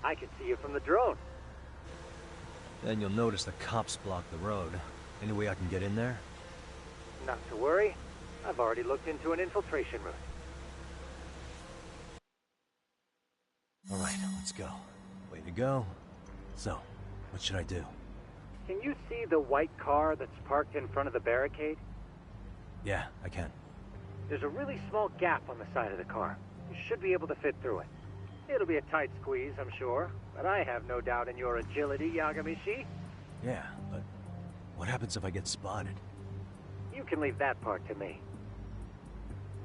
I can see you from the drone. Then you'll notice the cops block the road. Any way I can get in there? Not to worry. I've already looked into an infiltration route. Alright, let's go. Way to go. So, what should I do? Can you see the white car that's parked in front of the barricade? Yeah, I can. There's a really small gap on the side of the car. You should be able to fit through it. It'll be a tight squeeze, I'm sure, but I have no doubt in your agility, Yagami-shi. Yeah, but what happens if I get spotted? You can leave that part to me.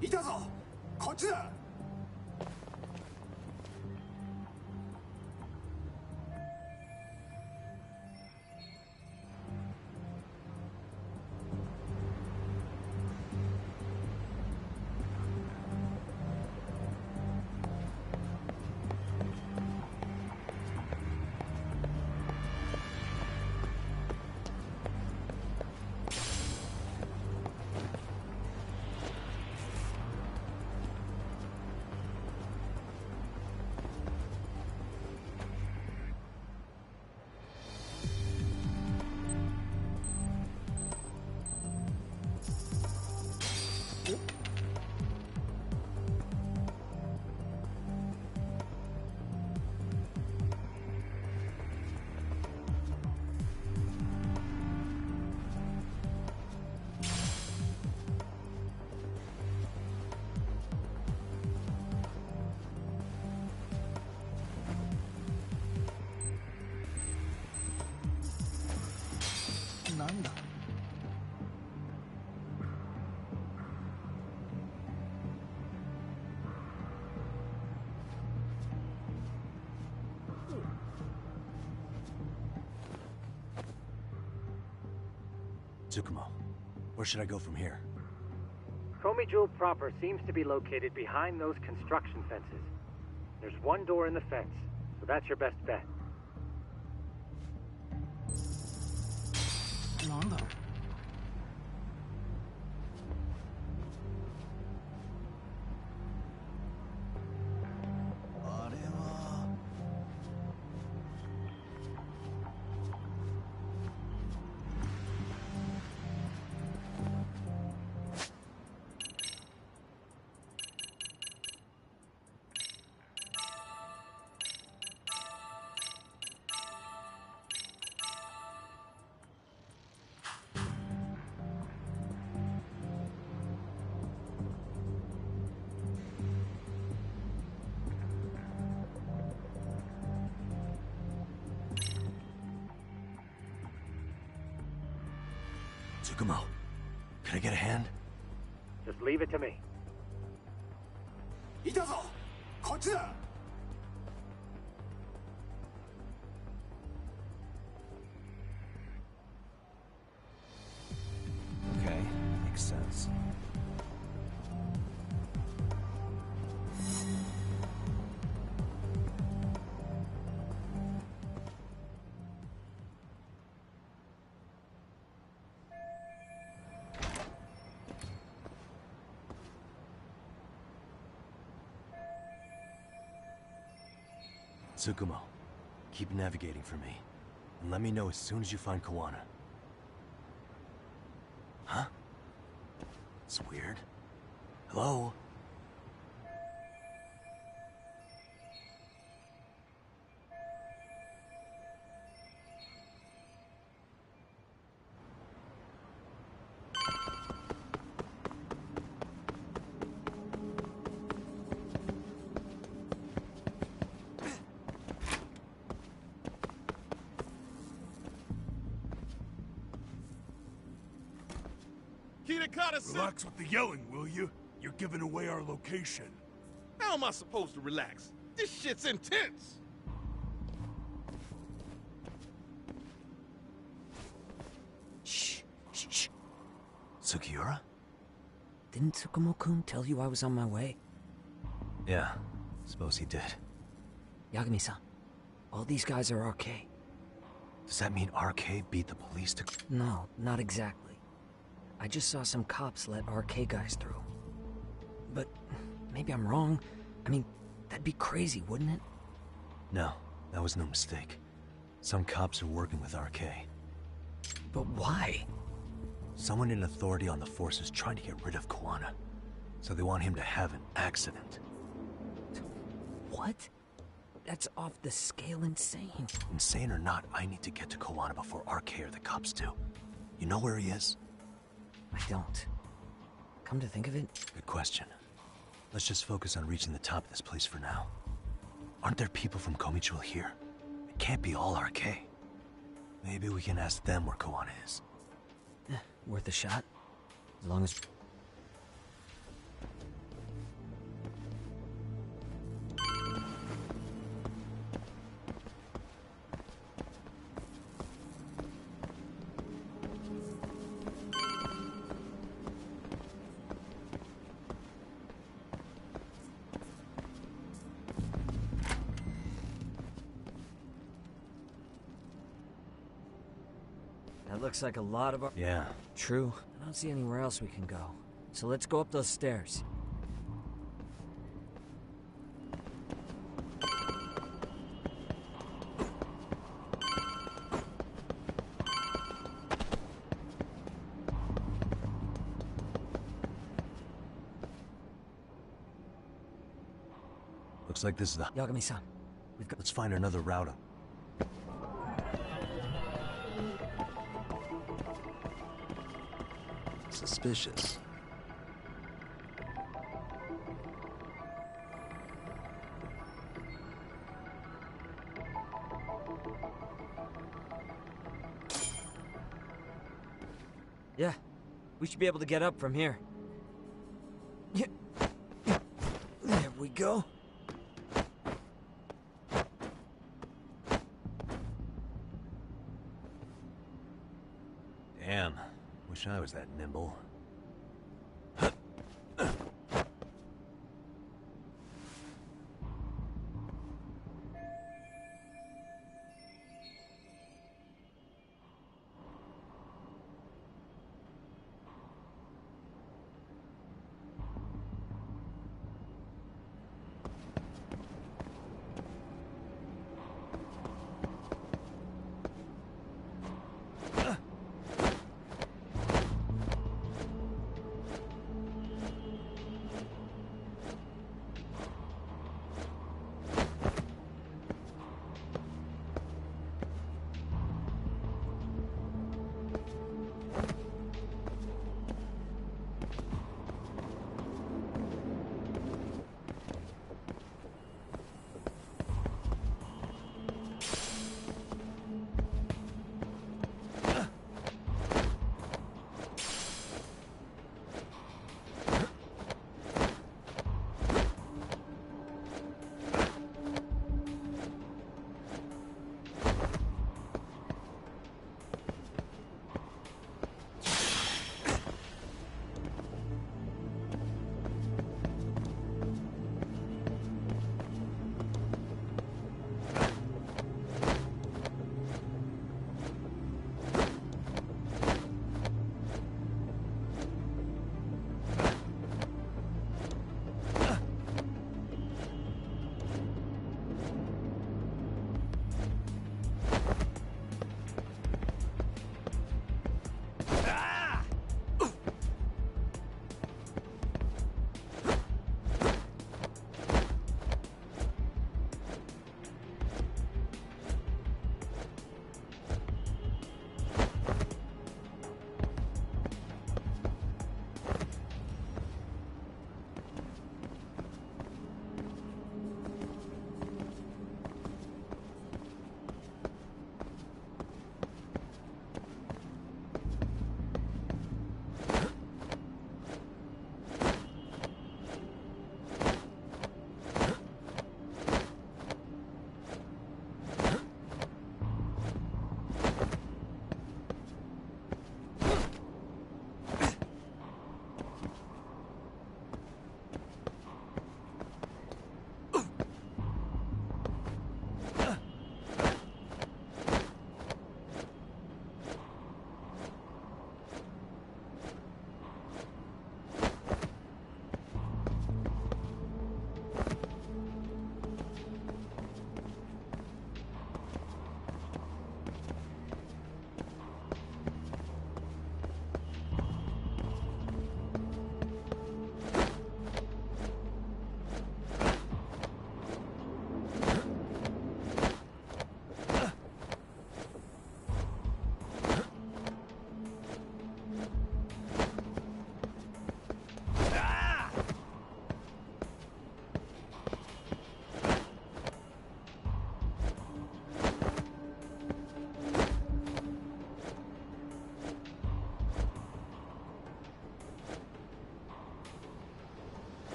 いたぞこっちだ なんだ Tsukumo, where should I go from here? Komi Jewel proper seems to be located behind those construction fences. There's one door in the fence, so that's your best bet. なんだ あれは Tsukumo, can I get a hand? Just leave it to me. いたぞこっちだ Okay, makes sense. Tsukumo, keep navigating for me, and let me know as soon as you find Kawana. Huh? It's weird. Hello? Relax with the yelling, will you? You're giving away our location. How am I supposed to relax? This shit's intense! Shh, shh, shh. Sugiura? Didn't Tsukumo-kun tell you I was on my way? Yeah, suppose he did. Yagami-san, all these guys are RK. Does that mean RK beat the police to... No, not exactly. I just saw some cops let RK guys through. But maybe I'm wrong. I mean, that'd be crazy, wouldn't it? No, That was no mistake. Some cops are working with RK. But why? Someone in authority on the force is trying to get rid of Koana. So they want him to have an accident. What? That's off the scale insane. Insane or not, I need to get to Koana before RK or the cops do. You know where he is? I don't. Come to think of it, Good question. Let's just focus on reaching the top of this place for now. Aren't there people from Komichua here? It can't be all RK. Maybe we can ask them where Koana is. worth a shot. As long as... That looks like a lot of our... Yeah. True. I don't see anywhere else we can go. So let's go up those stairs. Looks like this is the... Yagami-san, we've got... Let's find another route. Suspicious. Yeah, we should be able to get up from here. Yeah. There we go. Damn. Wish I was that nimble.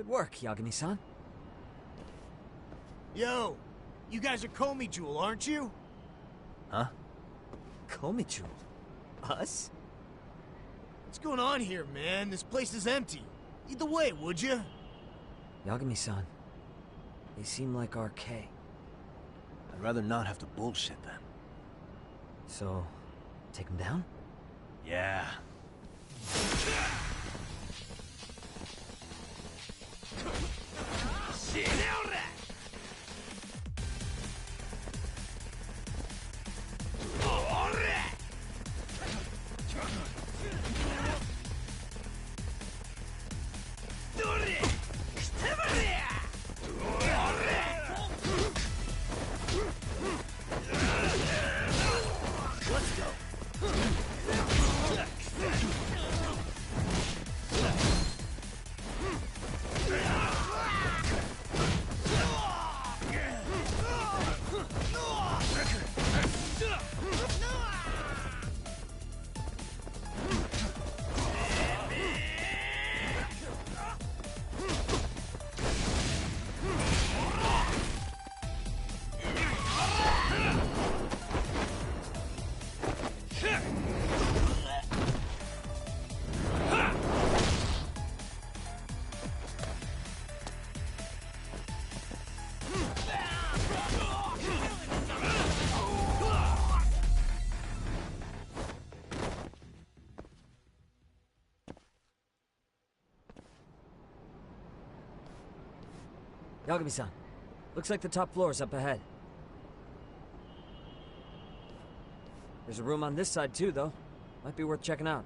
Good work, Yagami-san. Yo, you guys are Komi Jewel, aren't you? Huh? Komichu? Us? What's going on here, man? This place is empty. Lead the way, would you? Yagami-san, they seem like RK. I'd rather not have to bullshit them. So, take them down? Yeah. Yagami-san, looks like the top floor is up ahead. There's a room on this side too, though. Might be worth checking out.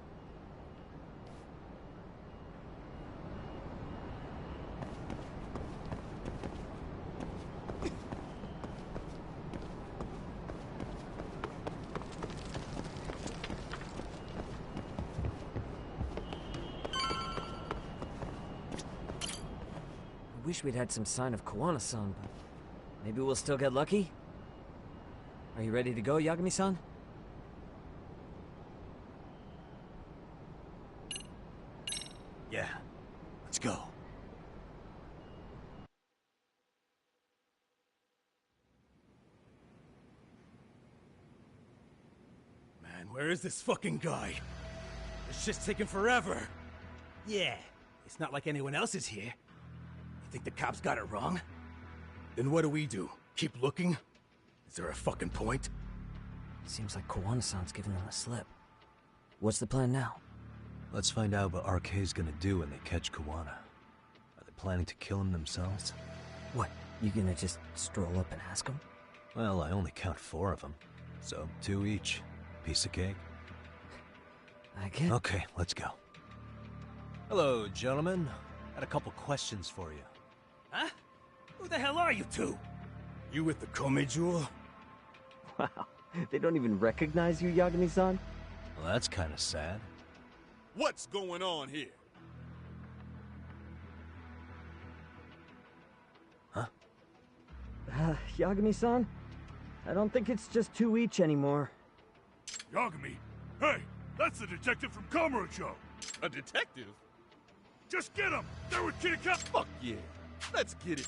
I wish we'd had some sign of Koana-san, but maybe we'll still get lucky? Are you ready to go, Yagami-san? Yeah. Let's go. Man, where is this fucking guy? This shit's taking forever. Yeah, it's not like anyone else is here. You think the cops got it wrong? Then what do? Keep looking? Is there a fucking point? Seems like Koana-san's giving them a slip. What's the plan now? Let's find out what RK's gonna do when they catch Koana. Are they planning to kill him themselves? What, you gonna just stroll up and ask them? Well, I only count 4 of them. So, 2 each. Piece of cake. I get... Okay, let's go. Hello, gentlemen. Had a couple questions for you. Huh? Who the hell are you two? You with the Komi Jewel? Wow, they don't even recognize you, Yagami-san? Well, that's kind of sad. What's going on here? Huh? Yagami-san? I don't think it's just 2 each anymore. Yagami! Hey! That's the detective from Kamurocho! A detective? Just get him! They're with Kitty Cat! Fuck yeah. Let's get it.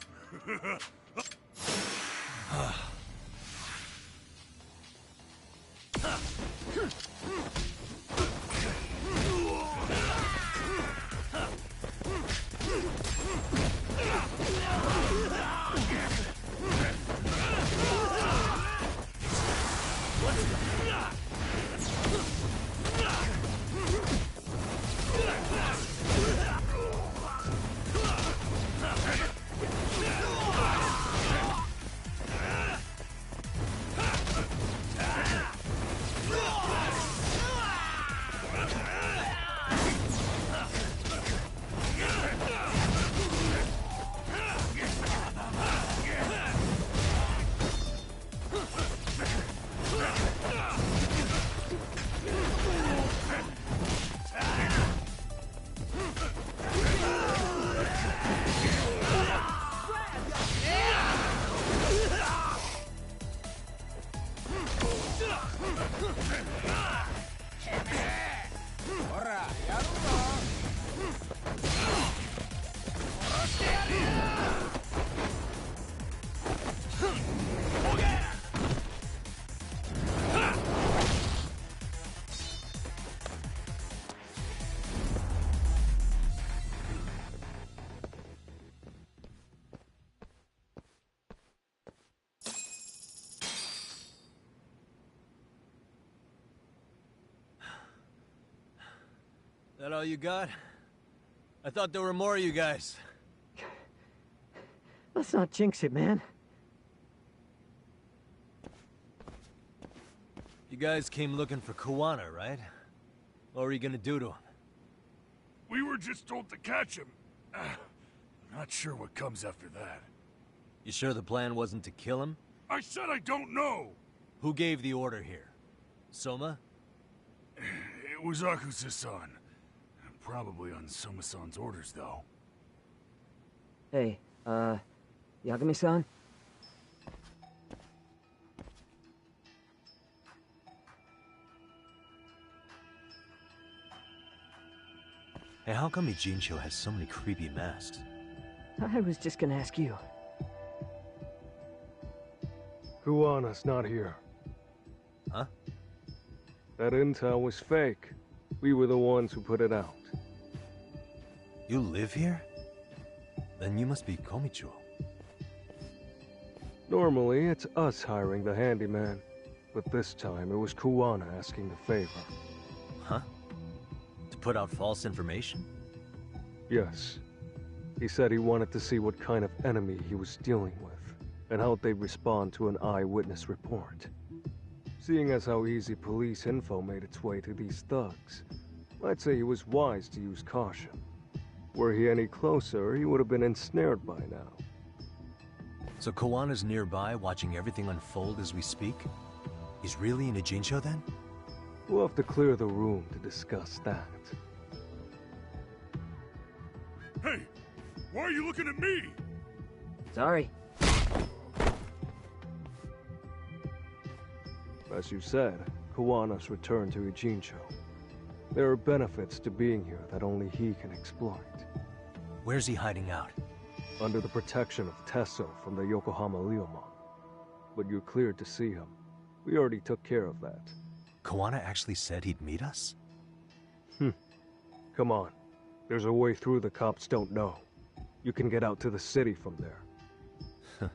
That all you got? I thought there were more of you guys. Let's not jinx it, man. You guys came looking for Kuwana, right? What were you gonna do to him? We were just told to catch him. Not sure what comes after that. You sure the plan wasn't to kill him? I said I don't know! Who gave the order here? Soma? It was Akusa-san. Probably on Soma-san's orders, though. Hey, Yagami-san? Hey, how come Ijincho has so many creepy masks? I was just gonna ask you. Kuwana's not here. Huh? That intel was fake. We were the ones who put it out. You live here? Then you must be Komichuo. Normally, it's us hiring the handyman. But this time, it was Kuwana asking the favor. Huh? To put out false information? Yes. He said he wanted to see what kind of enemy he was dealing with, and how they'd respond to an eyewitness report. Seeing as how easy police info made its way to these thugs, I'd say he was wise to use caution. Were he any closer, he would have been ensnared by now. So Kawana's nearby, watching everything unfold as we speak? He's really in Ijincho then? We'll have to clear the room to discuss that. Hey! Why are you looking at me? Sorry. As you said, Kawana's returned to Ijincho. There are benefits to being here that only he can exploit. Where's he hiding out? Under the protection of Tesso from the Yokohama Ryomon. But you're cleared to see him. We already took care of that. Kawana actually said he'd meet us? Come on. There's a way through the cops don't know. You can get out to the city from there.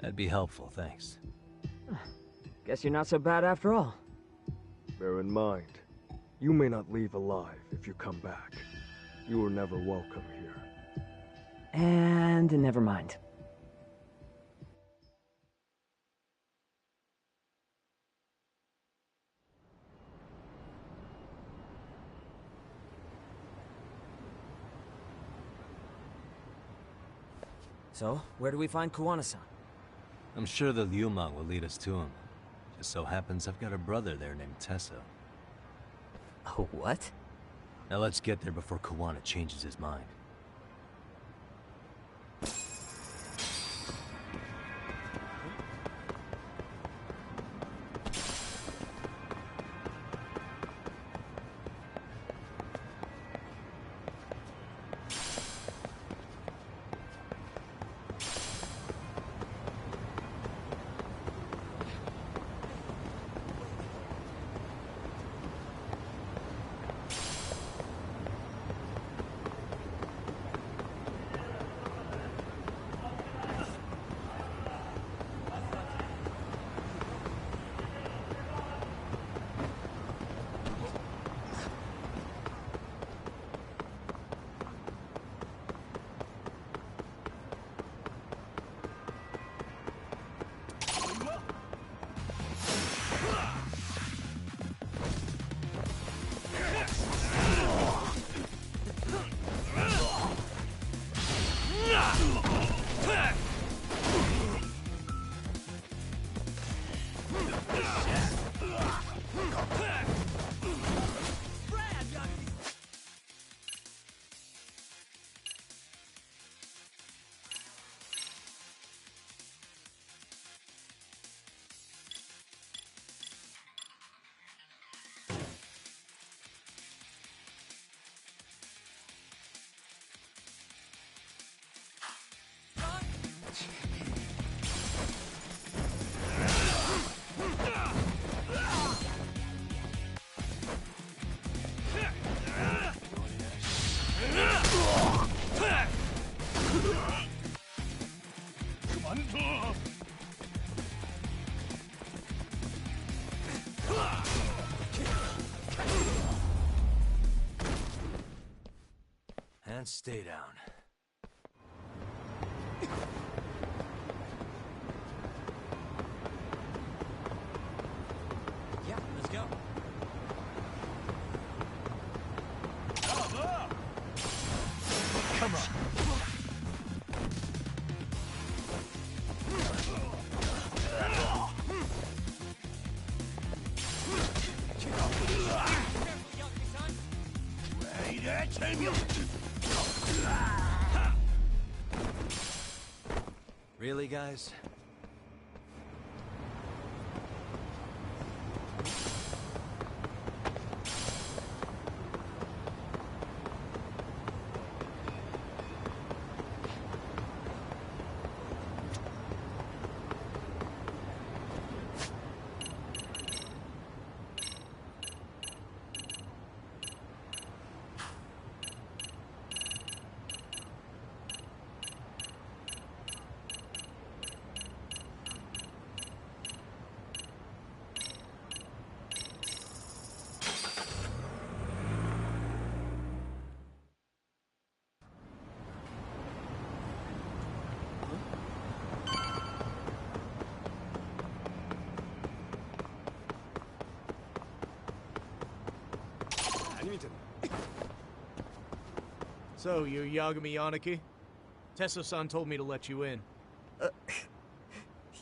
That'd be helpful, thanks. Guess you're not so bad after all. Bear in mind, you may not leave alive if you come back. You were never welcome here. And never mind. So, where do we find Kuwana-san? I'm sure the Ryumon will lead us to him. Just so happens I've got a brother there named Tesso. Oh, what? Now let's get there before Kawana changes his mind. Stay down. Yeah, let's go. Come on. Really, guys? So, you Yagami Aniki? Tesso-san told me to let you in.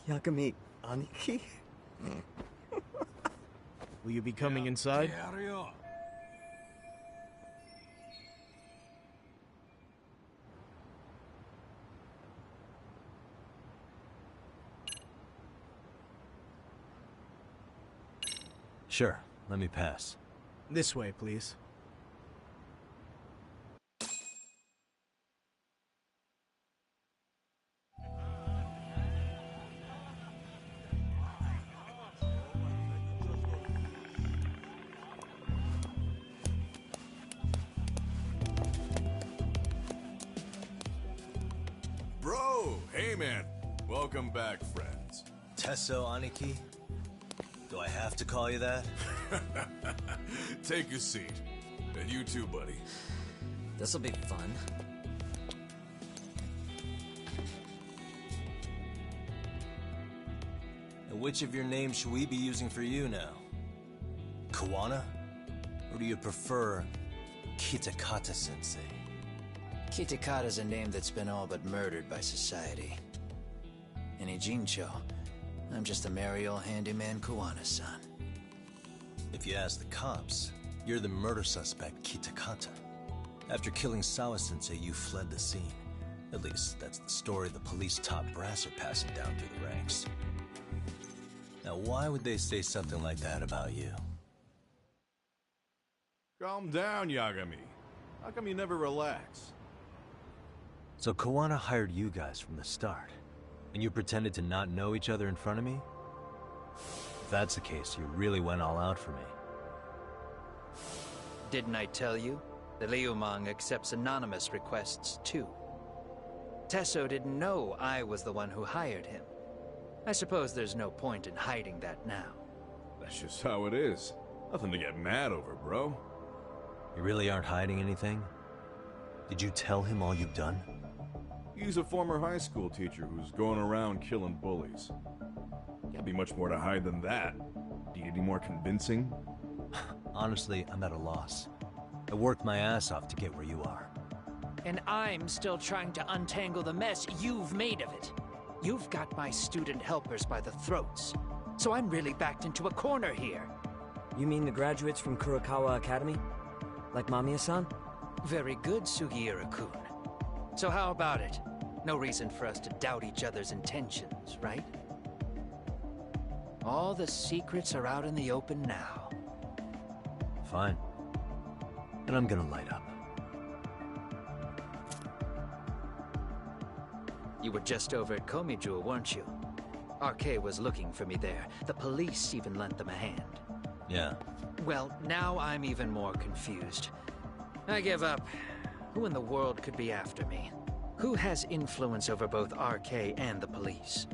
Yagami Aniki? Will you be coming inside? Sure, let me pass. This way, please. Bro, hey man. Welcome back, friends. Tesso Aniki? Do I have to call you that? Take a seat. And you too, buddy. This'll be fun. And which of your names should we be using for you now? Kawana? Or do you prefer Kitakata-sensei? Kitakata's a name that's been all but murdered by society. And Ijincho, I'm just a merry old handyman Kawana-san. If you ask the cops, you're the murder suspect Kitakata. After killing Sawa-sensei, you fled the scene. At least, that's the story the police top brass are passing down through the ranks. Now, why would they say something like that about you? Calm down, Yagami. How come you never relax? So Kawana hired you guys from the start, and you pretended to not know each other in front of me? If that's the case, you really went all out for me. Didn't I tell you? The Liumang accepts anonymous requests, too. Tesso didn't know I was the one who hired him. I suppose there's no point in hiding that now. That's just how it is. Nothing to get mad over, bro. You really aren't hiding anything? Did you tell him all you've done? He's a former high school teacher who's going around killing bullies. Can't be much more to hide than that. Do you need any more convincing? Honestly, I'm at a loss. I worked my ass off to get where you are. And I'm still trying to untangle the mess you've made of it. You've got my student helpers by the throats. So I'm really backed into a corner here. You mean the graduates from Kurokawa Academy? Like Mamiya-san? Very good, Sugiura-kun. So how about it? No reason for us to doubt each other's intentions, right? All the secrets are out in the open now. Fine. And I'm gonna light up. You were just over at Komijua, weren't you? RK was looking for me there. The police even lent them a hand. Yeah. Well, now I'm even more confused. I give up. Who in the world could be after me? Who has influence over both RK and the police?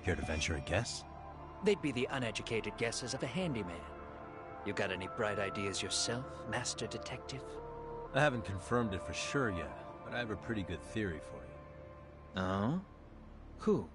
Care to venture a guess? They'd be the uneducated guesses of a handyman. You got any bright ideas yourself, Master Detective? I haven't confirmed it for sure yet, but I have a pretty good theory for you. Oh? Who?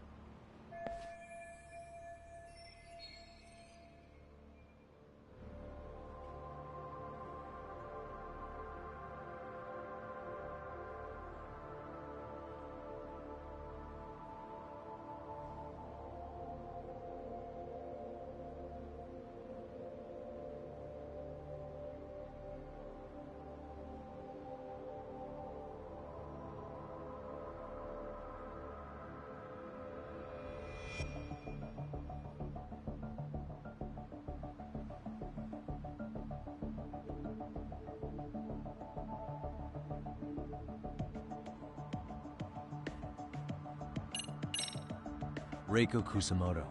Reiko Kusamoto,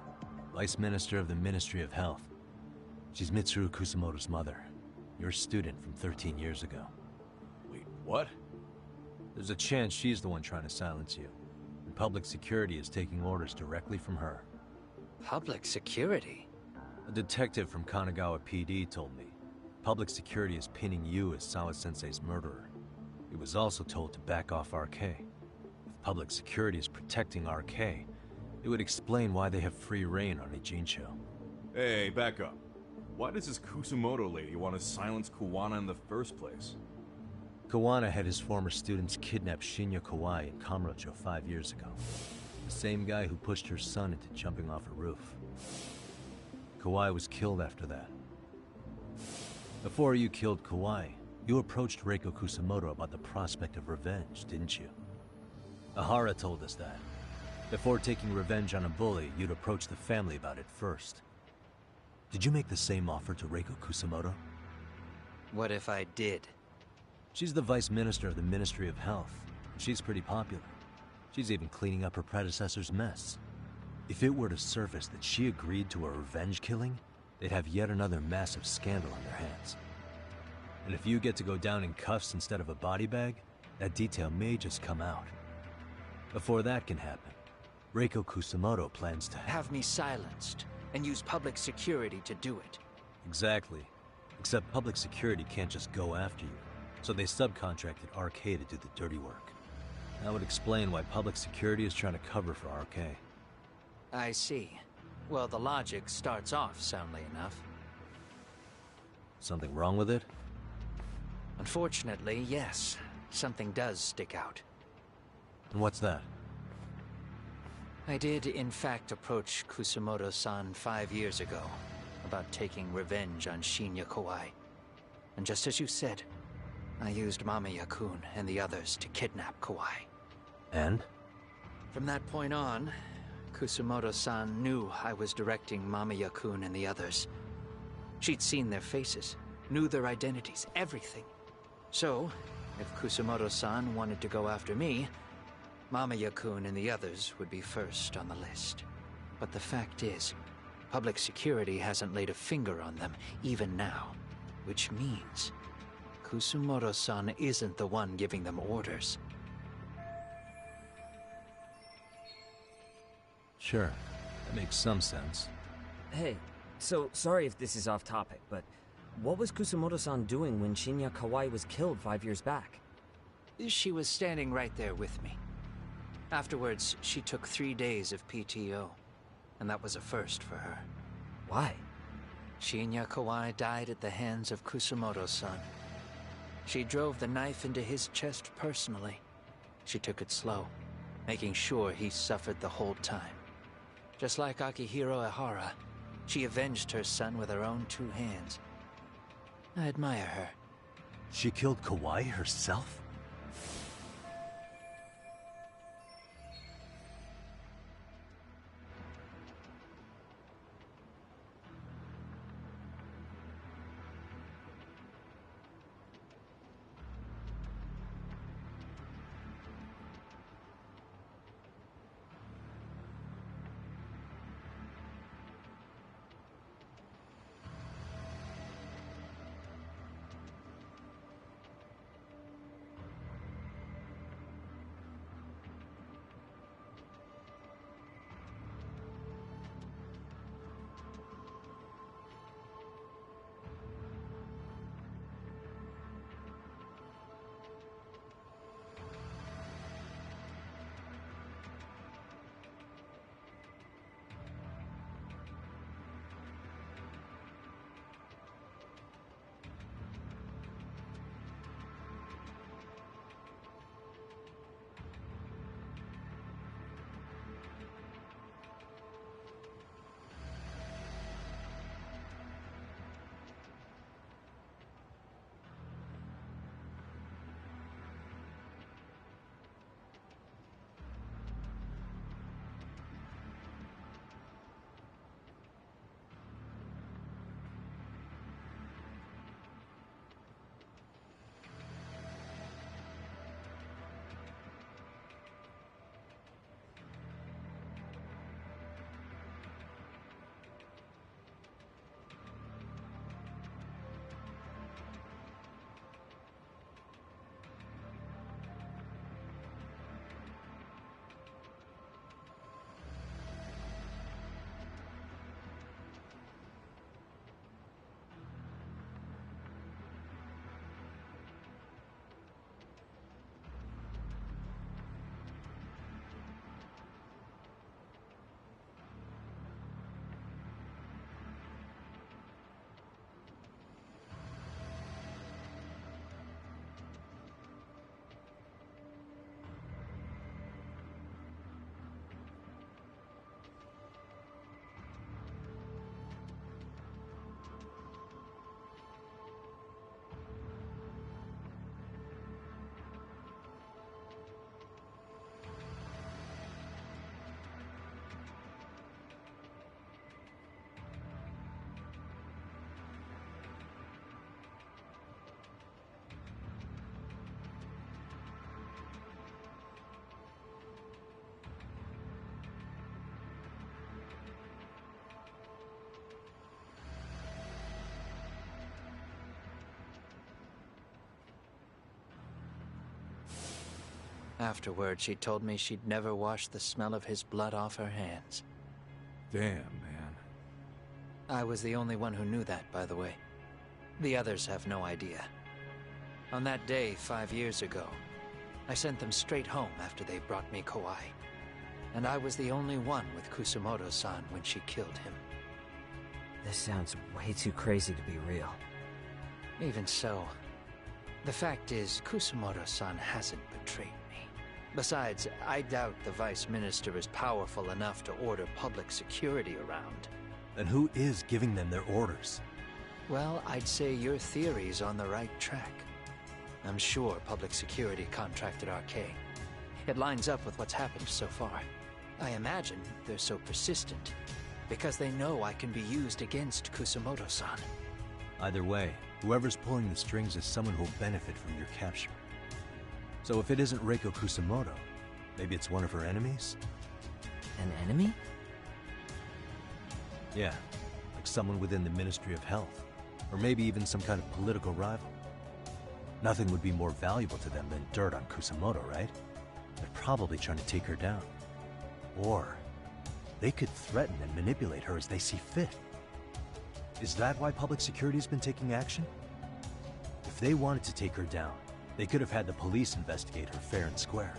Vice Minister of the Ministry of Health. She's Mitsuru Kusamoto's mother, your student from 13 years ago. Wait, what? There's a chance she's the one trying to silence you, and public security is taking orders directly from her. Public security? A detective from Kanagawa PD told me. Public security is pinning you as Sawa-sensei's murderer. He was also told to back off RK. If public security is protecting RK, it would explain why they have free reign on Ijincho. Hey, back up. Why does this Kusumoto lady want to silence Kuwana in the first place? Kawana had his former students kidnap Shinya Kawai in Kamurocho 5 years ago. The same guy who pushed her son into jumping off a roof. Kawai was killed after that. Before you killed Kawai, you approached Reiko Kusamoto about the prospect of revenge, didn't you? Ahara told us that. Before taking revenge on a bully, you'd approach the family about it first. Did you make the same offer to Reiko Kusamoto? What if I did? She's the Vice Minister of the Ministry of Health. She's pretty popular. She's even cleaning up her predecessor's mess. If it were to surface that she agreed to a revenge killing, they'd have yet another massive scandal on their hands. And if you get to go down in cuffs instead of a body bag, that detail may just come out. Before that can happen, Reiko Kusamoto plans to Have me silenced, and use public security to do it. Exactly. Except public security can't just go after you, so they subcontracted RK to do the dirty work. That would explain why public security is trying to cover for RK. I see. Well, the logic starts off soundly enough. Something wrong with it? Unfortunately, yes. Something does stick out. And what's that? I did, in fact, approach Kusamoto-san 5 years ago about taking revenge on Shinya Kawai. And just as you said, I used Mamiya-kun and the others to kidnap Kawai. And? From that point on, Kusamoto-san knew I was directing Mamiya-kun and the others. She'd seen their faces, knew their identities, everything. So, if Kusamoto-san wanted to go after me, Mamiya-kun and the others would be first on the list. But the fact is, public security hasn't laid a finger on them, even now. Which means, Kusamoto-san isn't the one giving them orders. Sure, that makes some sense. Hey, so sorry if this is off topic, but what was Kusamoto-san doing when Shinya Kawai was killed 5 years back? She was standing right there with me. Afterwards, she took 3 days of PTO, and that was a first for her. Why? Shinya Kawai died at the hands of Kusamoto-san. She drove the knife into his chest personally. She took it slow, making sure he suffered the whole time. Just like Akihiro Ehara, she avenged her son with her own 2 hands. I admire her. She killed Kawai herself? Afterward, she told me she'd never wash the smell of his blood off her hands. Damn, man. I was the only one who knew that, by the way. The others have no idea. On that day 5 years ago, I sent them straight home after they brought me Kawai. And I was the only one with Kusumoto-san when she killed him. This sounds way too crazy to be real. Even so, the fact is, Kusumoto-san hasn't betrayed me. Besides, I doubt the Vice Minister is powerful enough to order public security around. Then who is giving them their orders? Well, I'd say your theory's on the right track. I'm sure public security contracted RK. It lines up with what's happened so far. I imagine they're so persistent because they know I can be used against Kusumoto-san. Either way, whoever's pulling the strings is someone who'll benefit from your capture. So if it isn't Reiko Kusumoto, maybe it's one of her enemies? An enemy? Yeah, like someone within the Ministry of Health. Or maybe even some kind of political rival. Nothing would be more valuable to them than dirt on Kusumoto, right? They're probably trying to take her down. Or they could threaten and manipulate her as they see fit. Is that why public security's been taking action? If they wanted to take her down, they could have had the police investigate her fair and square.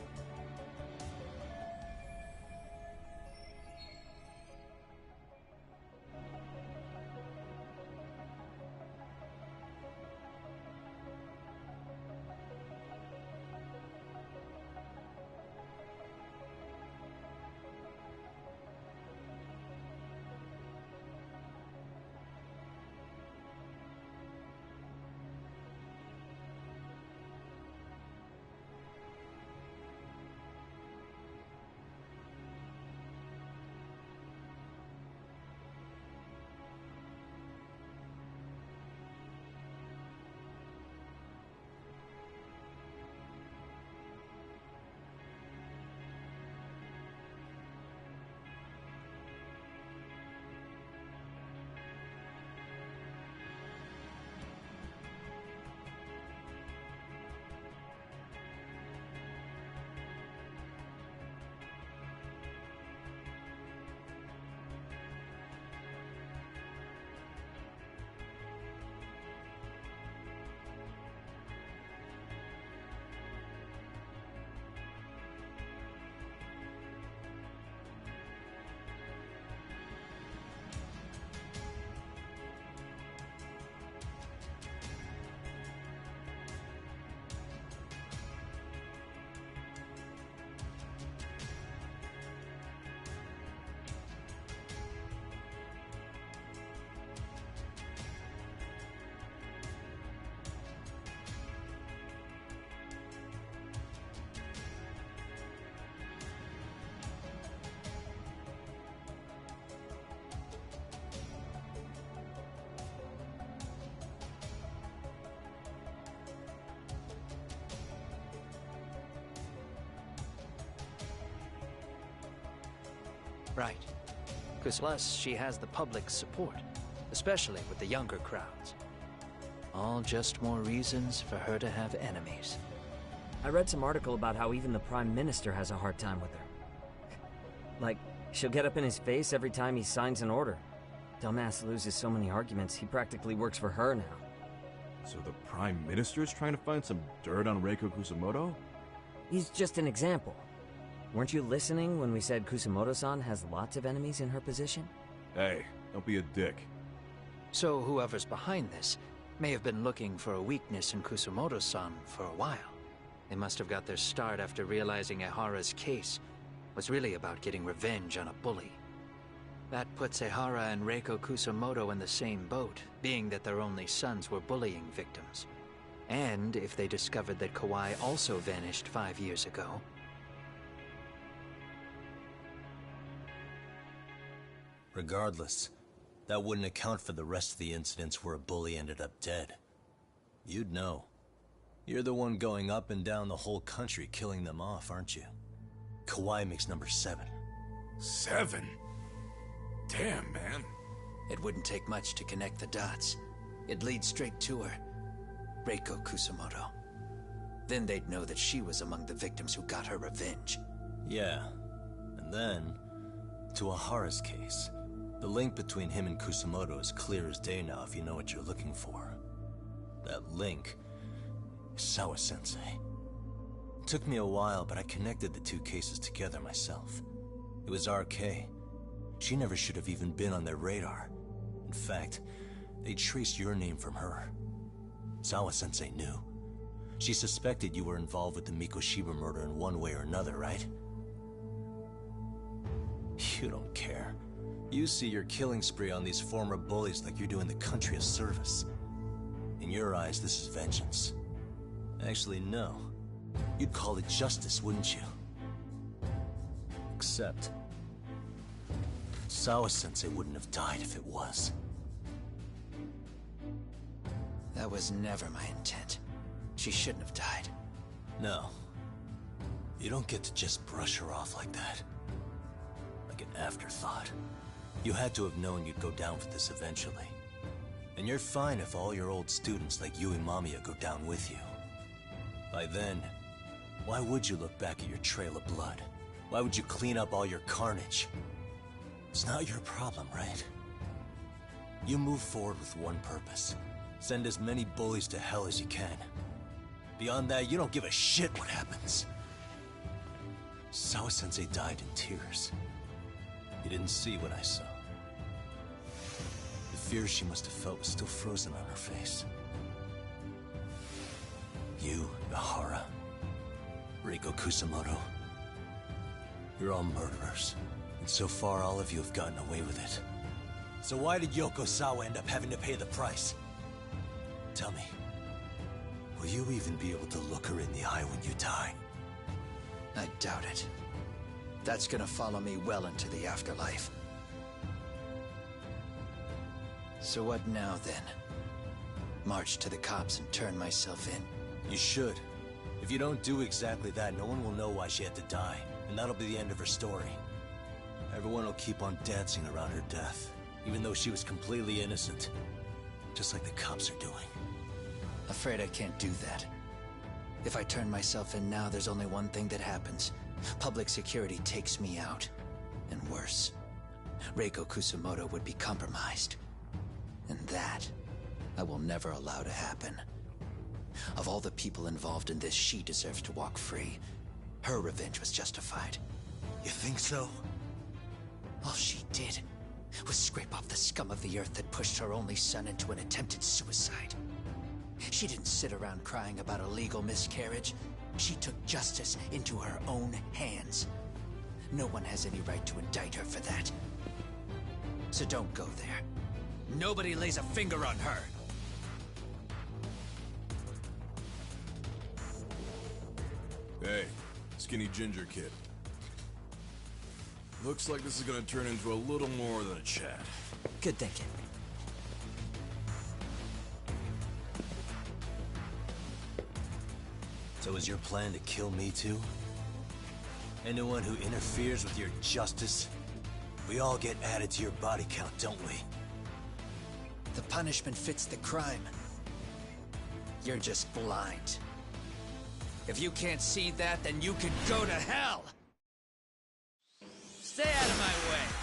Right. Plus, she has the public's support, especially with the younger crowds. All just more reasons for her to have enemies. I read some article about how even the Prime Minister has a hard time with her. Like, she'll get up in his face every time he signs an order. Dumbass loses so many arguments, he practically works for her now. So the Prime Minister is trying to find some dirt on Reiko Kusumoto? He's just an example. Weren't you listening when we said Kusumoto-san has lots of enemies in her position? Hey, don't be a dick. So whoever's behind this may have been looking for a weakness in Kusumoto-san for a while. They must have got their start after realizing Ehara's case was really about getting revenge on a bully. That puts Ehara and Reiko Kusumoto in the same boat, being that their only sons were bullying victims. And if they discovered that Kawai also vanished 5 years ago... Regardless, that wouldn't account for the rest of the incidents where a bully ended up dead. You'd know. You're the one going up and down the whole country killing them off, aren't you? Kawai makes number 7. 7? Damn, man. It wouldn't take much to connect the dots. It'd lead straight to her. Reiko Kusumoto. Then they'd know that she was among the victims who got her revenge. Yeah. And then, to Ahara's case. The link between him and Kusamoto is clear as day now if you know what you're looking for. That link is Sawa-sensei. It took me a while, but I connected the two cases together myself. It was RK. She never should have even been on their radar. In fact, they traced your name from her. Sawa-sensei knew. She suspected you were involved with the Mikoshiba murder in one way or another, right? You don't care. You see your killing spree on these former bullies like you're doing the country a service. In your eyes, this is vengeance. Actually, no. You'd call it justice, wouldn't you? Except... Sawa-sensei wouldn't have died if it was. That was never my intent. She shouldn't have died. No. You don't get to just brush her off like that. Like an afterthought. You had to have known you'd go down for this eventually. And you're fine if all your old students like Yui Mamiya go down with you. By then, why would you look back at your trail of blood? Why would you clean up all your carnage? It's not your problem, right? You move forward with one purpose. Send as many bullies to hell as you can. Beyond that, you don't give a shit what happens. Sawa-sensei died in tears. You didn't see what I saw. The fear she must have felt was still frozen on her face. You, Ahara, Reiko Kusamoto, you're all murderers. And so far, all of you have gotten away with it. So why did Yoko Sawa end up having to pay the price? Tell me, will you even be able to look her in the eye when you die? I doubt it. That's gonna follow me well into the afterlife. So what now, then? March to the cops and turn myself in? You should. If you don't do exactly that, no one will know why she had to die, and that'll be the end of her story. Everyone will keep on dancing around her death, even though she was completely innocent. Just like the cops are doing. Afraid I can't do that. If I turn myself in now, there's only one thing that happens. Public security takes me out. And worse, Reiko Kusamoto would be compromised. And that, I will never allow to happen. Of all the people involved in this, she deserves to walk free. Her revenge was justified. You think so? All she did was scrape off the scum of the earth that pushed her only son into an attempted suicide. She didn't sit around crying about a legal miscarriage. She took justice into her own hands. No one has any right to indict her for that. So don't go there. Nobody lays a finger on her. Hey, skinny ginger kid. Looks like this is gonna turn into a little more than a chat. Good thinking. So is your plan to kill me too? Anyone who interferes with your justice? We all get added to your body count, don't we? The punishment fits the crime. You're just blind. If you can't see that, then you can go to hell! Stay out of my way!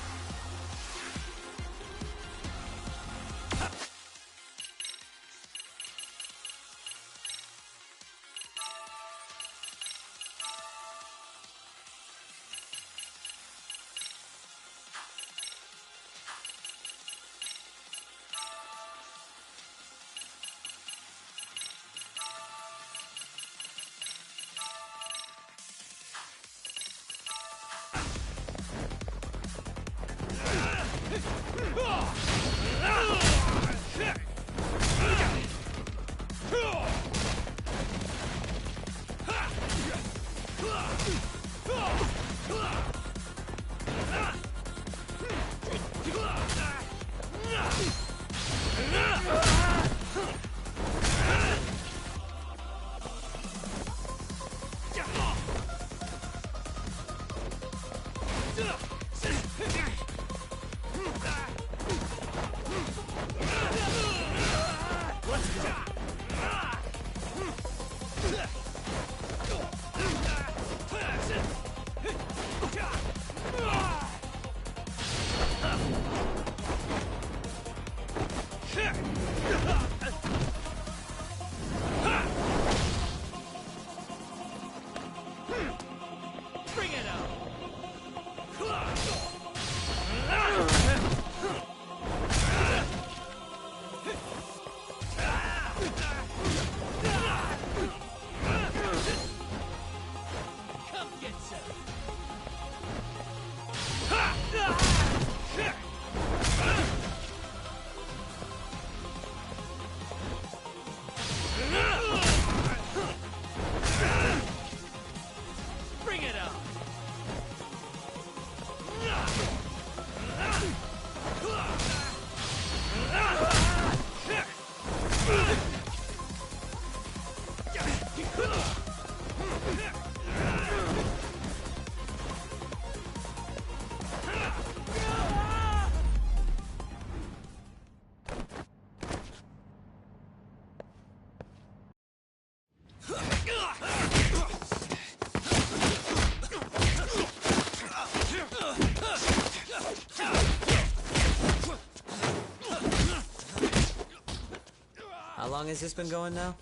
How long has this been going now?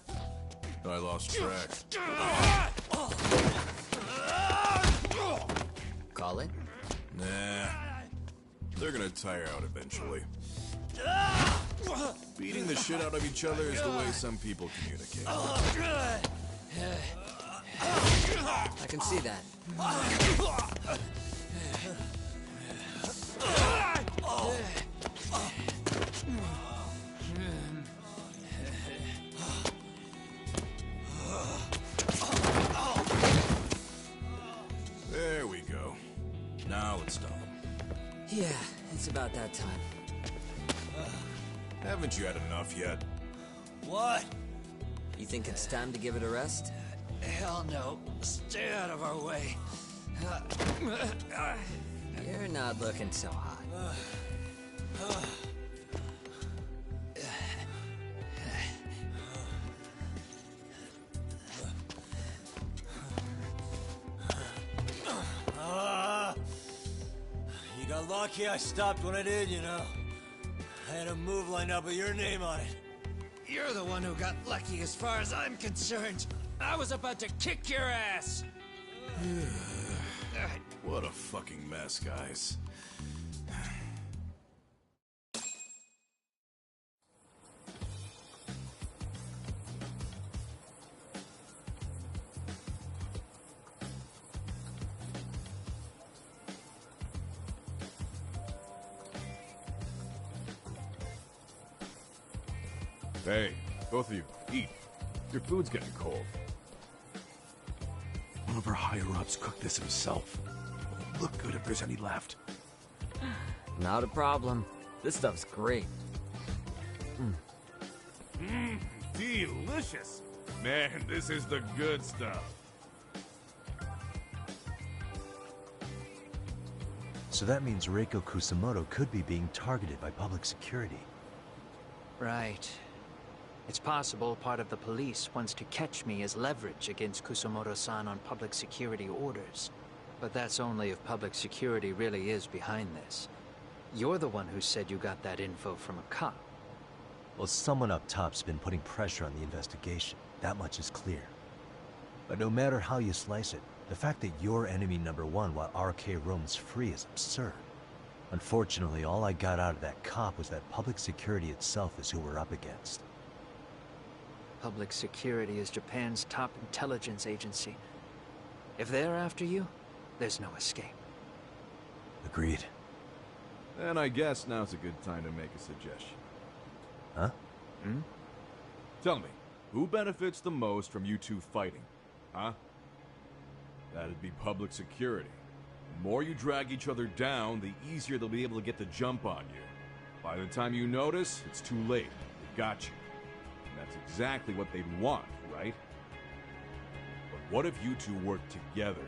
I lost track. Call it? Nah. They're gonna tire out eventually. Beating the shit out of each other is the way some people communicate. I can see that. There we go. Now let's stop them. Yeah, it's about that time. Haven't you had enough yet? What? You think it's time to give it a rest? Hell no. Stay out of our way. You're not looking so hot. You got lucky I stopped when I did, you know. I had a move lined up with your name on it. You're the one who got lucky as far as I'm concerned. I was about to kick your ass. What a fucking mess, guys. Hey, both of you, eat. Your food's getting cold. One of our higher-ups cooked this himself. Won't look good if there's any left. Not a problem. This stuff's great. Delicious! Man, this is the good stuff. So that means Reiko Kusamoto could be being targeted by public security. Right. It's possible part of the police wants to catch me as leverage against Kusamoto-san on public security orders. But that's only if public security really is behind this. You're the one who said you got that info from a cop. Well, someone up top's been putting pressure on the investigation. That much is clear. But no matter how you slice it, the fact that you're enemy number one while RK roams free is absurd. Unfortunately, all I got out of that cop was that public security itself is who we're up against. Public security is Japan's top intelligence agency. If they're after you, there's no escape. Agreed. And I guess now's a good time to make a suggestion. Huh? Tell me, who benefits the most from you two fighting? Huh? That'd be public security. The more you drag each other down, the easier they'll be able to get the jump on you. By the time you notice, it's too late. They've got you. And that's exactly what they'd want, right? But what if you two work together?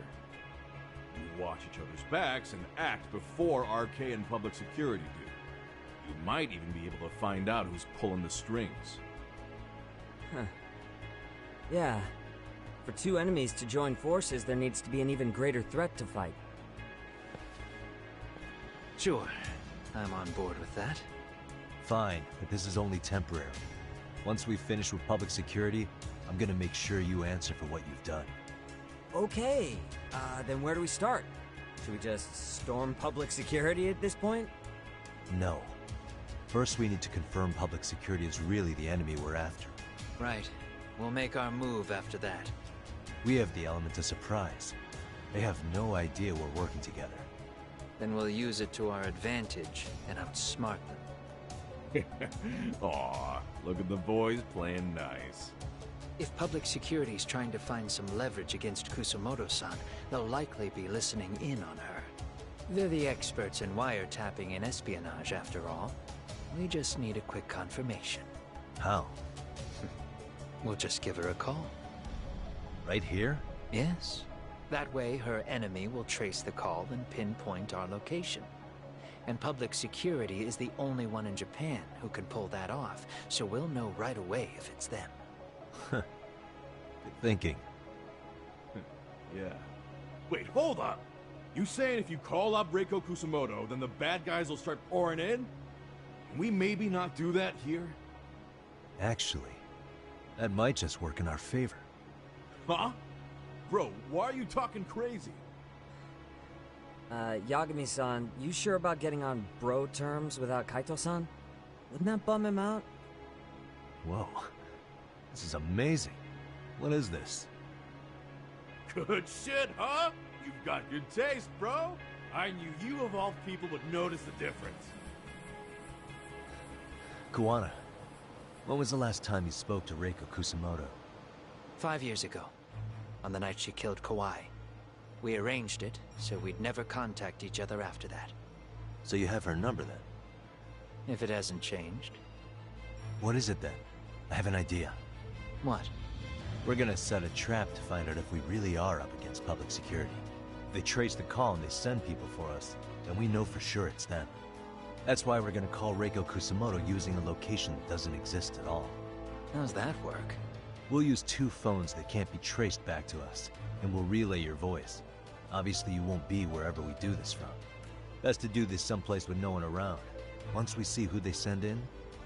You watch each other's backs and act before RK and public security do. You might even be able to find out who's pulling the strings. Huh. Yeah. For two enemies to join forces, there needs to be an even greater threat to fight. Sure. I'm on board with that. Fine, but this is only temporary. Once we finish with public security, I'm gonna make sure you answer for what you've done. Okay, then where do we start? Should we just storm public security at this point? No. First, we need to confirm public security is really the enemy we're after. Right. We'll make our move after that. We have the element of surprise. They have no idea we're working together. Then we'll use it to our advantage and outsmart them. Aw, look at the boys playing nice. If public security's trying to find some leverage against Kusamoto-san, they'll likely be listening in on her. They're the experts in wiretapping and espionage, after all. We just need a quick confirmation. How? We'll just give her a call. Right here? Yes. That way, her enemy will trace the call and pinpoint our location. And public security is the only one in Japan who can pull that off, so we'll know right away if it's them. Good thinking. Yeah. Wait, hold up! You saying if you call up Reiko Kusamoto, then the bad guys will start pouring in? Can we maybe not do that here? Actually, That might just work in our favor. Huh? Bro, why are you talking crazy? Yagami-san, you sure about getting on bro terms without Kaito-san? Wouldn't that bum him out? Whoa. This is amazing. What is this? Good shit, huh? You've got good taste, bro. I knew you of all people would notice the difference. Kuwana, when was the last time you spoke to Reiko Kusamoto? 5 years ago, on the night she killed Kawai. We arranged it, so we'd never contact each other after that. So you have her number then? If it hasn't changed. What is it then? I have an idea. What? We're gonna set a trap to find out if we really are up against public security. If they trace the call and they send people for us, then we know for sure it's them. That's why we're gonna call Reiko Kusamoto using a location that doesn't exist at all. How's that work? We'll use 2 phones that can't be traced back to us, and we'll relay your voice. Obviously you won't be wherever we do this from. Best to do this someplace with no one around. Once we see who they send in,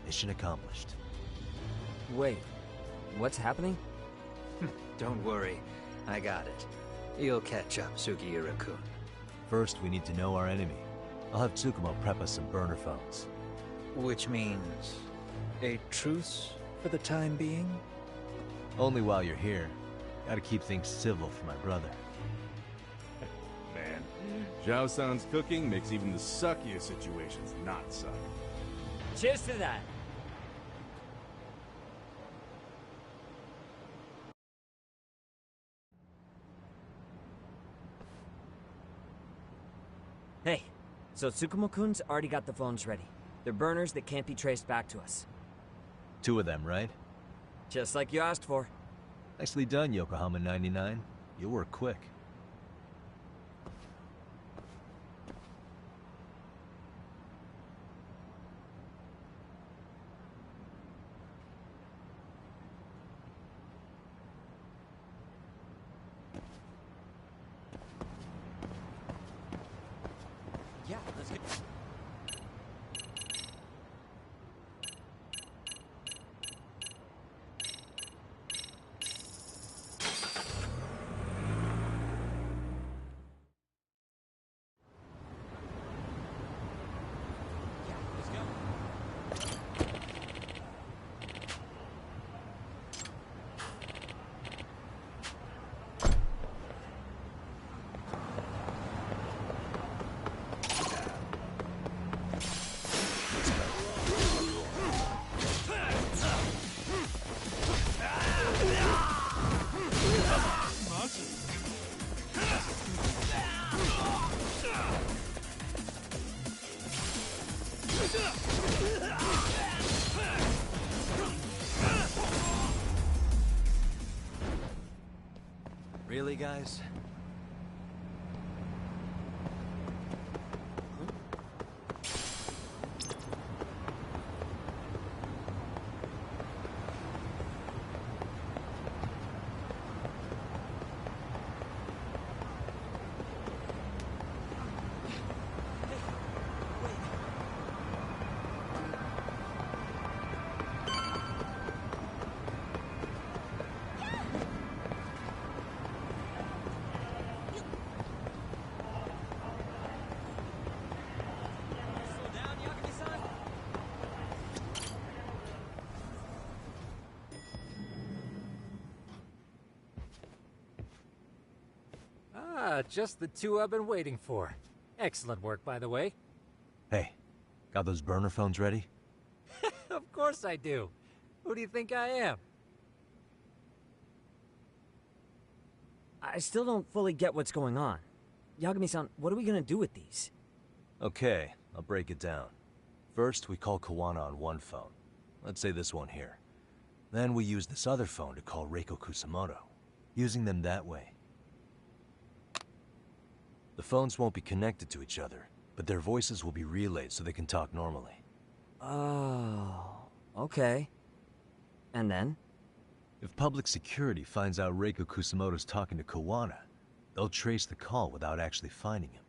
mission accomplished. Wait, what's happening? Don't worry, I got it. You'll catch up, Sugiura-kun. First, we need to know our enemy. I'll have Tsukumo prep us some burner phones. Which means a truce for the time being? Only while you're here. Gotta keep things civil for my brother. Man, Zhao-san's cooking makes even the suckiest situations not suck. Cheers to that! Hey, so Tsukumo-kun's already got the phones ready. They're burners that can't be traced back to us. 2 of them, right? Just like you asked for. Nicely done, Yokohama 99. You work quick. Yeah, let's get... Really, guys? Just the 2 I've been waiting for. Excellent work, by the way. Hey, got those burner phones ready? Of course I do. Who do you think I am? I still don't fully get what's going on. Yagami-san, what are we gonna do with these? Okay, I'll break it down. First, we call Kawana on one phone. Let's say this one here. Then we use this other phone to call Reiko Kusamoto, using them that way. The phones won't be connected to each other, but their voices will be relayed so they can talk normally. Oh, okay. And then? If public security finds out Reiko Kusamoto's talking to Kawana, they'll trace the call without actually finding him.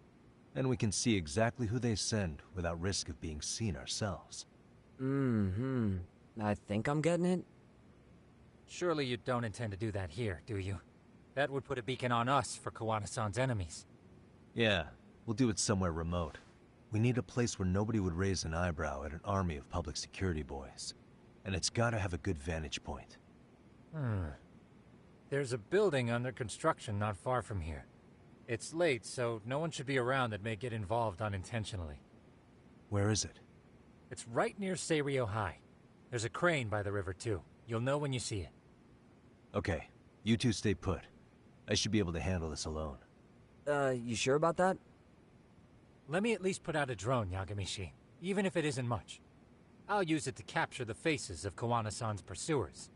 And we can see exactly who they send without risk of being seen ourselves. I think I'm getting it. Surely you don't intend to do that here, do you? That would put a beacon on us for Kawana-san's enemies. Yeah, we'll do it somewhere remote. We need a place where nobody would raise an eyebrow at an army of public security boys. And it's gotta have a good vantage point. There's a building under construction not far from here. It's late, so no one should be around that may get involved unintentionally. Where is it? It's right near Seiryo High. There's a crane by the river, too. You'll know when you see it. Okay, you two stay put. I should be able to handle this alone. You sure about that? Let me at least put out a drone, Yagamishi, even if it isn't much. I'll use it to capture the faces of Kawana-san's pursuers.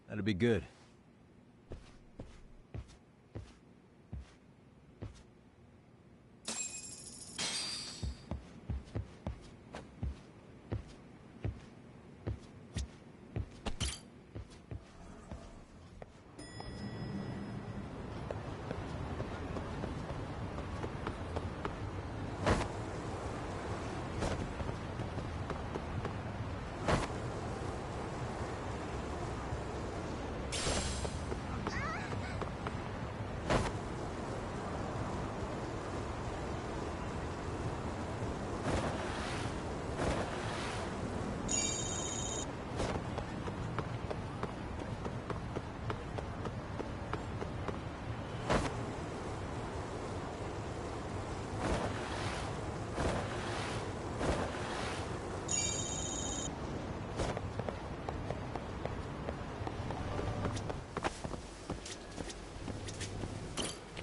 That'd be good.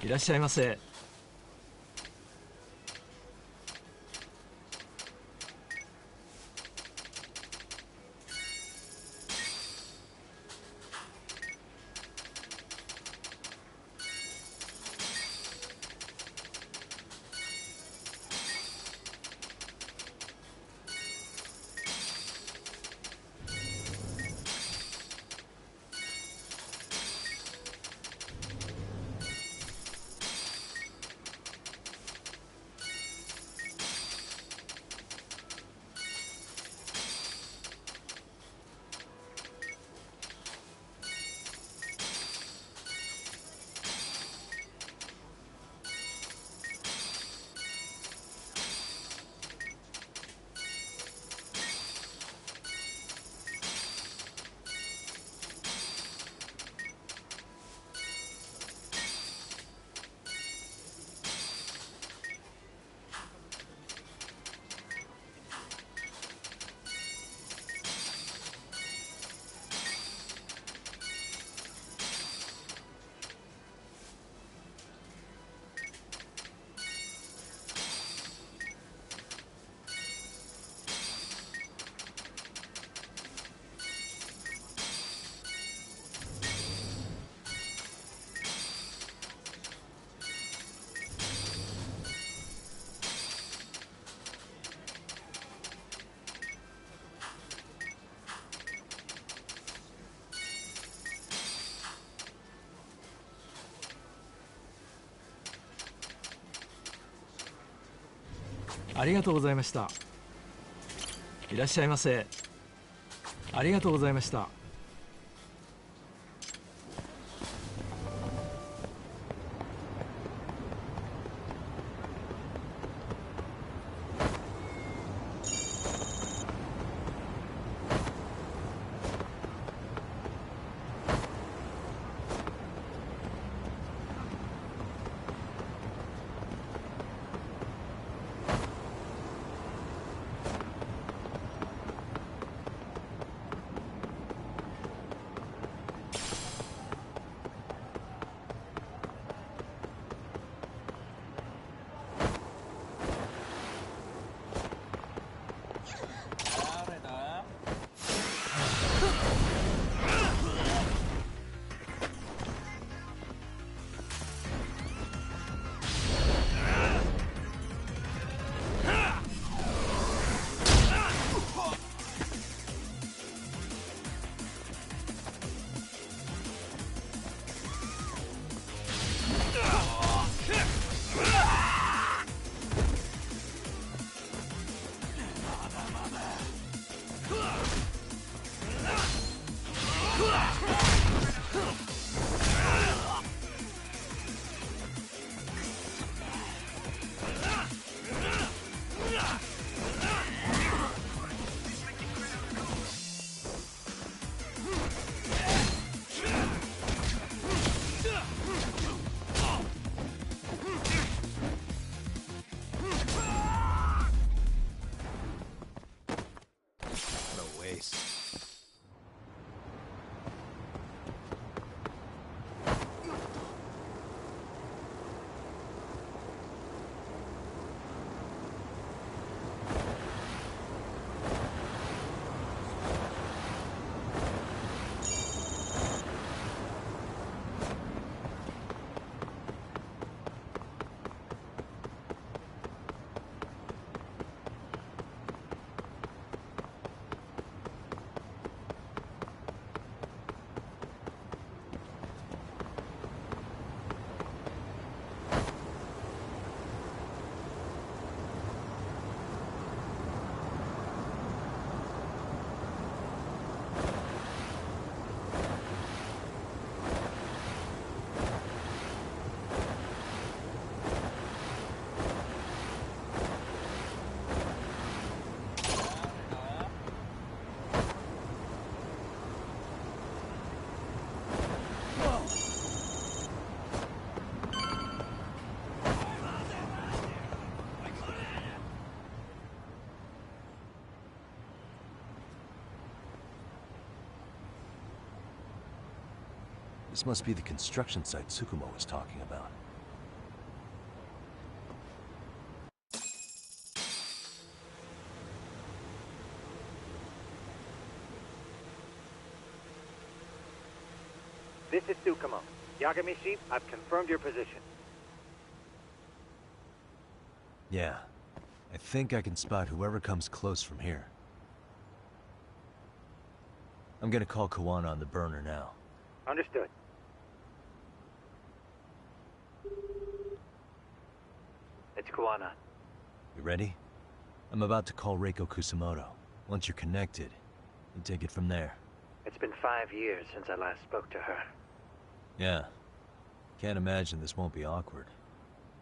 いらっしゃいませ。ありがとうございました。いらっしゃいませ。ありがとうございました。case. This must be the construction site Tsukumo was talking about. This is Tsukumo. Yagamishi, I've confirmed your position. Yeah. I think I can spot whoever comes close from here. I'm gonna call Kawana on the burner now. Understood. It's Kawana. You ready? I'm about to call Reiko Kusamoto. Once you're connected, you take it from there. It's been 5 years since I last spoke to her. Yeah. Can't imagine this won't be awkward.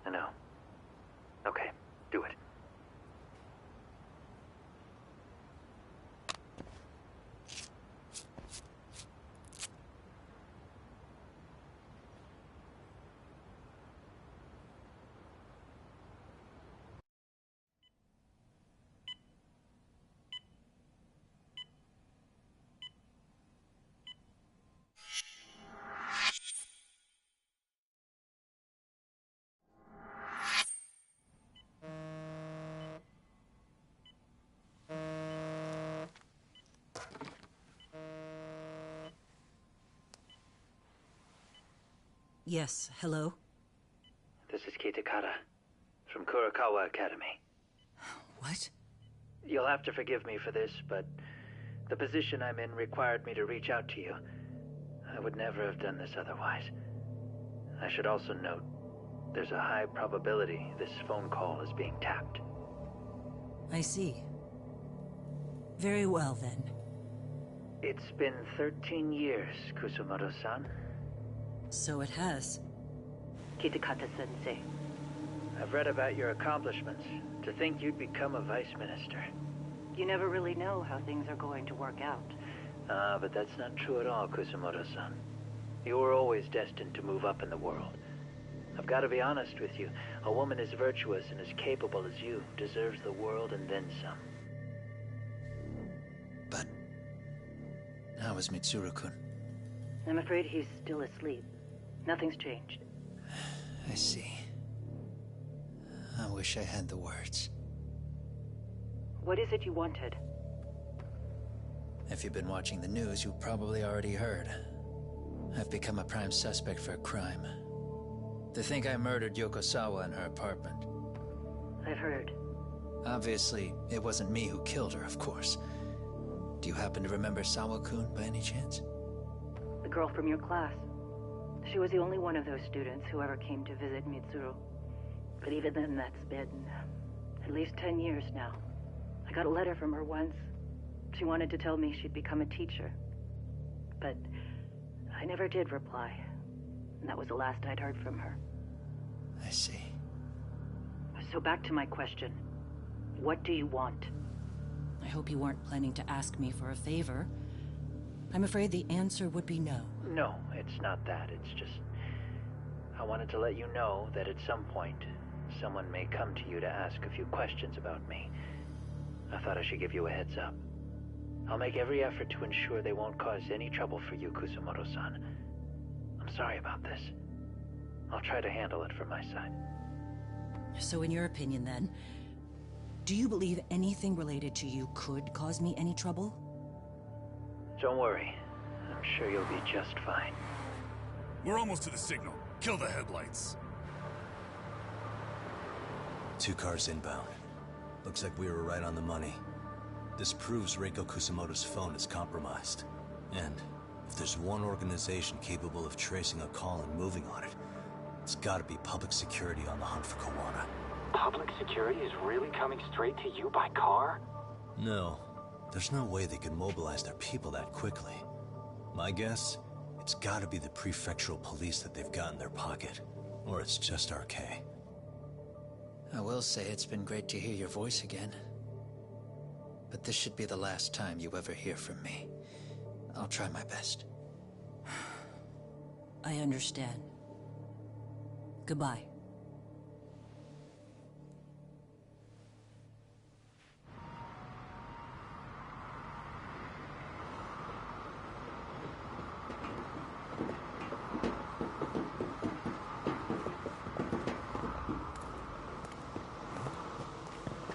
I know. Okay, do it. Yes, hello? This is Kitakata, from Kurakawa Academy. What? You'll have to forgive me for this, but the position I'm in required me to reach out to you. I would never have done this otherwise. I should also note, there's a high probability this phone call is being tapped. I see. Very well, then. It's been 13 years, Kusumoto-san. So it has. Kitakata-sensei. I've read about your accomplishments. To think you'd become a vice minister. You never really know how things are going to work out. But that's not true at all, Kusumoto-san. You were always destined to move up in the world. I've got to be honest with you. A woman as virtuous and as capable as you deserves the world and then some. But how is Mitsuru-kun? I'm afraid he's still asleep. Nothing's changed. I see. I wish I had the words. What is it you wanted? If you've been watching the news, you've probably already heard. I've become a prime suspect for a crime. They think I murdered Yokosawa in her apartment. I've heard. Obviously, it wasn't me who killed her, of course. Do you happen to remember Sawa-kun by any chance? The girl from your class. She was the only one of those students who ever came to visit Mitsuru. But even then, that's been at least 10 years now. I got a letter from her once. She wanted to tell me she'd become a teacher. But I never did reply. And that was the last I'd heard from her. I see. So back to my question. What do you want? I hope you weren't planning to ask me for a favor. I'm afraid the answer would be no. No, it's not that. It's just... I wanted to let you know that at some point, someone may come to you to ask a few questions about me. I thought I should give you a heads up. I'll make every effort to ensure they won't cause any trouble for you, Kusumoto-san. I'm sorry about this. I'll try to handle it from my side. So in your opinion, then, do you believe anything related to you could cause me any trouble? Don't worry. I'm sure you'll be just fine. We're almost to the signal. Kill the headlights. 2 cars inbound. Looks like we were right on the money. This proves Reiko Kusumoto's phone is compromised. And if there's one organization capable of tracing a call and moving on it, it's gotta be public security on the hunt for Kawana. Public security is really coming straight to you by car? No. There's no way they could mobilize their people that quickly. My guess? It's gotta be the prefectural police that they've got in their pocket. Or it's just RK. I will say it's been great to hear your voice again. But this should be the last time you ever hear from me. I'll try my best. I understand. Goodbye.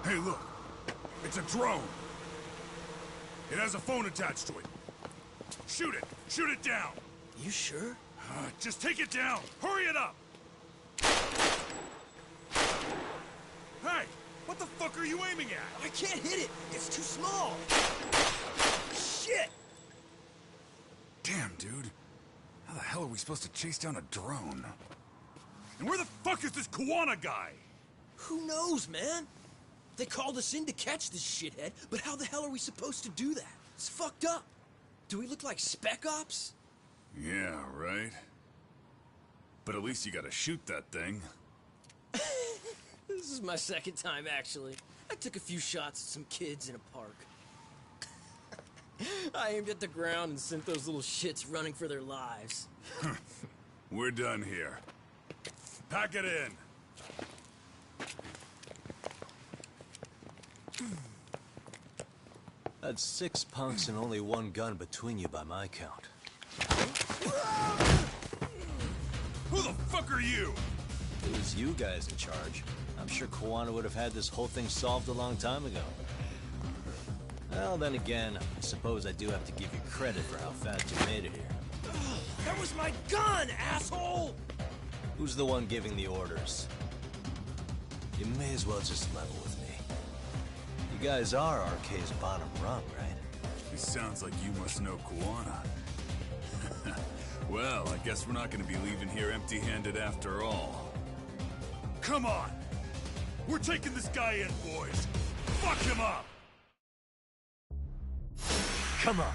Hey, look. It's a drone. It has a phone attached to it. Shoot it! Shoot it down! You sure? Just take it down! Hurry it up! Hey! What the fuck are you aiming at? I can't hit it! It's too small! Shit! Damn, dude. How the hell are we supposed to chase down a drone? And where the fuck is this Kawana guy? Who knows, man? They called us in to catch this shithead, but how the hell are we supposed to do that? It's fucked up. Do we look like spec ops? Yeah, right. But at least you gotta shoot that thing. This is my second time, actually. I took a few shots at some kids in a park. I aimed at the ground and sent those little shits running for their lives. We're done here. Pack it in. That's 6 punks and only 1 gun between you by my count. Who the fuck are you? It was you guys in charge. I'm sure Kawana would have had this whole thing solved a long time ago. Well, then again, I suppose I do have to give you credit for how fast you made it here. That was my gun, asshole! Who's the one giving the orders? You may as well just level with me. You guys are RK's bottom rung, right? It sounds like you must know Kawana. Well, I guess we're not gonna be leaving here empty-handed after all. Come on! We're taking this guy in, boys! Fuck him up! Come on!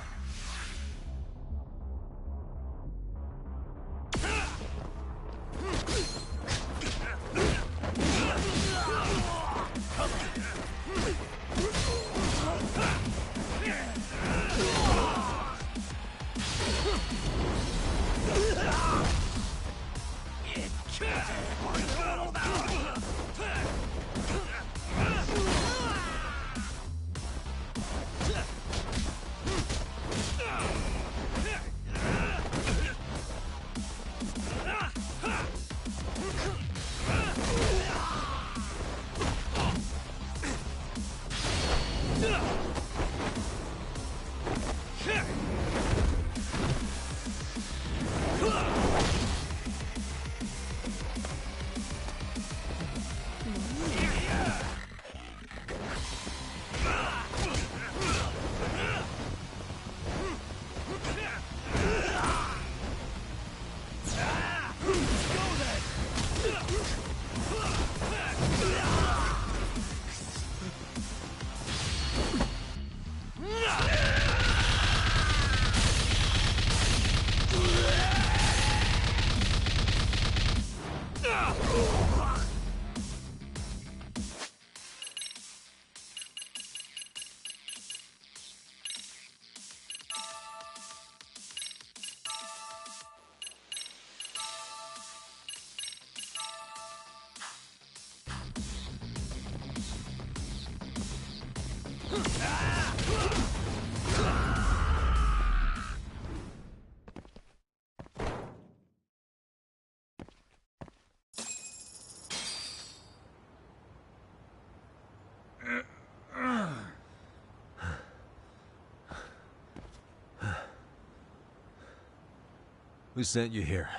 Who sent you here?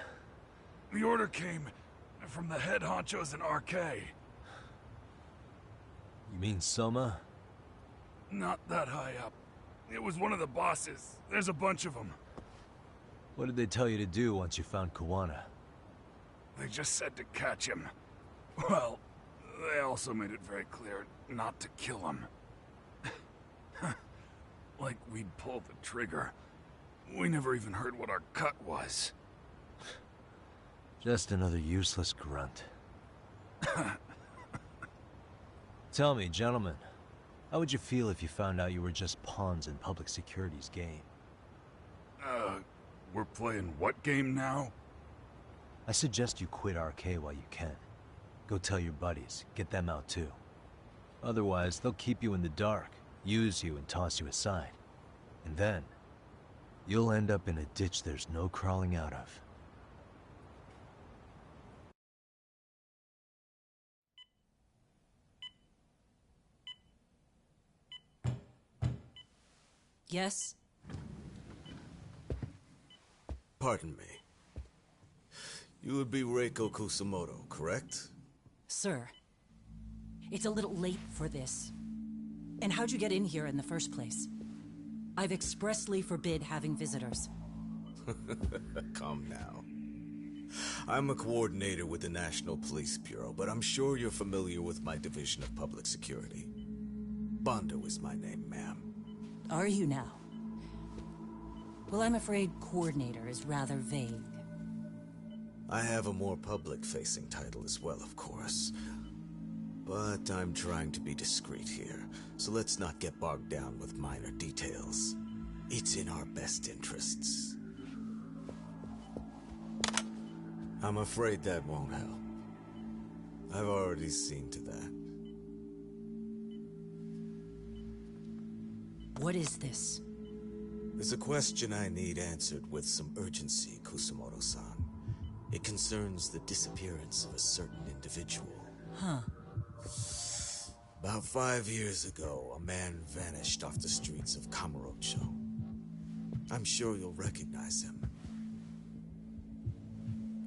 The order came from the head honchos in RK. You mean Soma? Not that high up. It was one of the bosses. There's a bunch of them. What did they tell you to do once you found Kuwana? They just said to catch him. Well, they also made it very clear not to kill him. Like we'd pulled the trigger. We never even heard what our cut was. Just another useless grunt. Tell me, gentlemen, how would you feel if you found out you were just pawns in public security's game? We're playing what game now? I suggest you quit RK while you can. Go tell your buddies, get them out too. Otherwise, they'll keep you in the dark, use you and toss you aside. And then, you'll end up in a ditch there's no crawling out of. Yes? Pardon me. You would be Reiko Kusumoto, correct? Sir, it's a little late for this. And how'd you get in here in the first place? I've expressly forbid having visitors. Calm now. I'm a coordinator with the National Police Bureau, but I'm sure you're familiar with my Division of Public Security. Bondo is my name, ma'am. Are you now? Well, I'm afraid coordinator is rather vague. I have a more public-facing title as well, of course. But I'm trying to be discreet here, so let's not get bogged down with minor details. It's in our best interests. I'm afraid that won't help. I've already seen to that. What is this? There's a question I need answered with some urgency, Kusumoto-san. It concerns the disappearance of a certain individual. Huh. About 5 years ago, a man vanished off the streets of Kamurocho. I'm sure you'll recognize him.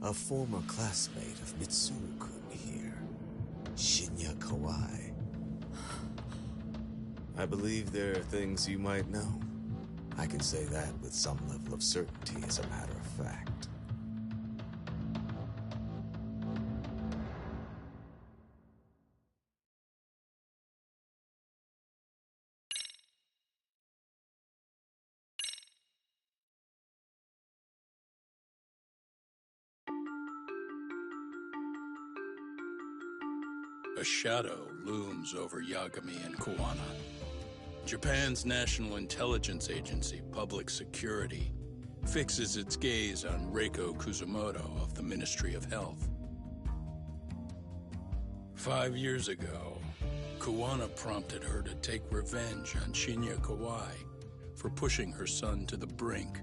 A former classmate of Mitsuru-kun here, Shinya Kawai. I believe there are things you might know. I can say that with some level of certainty as a matter of fact. A shadow looms over Yagami and Kuwana. Japan's National Intelligence Agency, Public Security, fixes its gaze on Reiko Kusumoto of the Ministry of Health. 5 years ago, Kuwana prompted her to take revenge on Shinya Kawai for pushing her son to the brink.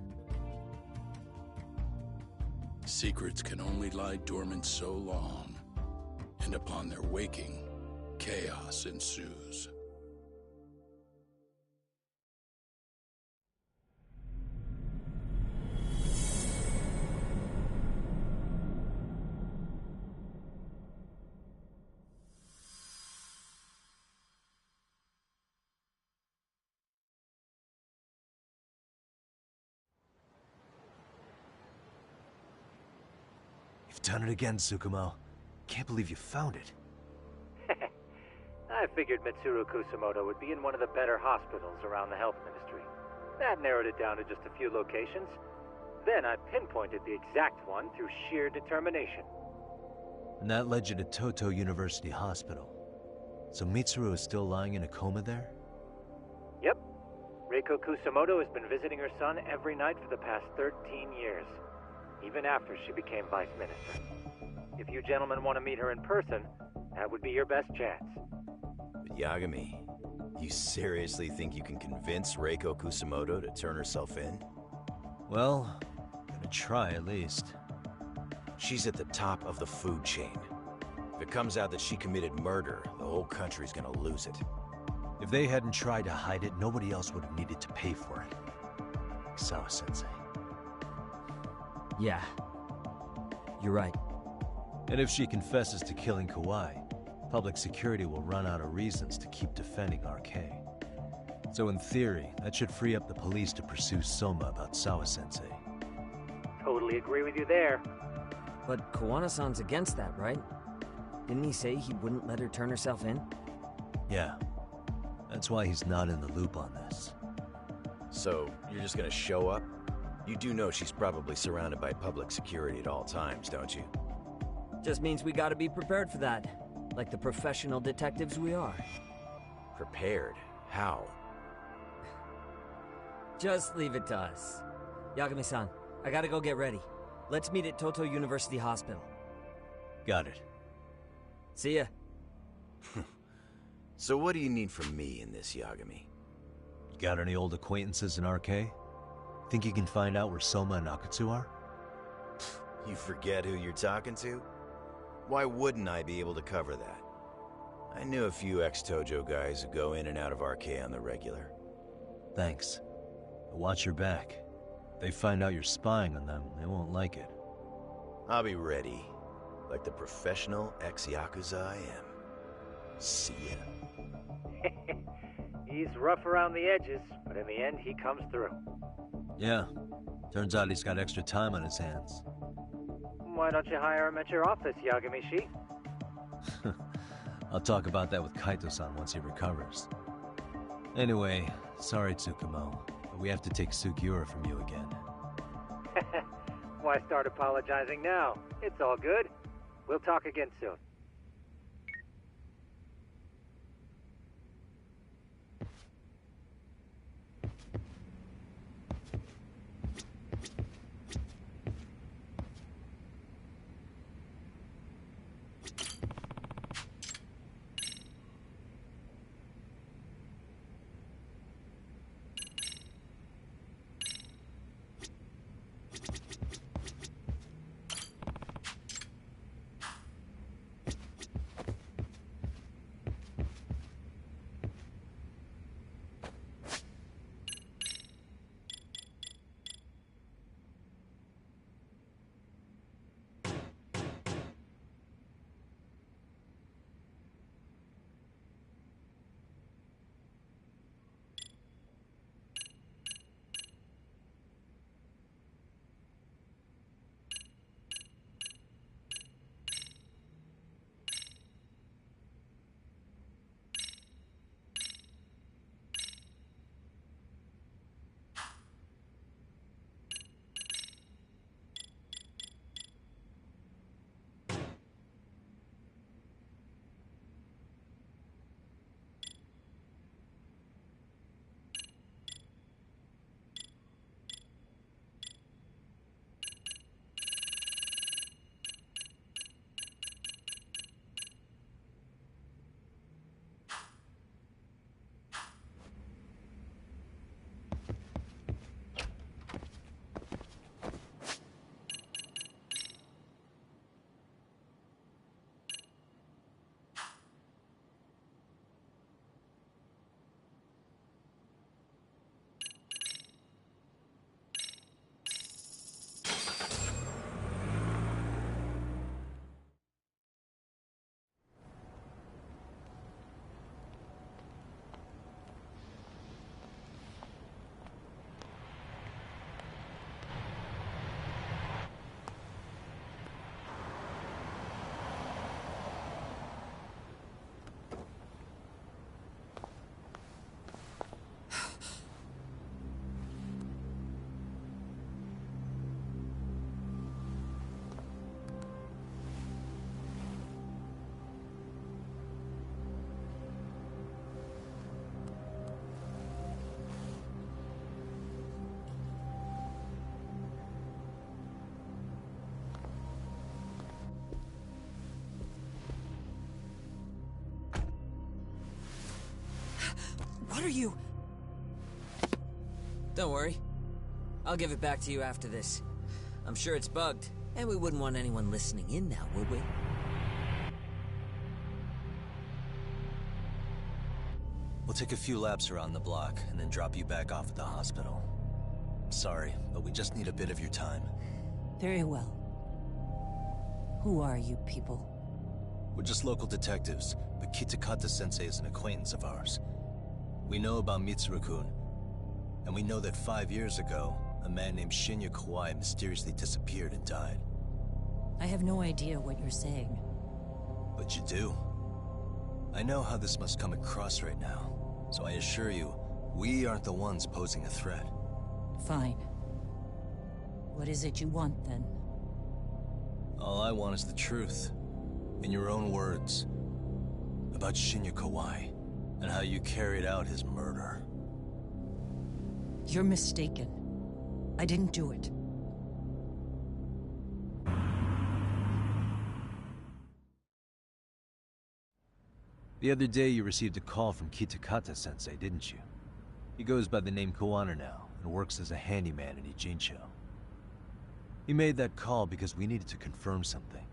Secrets can only lie dormant so long, and upon their waking, chaos ensues. You've done it again, Tsukumo. Can't believe you found it. I figured Mitsuru Kusumoto would be in one of the better hospitals around the health ministry. That narrowed it down to just a few locations. Then I pinpointed the exact one through sheer determination. And that led you to Toto University Hospital. So Mitsuru is still lying in a coma there? Yep. Reiko Kusumoto has been visiting her son every night for the past 13 years. Even after she became vice minister. If you gentlemen want to meet her in person, that would be your best chance. But Yagami, you seriously think you can convince Reiko Kusumoto to turn herself in? Well, gonna try at least. She's at the top of the food chain. If it comes out that she committed murder, the whole country's gonna lose it. If they hadn't tried to hide it, nobody else would have needed to pay for it. Sawa-sensei. Yeah. You're right. And if she confesses to killing Kawhi, public security will run out of reasons to keep defending RK. So in theory, that should free up the police to pursue Soma about Sawa-sensei. Totally agree with you there. But Kawana-san's against that, right? Didn't he say he wouldn't let her turn herself in? Yeah. That's why he's not in the loop on this. So, you're just gonna show up? You do know she's probably surrounded by public security at all times, don't you? Just means we gotta be prepared for that. Like the professional detectives we are. Prepared? How? Just leave it to us. Yagami-san, I gotta go get ready. Let's meet at Toto University Hospital. Got it. See ya. So what do you need from me in this, Yagami? You got any old acquaintances in RK? Think you can find out where Soma and Akatsu are? You forget who you're talking to? Why wouldn't I be able to cover that? I knew a few ex-Tojo guys who go in and out of RK on the regular. Thanks. But watch your back. If they find out you're spying on them, they won't like it. I'll be ready. Like the professional ex-Yakuza I am. See ya. He's rough around the edges, but in the end he comes through. Yeah. Turns out he's got extra time on his hands. Why don't you hire him at your office, Yagami-shi? I'll talk about that with Kaito-san once he recovers. Anyway, sorry Tsukumo, but we have to take Sugiura from you again. Why start apologizing now? It's all good. We'll talk again soon. What are you? Don't worry. I'll give it back to you after this. I'm sure it's bugged, and we wouldn't want anyone listening in now, would we? We'll take a few laps around the block, and then drop you back off at the hospital. Sorry, but we just need a bit of your time. Very well. Who are you people? We're just local detectives, but Kitakata-sensei is an acquaintance of ours. We know about Mitsuru-kun, and we know that 5 years ago, a man named Shinya Kawai mysteriously disappeared and died. I have no idea what you're saying. But you do. I know how this must come across right now, so I assure you, we aren't the ones posing a threat. Fine. What is it you want, then? All I want is the truth. In your own words. About Shinya Kawai, and how you carried out his murder. You're mistaken. I didn't do it. The other day you received a call from Kitakata-sensei, didn't you? He goes by the name Koana now, and works as a handyman in Ijincho. He made that call because we needed to confirm something.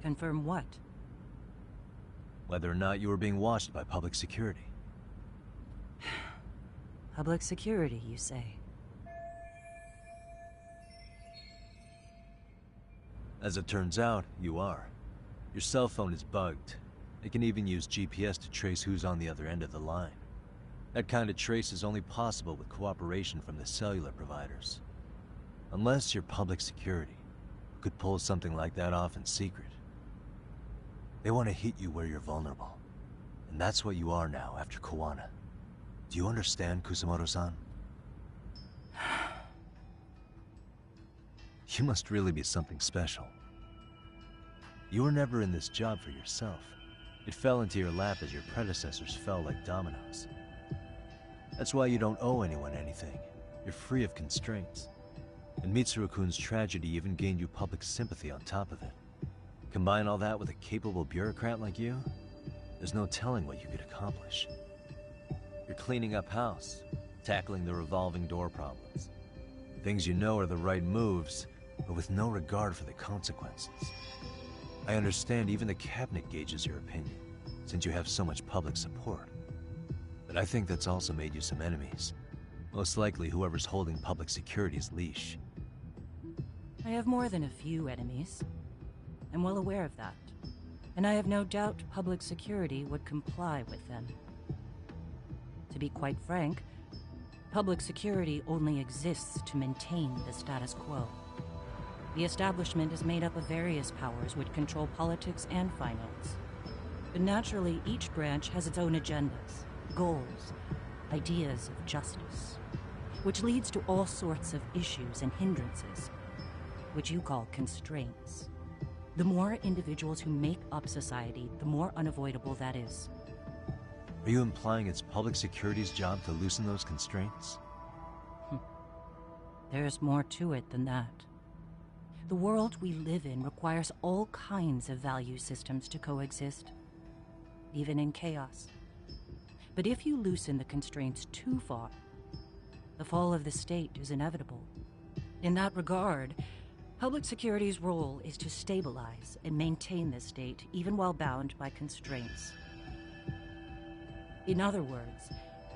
Confirm what? Whether or not you were being watched by public security. Public security, you say? As it turns out, you are. Your cell phone is bugged. It can even use GPS to trace who's on the other end of the line. That kind of trace is only possible with cooperation from the cellular providers. Unless you're public security, who could pull something like that off in secret. They want to hit you where you're vulnerable. And that's what you are now after Koana. Do you understand, Kusumoto-san? You must really be something special. You were never in this job for yourself. It fell into your lap as your predecessors fell like dominoes. That's why you don't owe anyone anything. You're free of constraints. And Mitsuru-kun's tragedy even gained you public sympathy on top of it. Combine all that with a capable bureaucrat like you, there's no telling what you could accomplish. You're cleaning up house, tackling the revolving door problems. Things you know are the right moves, but with no regard for the consequences. I understand even the cabinet gauges your opinion, since you have so much public support. But I think that's also made you some enemies. Most likely whoever's holding public security's leash. I have more than a few enemies. I'm well aware of that. And I have no doubt public security would comply with them. To be quite frank, public security only exists to maintain the status quo. The establishment is made up of various powers which control politics and finance. But naturally, each branch has its own agendas, goals, ideas of justice, which leads to all sorts of issues and hindrances, which you call constraints. The more individuals who make up society, the more unavoidable that is. Are you implying it's public security's job to loosen those constraints? There's more to it than that. The world we live in requires all kinds of value systems to coexist, even in chaos. But if you loosen the constraints too far, the fall of the state is inevitable. In that regard, public security's role is to stabilize and maintain the state, even while bound by constraints. In other words,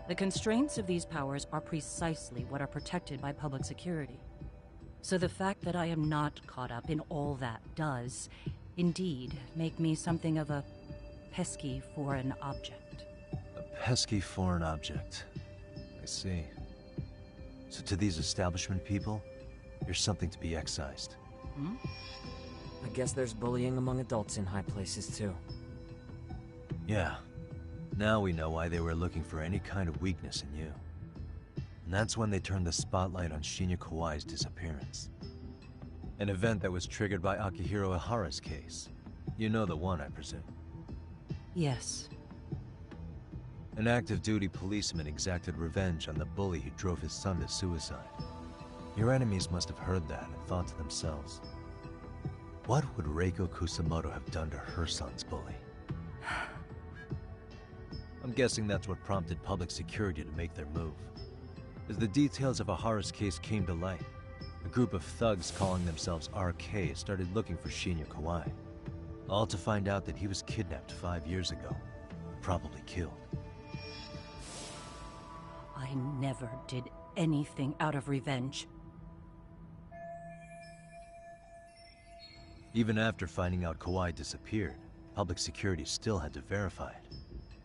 the constraints of these powers are precisely what are protected by public security. So the fact that I am not caught up in all that does, indeed, make me something of a pesky foreign object. A pesky foreign object. I see. So to these establishment people, you're something to be excised. I guess there's bullying among adults in high places, too. Yeah. Now we know why they were looking for any kind of weakness in you. And that's when they turned the spotlight on Shinya Kawai's disappearance. An event that was triggered by Akihiro Ihara's case. You know the one, I presume. Yes. An active duty policeman exacted revenge on the bully who drove his son to suicide. Your enemies must have heard that and thought to themselves, what would Reiko Kusumoto have done to her son's bully? I'm guessing that's what prompted public security to make their move. As the details of Ihara's case came to light, a group of thugs calling themselves RK started looking for Shinya Kawai, all to find out that he was kidnapped 5 years ago, probably killed. I never did anything out of revenge. Even after finding out Kawhi disappeared, public security still had to verify it.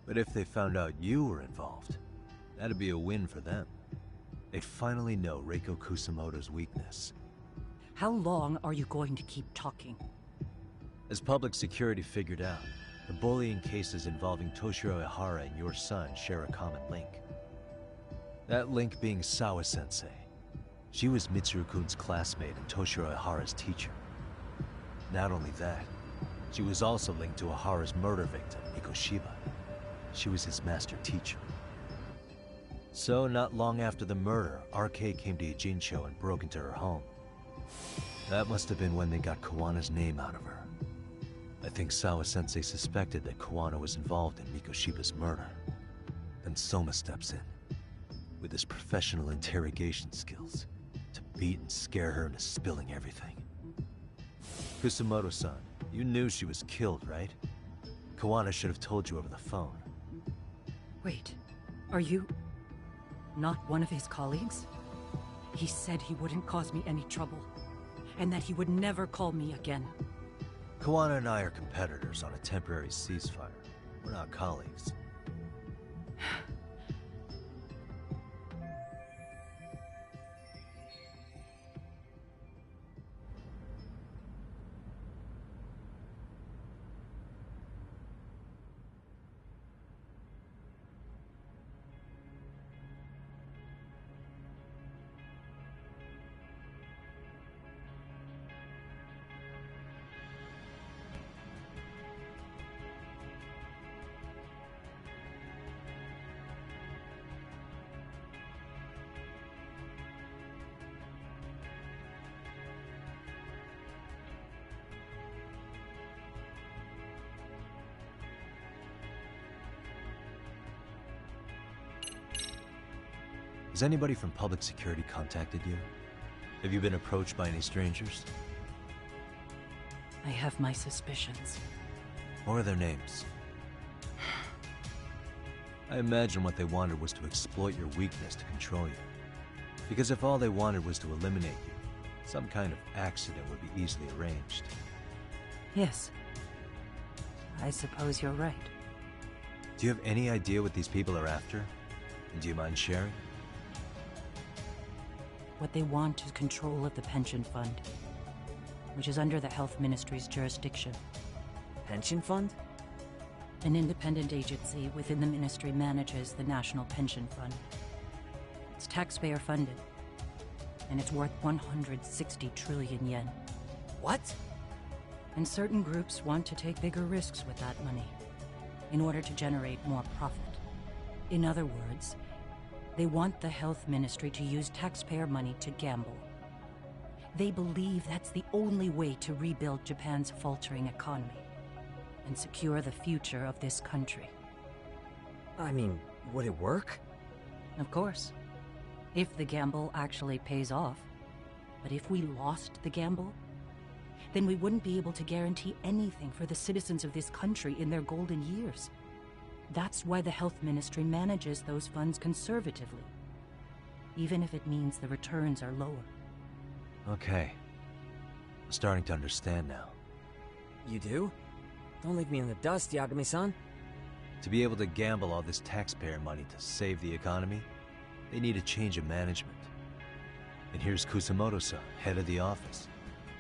But if they found out you were involved, that'd be a win for them. They'd finally know Reiko Kusamoto's weakness. How long are you going to keep talking? As public security figured out, the bullying cases involving Toshiro Ihara and your son share a common link. That link being Sawa-sensei. She was Mitsuru-kun's classmate and Toshiro Ihara's teacher. Not only that, she was also linked to Ihara's murder victim, Mikoshiba. She was his master teacher. So, not long after the murder, RK came to Ijincho and broke into her home. That must have been when they got Kawana's name out of her. I think Sawa-sensei suspected that Kawana was involved in Mikoshiba's murder. Then Soma steps in, with his professional interrogation skills, to beat and scare her into spilling everything. Kusamoto-san, you knew she was killed, right? Kawana should have told you over the phone. Wait, are you not one of his colleagues? He said he wouldn't cause me any trouble, and that he would never call me again. Kawana and I are competitors on a temporary ceasefire. We're not colleagues. Has anybody from public security contacted you? Have you been approached by any strangers? I have my suspicions. What are their names? I imagine what they wanted was to exploit your weakness to control you. Because if all they wanted was to eliminate you, some kind of accident would be easily arranged. Yes. I suppose you're right. Do you have any idea what these people are after? And do you mind sharing? What they want is control of the pension fund, which is under the Health Ministry's jurisdiction. Pension fund? An independent agency within the ministry manages the National Pension Fund. It's taxpayer funded, and it's worth 160 trillion yen. What? And certain groups want to take bigger risks with that money, in order to generate more profit. In other words, they want the health ministry to use taxpayer money to gamble. They believe that's the only way to rebuild Japan's faltering economy and secure the future of this country. I mean, would it work? Of course. If the gamble actually pays off. But if we lost the gamble, then we wouldn't be able to guarantee anything for the citizens of this country in their golden years. That's why the health ministry manages those funds conservatively, even if it means the returns are lower. Okay. I'm starting to understand now. You do? Don't leave me in the dust, Yagami-san. To be able to gamble all this taxpayer money to save the economy, they need a change of management. And here's Kusamoto-san, head of the office.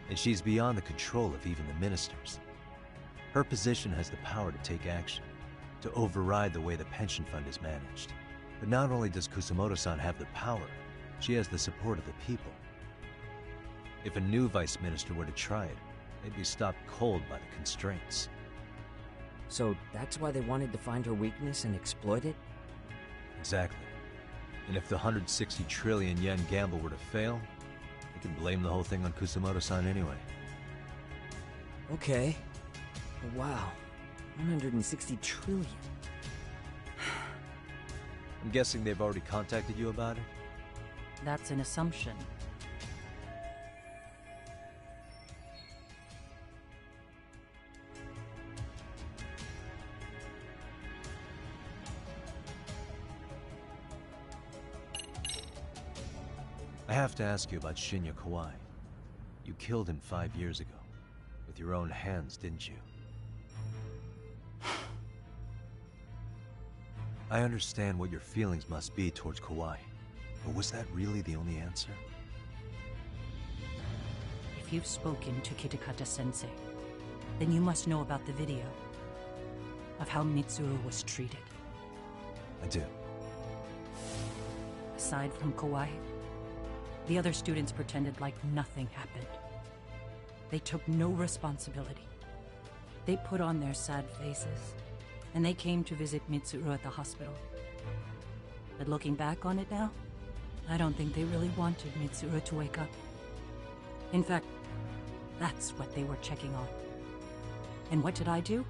And she's beyond the control of even the ministers. Her position has the power to take action, to override the way the pension fund is managed. But not only does Kusamoto-san have the power, she has the support of the people. If a new vice minister were to try it, they'd be stopped cold by the constraints. So that's why they wanted to find her weakness and exploit it? Exactly. And if the 160 trillion yen gamble were to fail, they can blame the whole thing on Kusamoto-san anyway. Okay. Wow. 160 trillion. I'm guessing they've already contacted you about it? That's an assumption. I have to ask you about Shinya Kawai. You killed him 5 years ago, with with your own hands, didn't you? I understand what your feelings must be towards Kawhi, but was that really the only answer? If you've spoken to Kitakata-sensei, then you must know about the video of how Mitsuru was treated. I do. Aside from Kawhi, the other students pretended like nothing happened. They took no responsibility. They put on their sad faces, and they came to visit Mitsuru at the hospital. But looking back on it now, I don't think they really wanted Mitsuru to wake up. In fact, that's what they were checking on. And what did I do?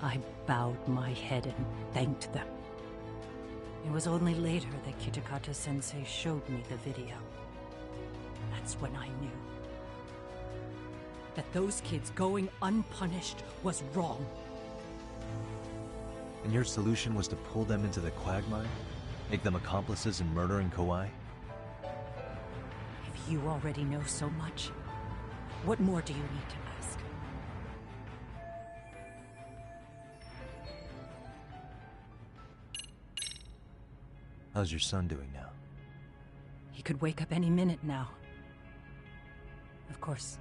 I bowed my head and thanked them. It was only later that Kitakata-sensei showed me the video. That's when I knew that those kids going unpunished was wrong. And your solution was to pull them into the quagmire? Make them accomplices in murdering Kawhi? If you already know so much, what more do you need to ask? How's your son doing now? He could wake up any minute now. Of course,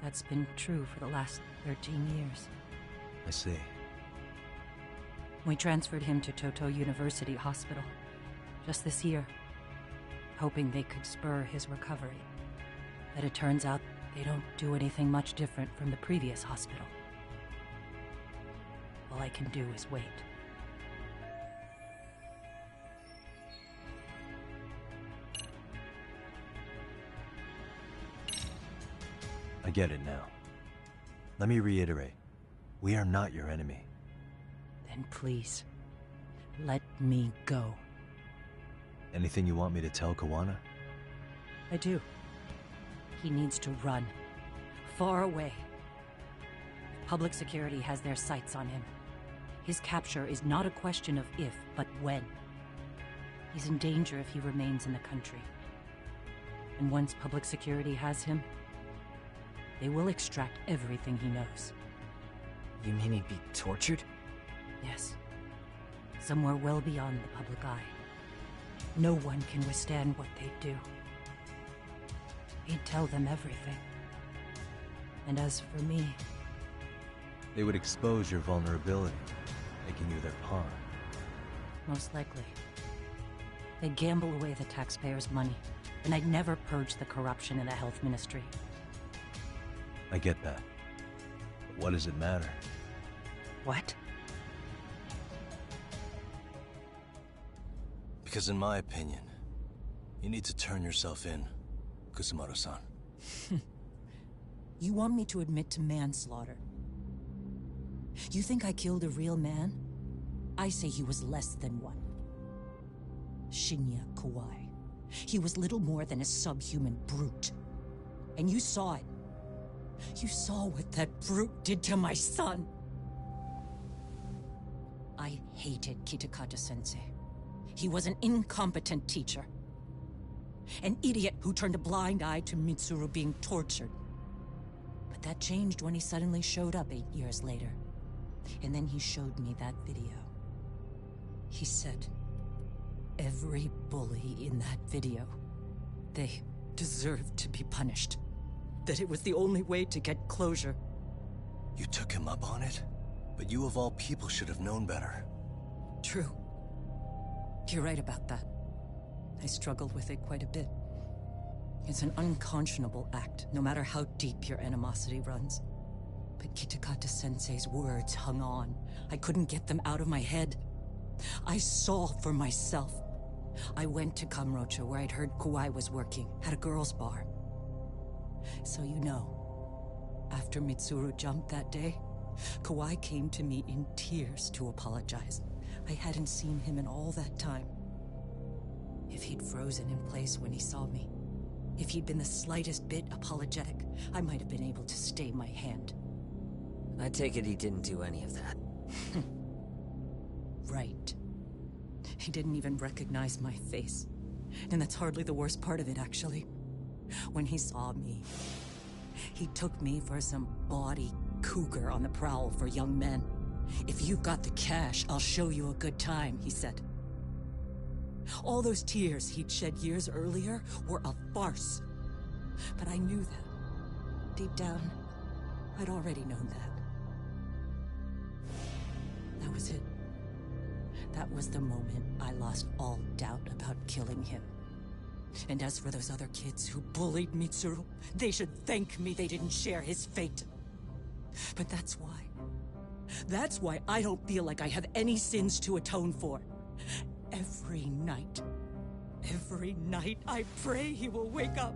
that's been true for the last 13 years. I see. We transferred him to Toto University Hospital just this year, hoping they could spur his recovery. But it turns out they don't do anything much different from the previous hospital. All I can do is wait. I get it now. Let me reiterate. We are not your enemy. Then please, let me go. Anything you want me to tell Kawana? I do. He needs to run. Far away. Public security has their sights on him. His capture is not a question of if, but when. He's in danger if he remains in the country. And once public security has him, they will extract everything he knows. You mean he'd be tortured? Yes. Somewhere well beyond the public eye. No one can withstand what they do. He'd tell them everything. And as for me... They would expose your vulnerability, making you their pawn. Most likely. They'd gamble away the taxpayers' money, and I'd never purge the corruption in the health ministry. I get that. But what does it matter? What? Because in my opinion, you need to turn yourself in, Kusumoto-san. You want me to admit to manslaughter? You think I killed a real man? I say he was less than one. Shinya Kawai. He was little more than a subhuman brute. And you saw it. You saw what that brute did to my son. I hated Kitakata-sensei. He was an incompetent teacher. An idiot who turned a blind eye to Mitsuru being tortured. But that changed when he suddenly showed up 8 years later. And then he showed me that video. He said, every bully in that video, they deserved to be punished. That it was the only way to get closure. You took him up on it? But you of all people should have known better. True. You're right about that. I struggled with it quite a bit. It's an unconscionable act, no matter how deep your animosity runs. But Kitakata-sensei's words hung on. I couldn't get them out of my head. I saw for myself. I went to Kamurocho, where I'd heard Kawai was working, at a girls' bar. So you know, after Mitsuru jumped that day, Kawai came to me in tears to apologize. I hadn't seen him in all that time. If he'd frozen in place when he saw me, if he'd been the slightest bit apologetic, I might have been able to stay my hand. I take it he didn't do any of that. Right. He didn't even recognize my face. And that's hardly the worst part of it, actually. When he saw me, He took me for some bawdy cougar on the prowl for young men. If you've got the cash, I'll show you a good time, he said. All those tears he'd shed years earlier were a farce. But I knew that. Deep down, I'd already known that. That was it. That was the moment I lost all doubt about killing him. And as for those other kids who bullied Mitsuru, they should thank me they didn't share his fate. But that's why I don't feel like I have any sins to atone for. Every night I pray he will wake up.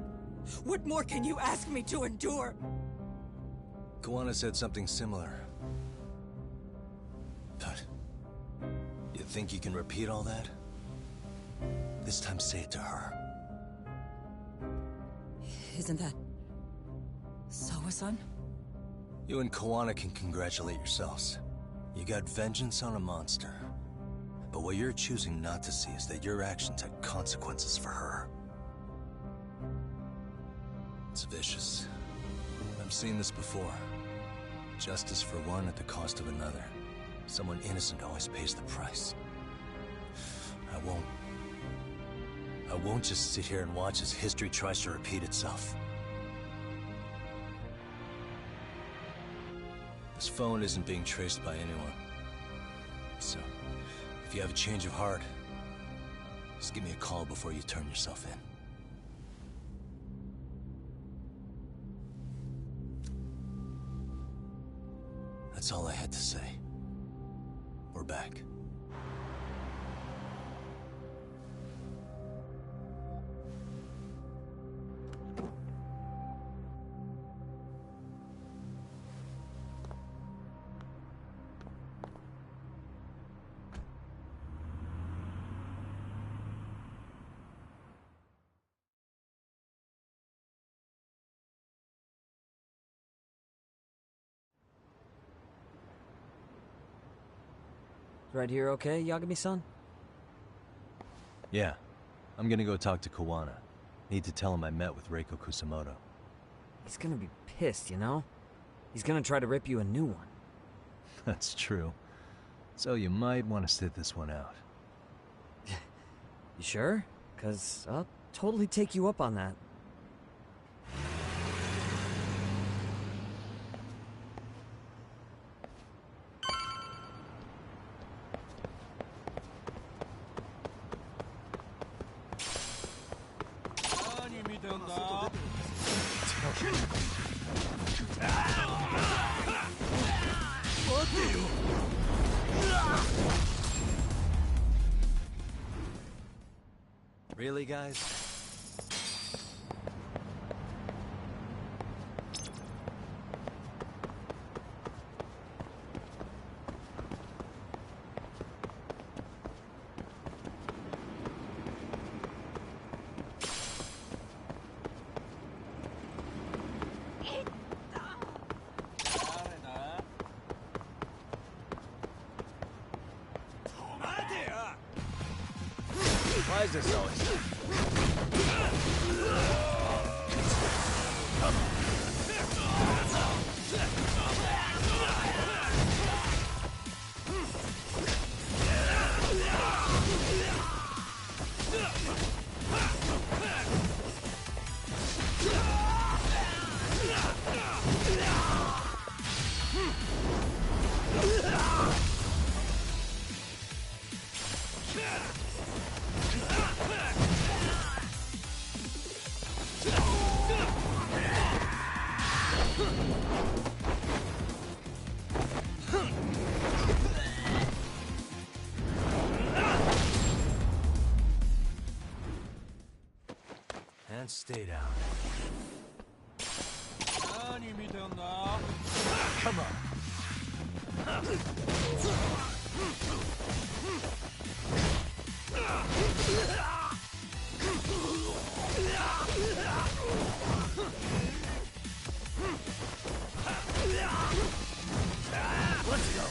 What more can you ask me to endure? Koana said something similar. But you think you can repeat all that? This time say it to her. Isn't that Sawa-san? You and Koana can congratulate yourselves. You got vengeance on a monster. But what you're choosing not to see is that your actions had consequences for her. It's vicious. I've seen this before. Justice for one at the cost of another. Someone innocent always pays the price. I won't just sit here and watch as history tries to repeat itself. This phone isn't being traced by anyone. So, if you have a change of heart, just give me a call before you turn yourself in. That's all I had to say. We're back. Right here okay, Yagami-san? Yeah. I'm gonna go talk to Koana. Need to tell him I met with Reiko Kusamoto. He's gonna be pissed, you know? He's gonna try to rip you a new one. That's true. So you might want to sit this one out. You sure? 'Cause I'll totally take you up on that. Really, guys? Why is this always? And stay down. Come on. Let's go.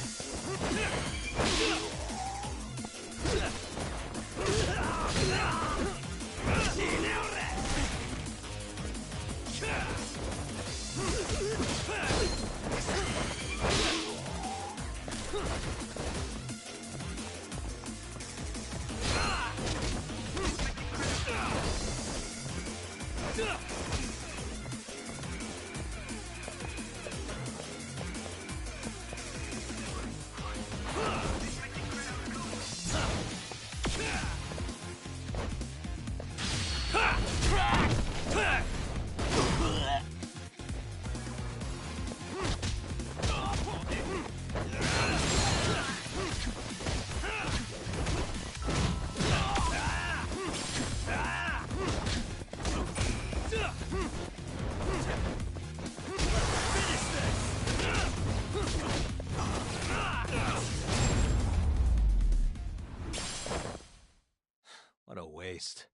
What a waste.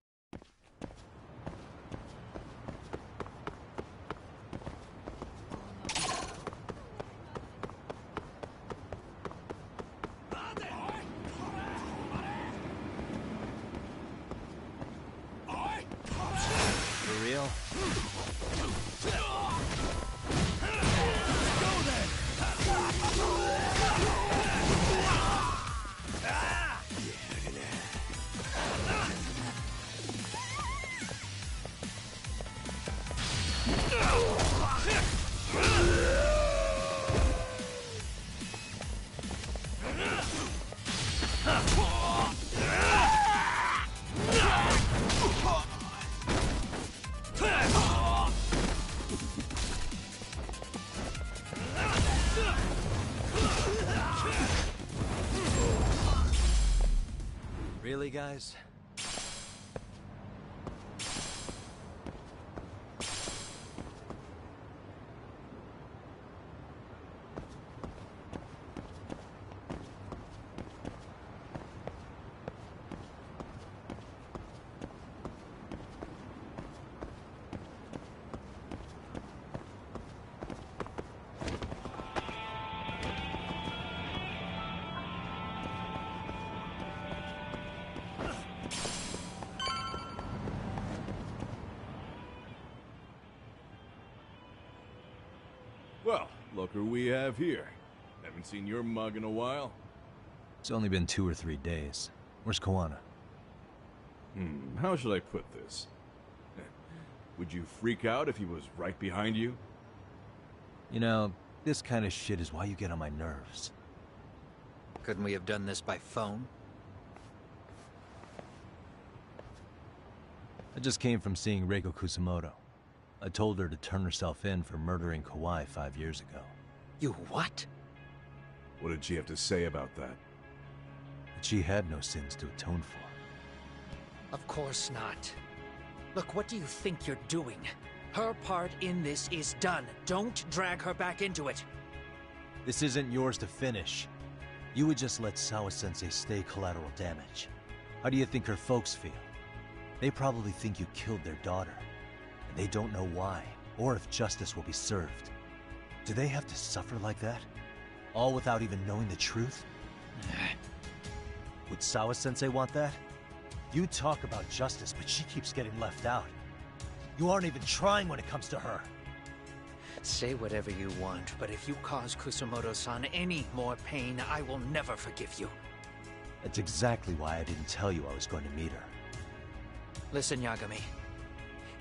For real? Really, guys? Well, look who we have here. Haven't seen your mug in a while. It's only been 2 or 3 days. Where's Koana? How should I put this? Would you freak out if he was right behind you? You know, this kind of shit is why you get on my nerves. Couldn't we have done this by phone? I just came from seeing Reiko Kusamoto. I told her to turn herself in for murdering Kawhi 5 years ago. You what? What did she have to say about that? That she had no sins to atone for. Of course not. Look, what do you think you're doing? Her part in this is done. Don't drag her back into it. This isn't yours to finish. You would just let Sawa-sensei stay collateral damage. How do you think her folks feel? They probably think you killed their daughter. And they don't know why, or if justice will be served. Do they have to suffer like that? All without even knowing the truth? Would Sawa-sensei want that? You talk about justice, but she keeps getting left out. You aren't even trying when it comes to her. Say whatever you want, but if you cause Kusamoto-san any more pain, I will never forgive you. That's exactly why I didn't tell you I was going to meet her. Listen, Yagami.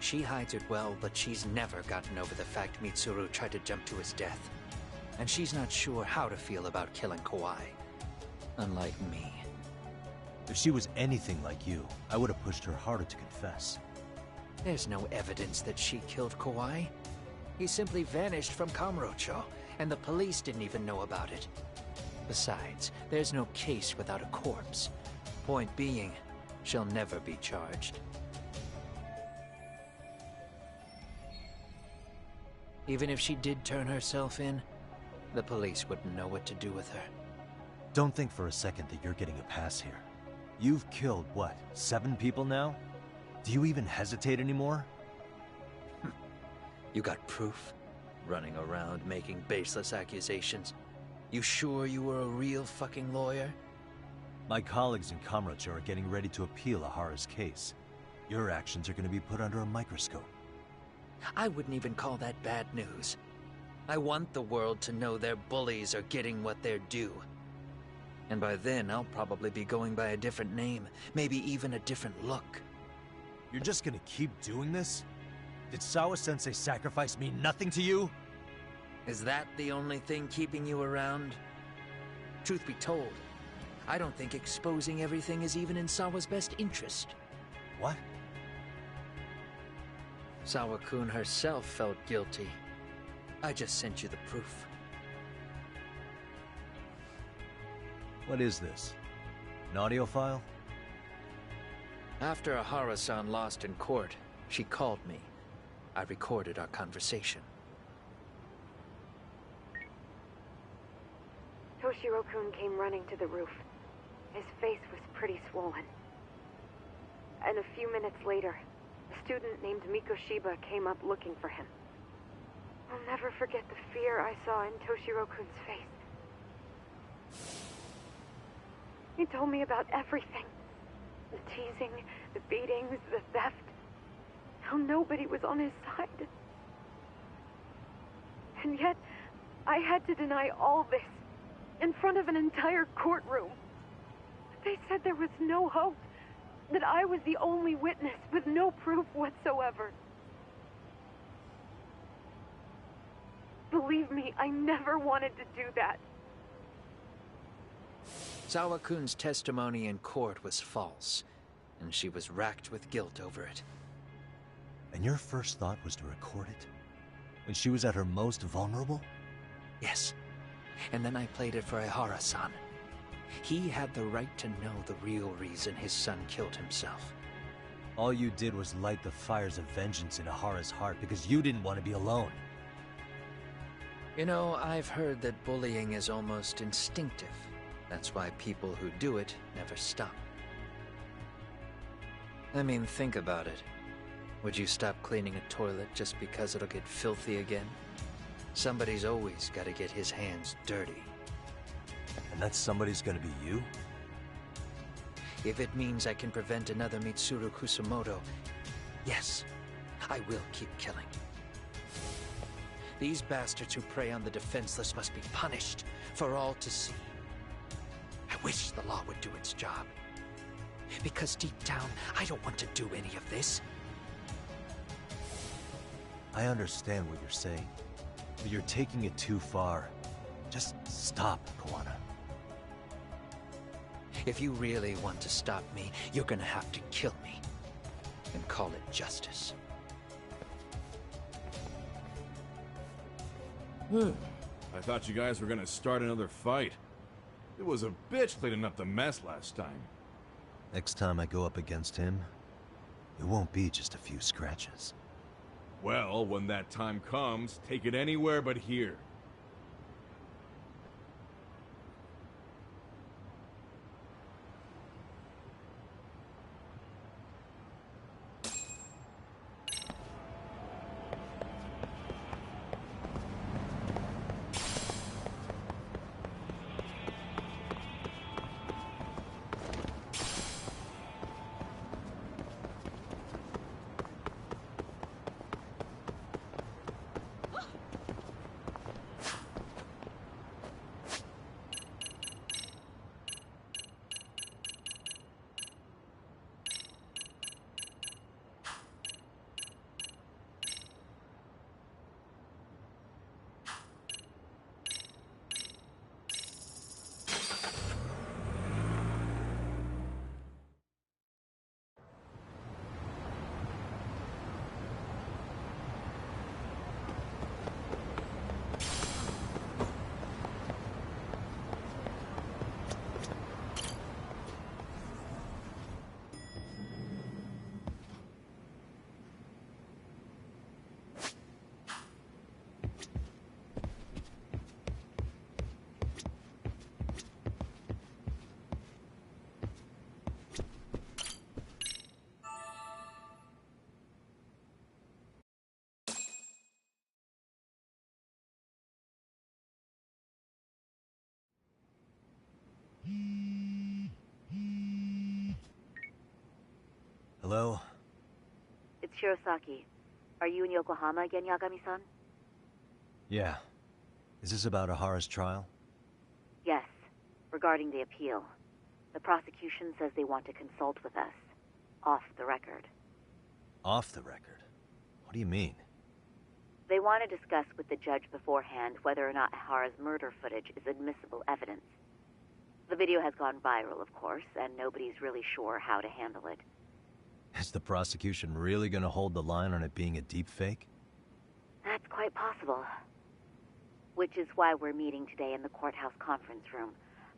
She hides it well, but she's never gotten over the fact Mitsuru tried to jump to his death. And she's not sure how to feel about killing Kawhi. Unlike me. If she was anything like you, I would have pushed her harder to confess. There's no evidence that she killed Kawhi. He simply vanished from Kamurocho, and the police didn't even know about it. Besides, there's no case without a corpse. Point being, she'll never be charged. Even if she did turn herself in, the police wouldn't know what to do with her. Don't think for a second that you're getting a pass here. You've killed, what, 7 people now? Do you even hesitate anymore? You got proof? Running around making baseless accusations. You sure you were a real fucking lawyer? My colleagues in Kamurocho are getting ready to appeal Ahara's case. Your actions are going to be put under a microscope. I wouldn't even call that bad news. I want the world to know their bullies are getting what they're due. And by then, I'll probably be going by a different name, maybe even a different look. You're just gonna keep doing this? Did Sawa-sensei sacrifice mean nothing to you? Is that the only thing keeping you around? Truth be told, I don't think exposing everything is even in Sawa's best interest. What? Sawa-kun herself felt guilty. I just sent you the proof. What is this? An audio file? After Ahara-san lost in court, she called me. I recorded our conversation. Toshiro-kun came running to the roof. His face was pretty swollen. And a few minutes later, a student named Mikoshiba came up looking for him. I'll never forget the fear I saw in Toshiro-kun's face. He told me about everything. The teasing, the beatings, the theft. How nobody was on his side. And yet, I had to deny all this in front of an entire courtroom. They said there was no hope, that I was the only witness with no proof whatsoever. Believe me, I never wanted to do that. Sawa-kun's testimony in court was false, and she was racked with guilt over it. And your first thought was to record it? When she was at her most vulnerable? Yes. And then I played it for Ihara-san. He had the right to know the real reason his son killed himself. All you did was light the fires of vengeance in Ahara's heart because you didn't want to be alone. You know, I've heard that bullying is almost instinctive. That's why people who do it never stop. I mean, think about it. Would you stop cleaning a toilet just because it'll get filthy again? Somebody's always got to get his hands dirty. And that somebody's gonna be you? If it means I can prevent another Mitsuru Kusumoto, yes, I will keep killing. These bastards who prey on the defenseless must be punished for all to see. I wish the law would do its job. Because deep down, I don't want to do any of this. I understand what you're saying, but you're taking it too far. Just stop, Kawana. If you really want to stop me, you're gonna have to kill me. And call it justice. I thought you guys were gonna start another fight. It was a bitch cleaning up the mess last time. Next time I go up against him, it won't be just a few scratches. Well, when that time comes, take it anywhere but here. Hello? It's Shirosaki. Are you in Yokohama again, Yagami-san? Yeah. Is this about Ahara's trial? Yes. Regarding the appeal. The prosecution says they want to consult with us. Off the record. Off the record? What do you mean? They want to discuss with the judge beforehand whether or not Ihara's murder footage is admissible evidence. The video has gone viral, of course, and nobody's really sure how to handle it. Is the prosecution really gonna hold the line on it being a deepfake? That's quite possible. Which is why we're meeting today in the courthouse conference room.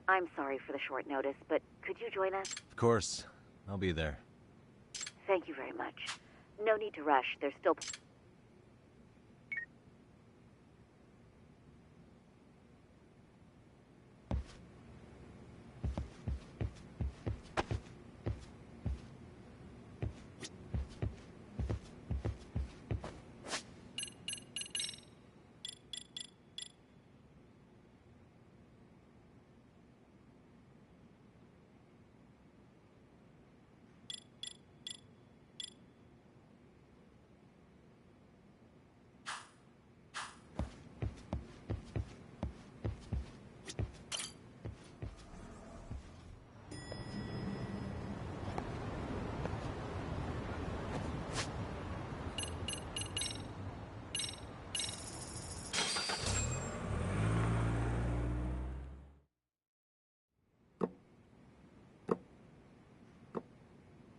I'm sorry for the short notice, but could you join us? Of course. I'll be there. Thank you very much. No need to rush. There's still...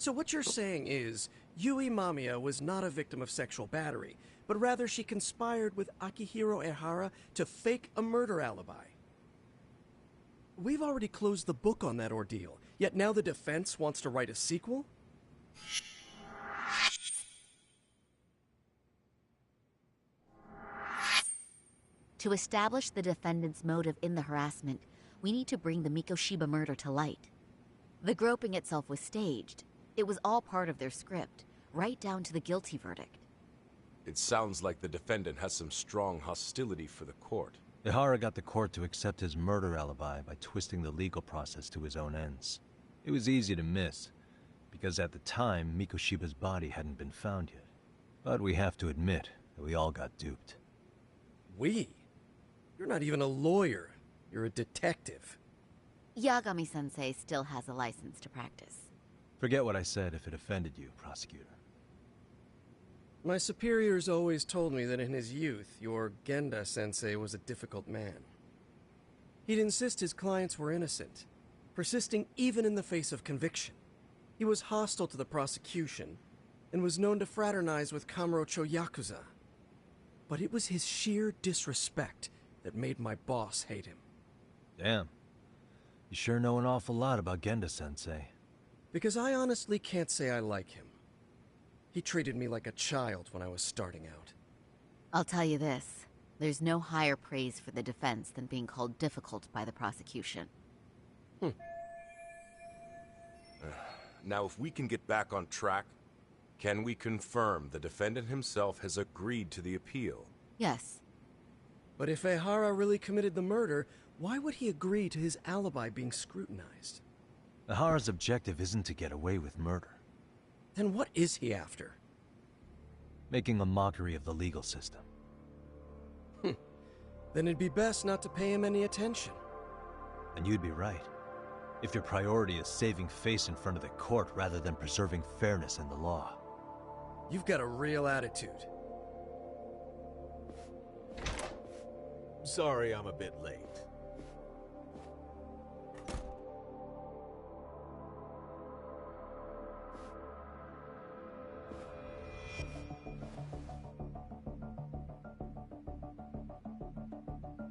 So what you're saying is, Yui Mamiya was not a victim of sexual battery, but rather she conspired with Akihiro Ehara to fake a murder alibi. We've already closed the book on that ordeal, yet now the defense wants to write a sequel? To establish the defendant's motive in the harassment, we need to bring the Mikoshiba murder to light. The groping itself was staged. It was all part of their script, right down to the guilty verdict. It sounds like the defendant has some strong hostility for the court. Ihara got the court to accept his murder alibi by twisting the legal process to his own ends. It was easy to miss, because at the time, Mikoshiba's body hadn't been found yet. But we have to admit that we all got duped. We? You're not even a lawyer. You're a detective. Yagami-sensei still has a license to practice. Forget what I said if it offended you, prosecutor. My superiors always told me that in his youth, your Genda-sensei was a difficult man. He'd insist his clients were innocent, persisting even in the face of conviction. He was hostile to the prosecution, and was known to fraternize with Kamurocho Yakuza. But it was his sheer disrespect that made my boss hate him. Damn. You sure know an awful lot about Genda-sensei. Because I honestly can't say I like him. He treated me like a child when I was starting out. I'll tell you this. There's no higher praise for the defense than being called difficult by the prosecution. Now, if we can get back on track, can we confirm the defendant himself has agreed to the appeal? Yes. But if Ehara really committed the murder, why would he agree to his alibi being scrutinized? Ihara's objective isn't to get away with murder. Then what is he after? Making a mockery of the legal system. Then it'd be best not to pay him any attention. And you'd be right. If your priority is saving face in front of the court rather than preserving fairness in the law. You've got a real attitude. Sorry I'm a bit late.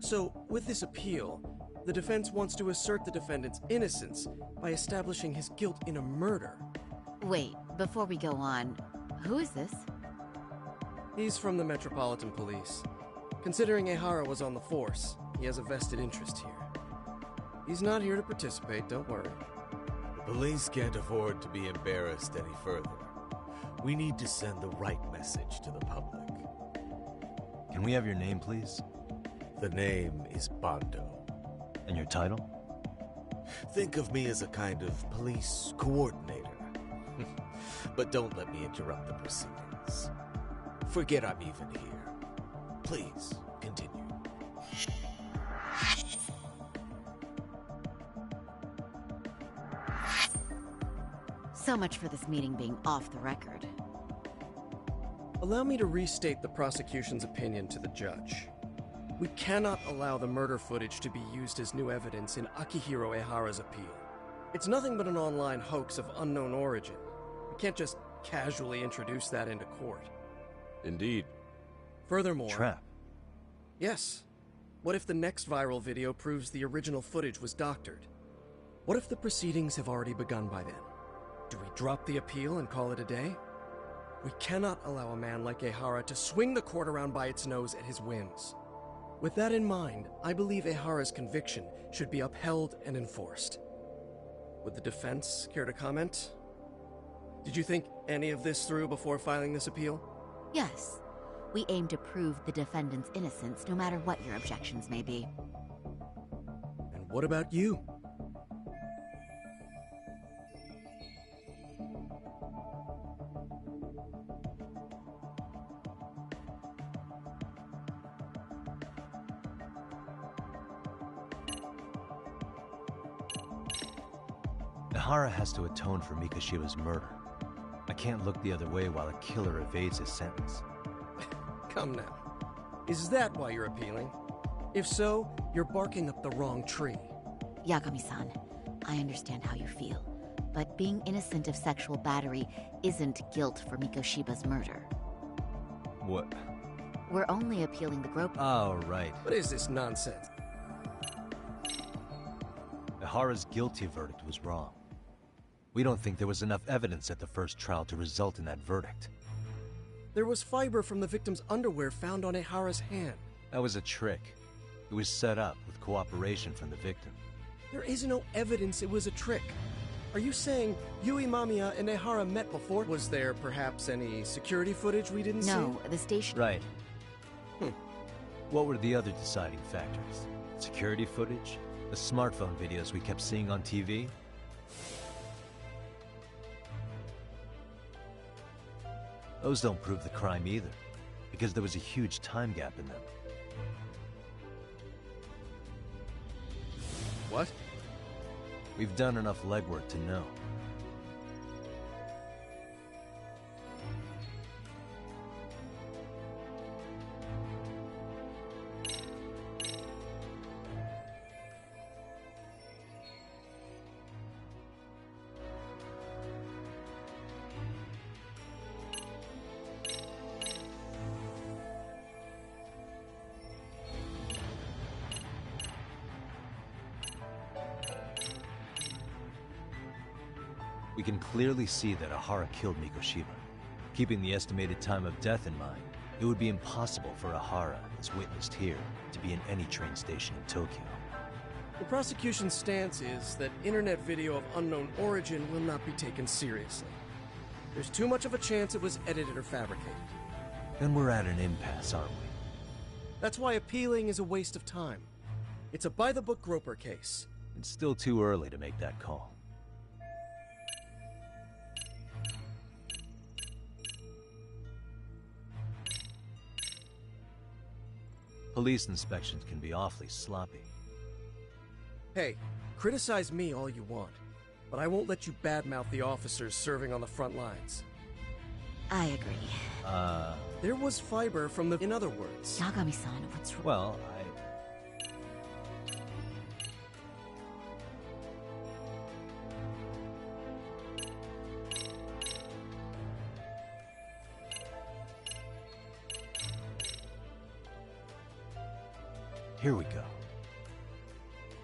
So, with this appeal, the defense wants to assert the defendant's innocence by establishing his guilt in a murder. Wait, before we go on, who is this? He's from the Metropolitan Police. Considering Ehara was on the force, he has a vested interest here. He's not here to participate, don't worry. The police can't afford to be embarrassed any further. We need to send the right message to the public. Can we have your name, please? The name is Bando. And your title? Think of me as a kind of police coordinator. But don't let me interrupt the proceedings. Forget I'm even here. Please, continue. So much for this meeting being off the record. Allow me to restate the prosecution's opinion to the judge. We cannot allow the murder footage to be used as new evidence in Akihiro Ehara's appeal. It's nothing but an online hoax of unknown origin. We can't just casually introduce that into court. Indeed. Furthermore... Trap. Yes. What if the next viral video proves the original footage was doctored? What if the proceedings have already begun by then? Do we drop the appeal and call it a day? We cannot allow a man like Ehara to swing the court around by its nose at his whims. With that in mind, I believe Ehara's conviction should be upheld and enforced. Would the defense care to comment? Did you think any of this through before filing this appeal? Yes. We aim to prove the defendant's innocence, no matter what your objections may be. And what about you? Ehara has to atone for Mikoshiba's murder. I can't look the other way while a killer evades his sentence. Come now. Is that why you're appealing? If so, you're barking up the wrong tree. Yagami-san, I understand how you feel, but being innocent of sexual battery isn't guilt for Mikoshiba's murder. What? We're only appealing the groping. Oh, right. What is this nonsense? Ehara's guilty verdict was wrong. We don't think there was enough evidence at the first trial to result in that verdict. There was fiber from the victim's underwear found on Ehara's hand. That was a trick. It was set up with cooperation from the victim. There is no evidence it was a trick. Are you saying Yui Mamiya and Ehara met before? Was there perhaps any security footage we didn't see? No, the station... Right. What were the other deciding factors? Security footage? The smartphone videos we kept seeing on TV? Those don't prove the crime either, because there was a huge time gap in them. What? We've done enough legwork to know. We can clearly see that Ehara killed Mikoshiba. Keeping the estimated time of death in mind, it would be impossible for Ehara, as witnessed here, to be in any train station in Tokyo. The prosecution's stance is that internet video of unknown origin will not be taken seriously. There's too much of a chance it was edited or fabricated. Then we're at an impasse, aren't we? That's why appealing is a waste of time. It's a by-the-book groper case. It's still too early to make that call. Police inspections can be awfully sloppy. Hey, criticize me all you want, but I won't let you badmouth the officers serving on the front lines. I agree. There was fiber from the... In other words... Yagami-san, what's wrong? Well, Here we go.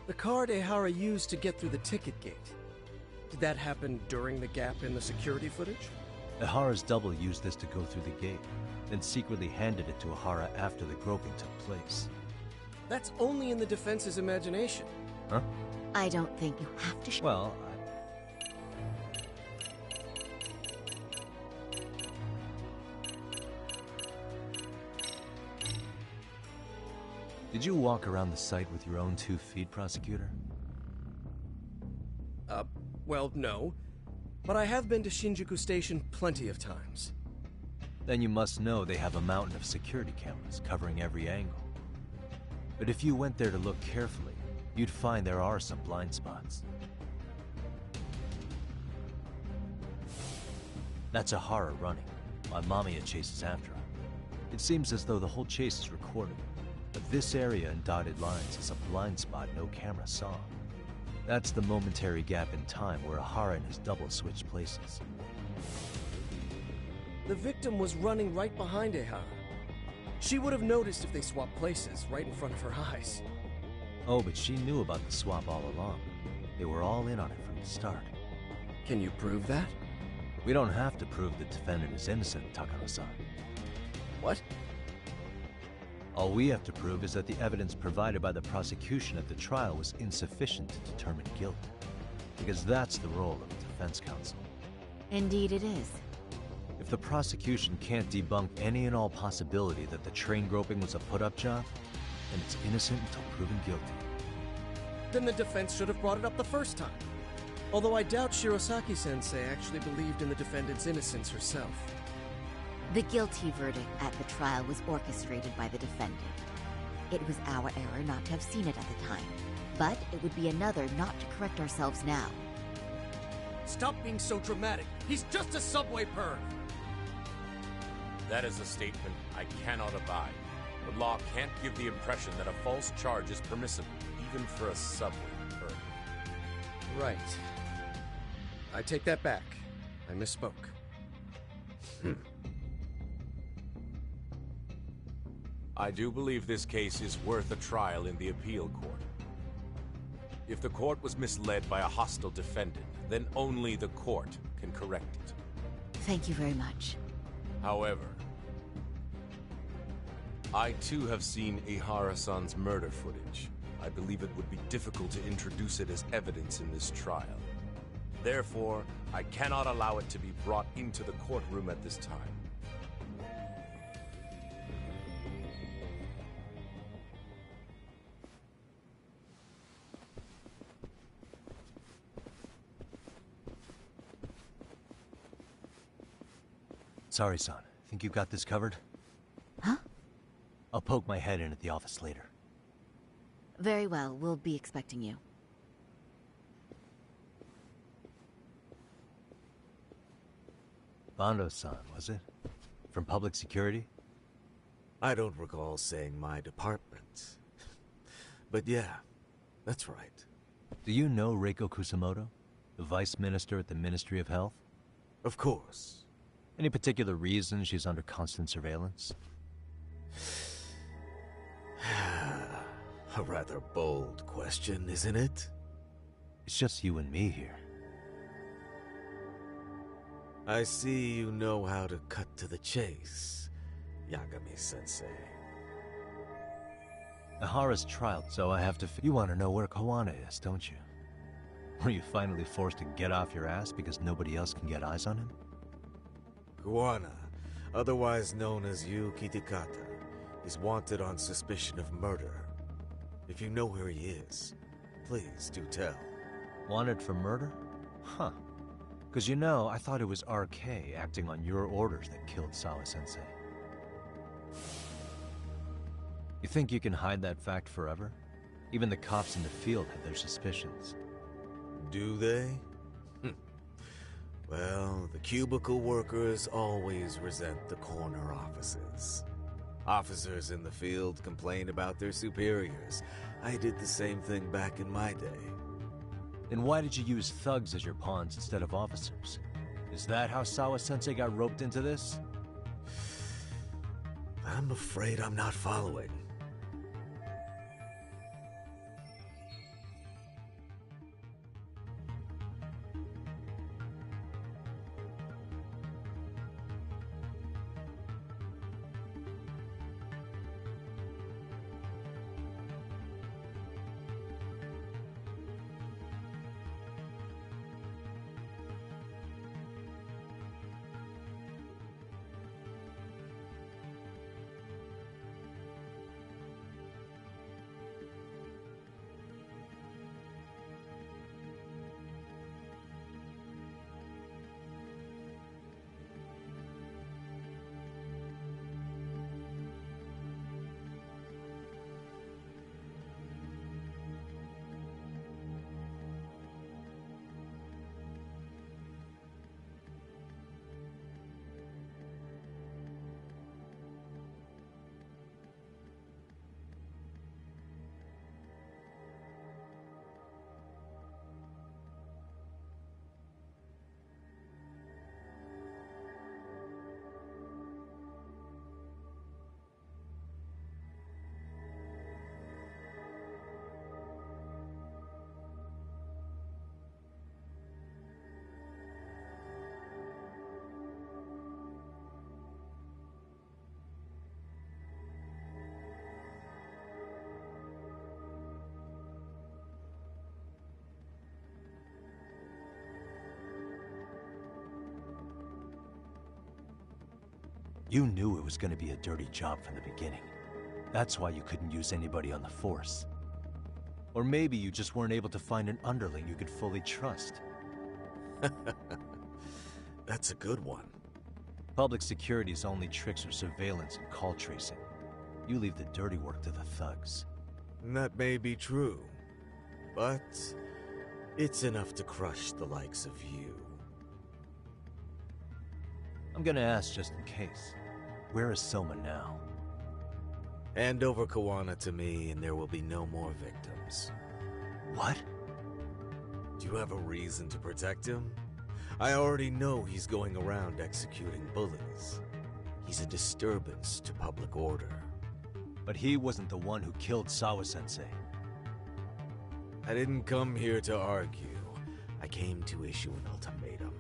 The card Ehara used to get through the ticket gate. Did that happen during the gap in the security footage? Ehara's double used this to go through the gate, then secretly handed it to Ehara after the groping took place. That's only in the defense's imagination. Huh? I don't think you have to... Well, Did you walk around the site with your own 2 feet, prosecutor? Well, no. But I have been to Shinjuku Station plenty of times. Then you must know they have a mountain of security cameras covering every angle. But if you went there to look carefully, you'd find there are some blind spots. That's Ehara running, My Mamiya chases after him. It seems as though the whole chase is recorded, but this area in dotted lines is a blind spot no camera saw. That's the momentary gap in time where Ahara and his double switched places. The victim was running right behind Ehara. She would have noticed if they swapped places right in front of her eyes. Oh, but she knew about the swap all along. They were all in on it from the start. Can you prove that? We don't have to prove the defendant is innocent, Takano-san. What? All we have to prove is that the evidence provided by the prosecution at the trial was insufficient to determine guilt. Because that's the role of the defense counsel. Indeed it is. If the prosecution can't debunk any and all possibility that the train groping was a put-up job, then it's innocent until proven guilty. Then the defense should have brought it up the first time. Although I doubt Shirosaki-sensei actually believed in the defendant's innocence herself. The guilty verdict at the trial was orchestrated by the defendant. It was our error not to have seen it at the time, but it would be another not to correct ourselves now. Stop being so dramatic. He's just a subway perv. That is a statement I cannot abide. The law can't give the impression that a false charge is permissible, even for a subway perv. Right. I take that back. I misspoke. I do believe this case is worth a trial in the appeal court. If the court was misled by a hostile defendant, then only the court can correct it. Thank you very much. However, I too have seen Ihara-san's murder footage. I believe it would be difficult to introduce it as evidence in this trial. Therefore, I cannot allow it to be brought into the courtroom at this time. Sorry, son. Think you've got this covered? Huh? I'll poke my head in at the office later. Very well, we'll be expecting you. Bando-san, was it? From public security? I don't recall saying my department. But yeah, that's right. Do you know Reiko Kusamoto? The Vice Minister at the Ministry of Health? Of course. Any particular reason she's under constant surveillance? A rather bold question, isn't it? It's just you and me here. I see you know how to cut to the chase, Yagami-sensei. Ahara's trial, so I have to You want to know where Kawana is, don't you? Were you finally forced to get off your ass because nobody else can get eyes on him? Kawana, otherwise known as Yu Kitakata, is wanted on suspicion of murder. If you know where he is, please do tell. Wanted for murder? Huh. Because you know, I thought it was RK acting on your orders that killed Sawa-sensei. You think you can hide that fact forever? Even the cops in the field have their suspicions. Do they? Well, the cubicle workers always resent the corner offices. Officers in the field complain about their superiors. I did the same thing back in my day. Then why did you use thugs as your pawns instead of officers? Is that how Sawa-sensei got roped into this? I'm afraid I'm not following. You knew it was going to be a dirty job from the beginning. That's why you couldn't use anybody on the force. Or maybe you just weren't able to find an underling you could fully trust. That's a good one. Public security's only tricks are surveillance and call tracing. You leave the dirty work to the thugs. That may be true, but it's enough to crush the likes of you. I'm gonna ask just in case. Where is Soma now? Hand over Kawana to me and there will be no more victims. What? Do you have a reason to protect him? I already know he's going around executing bullies. He's a disturbance to public order. But he wasn't the one who killed Sawa-sensei. I didn't come here to argue. I came to issue an ultimatum.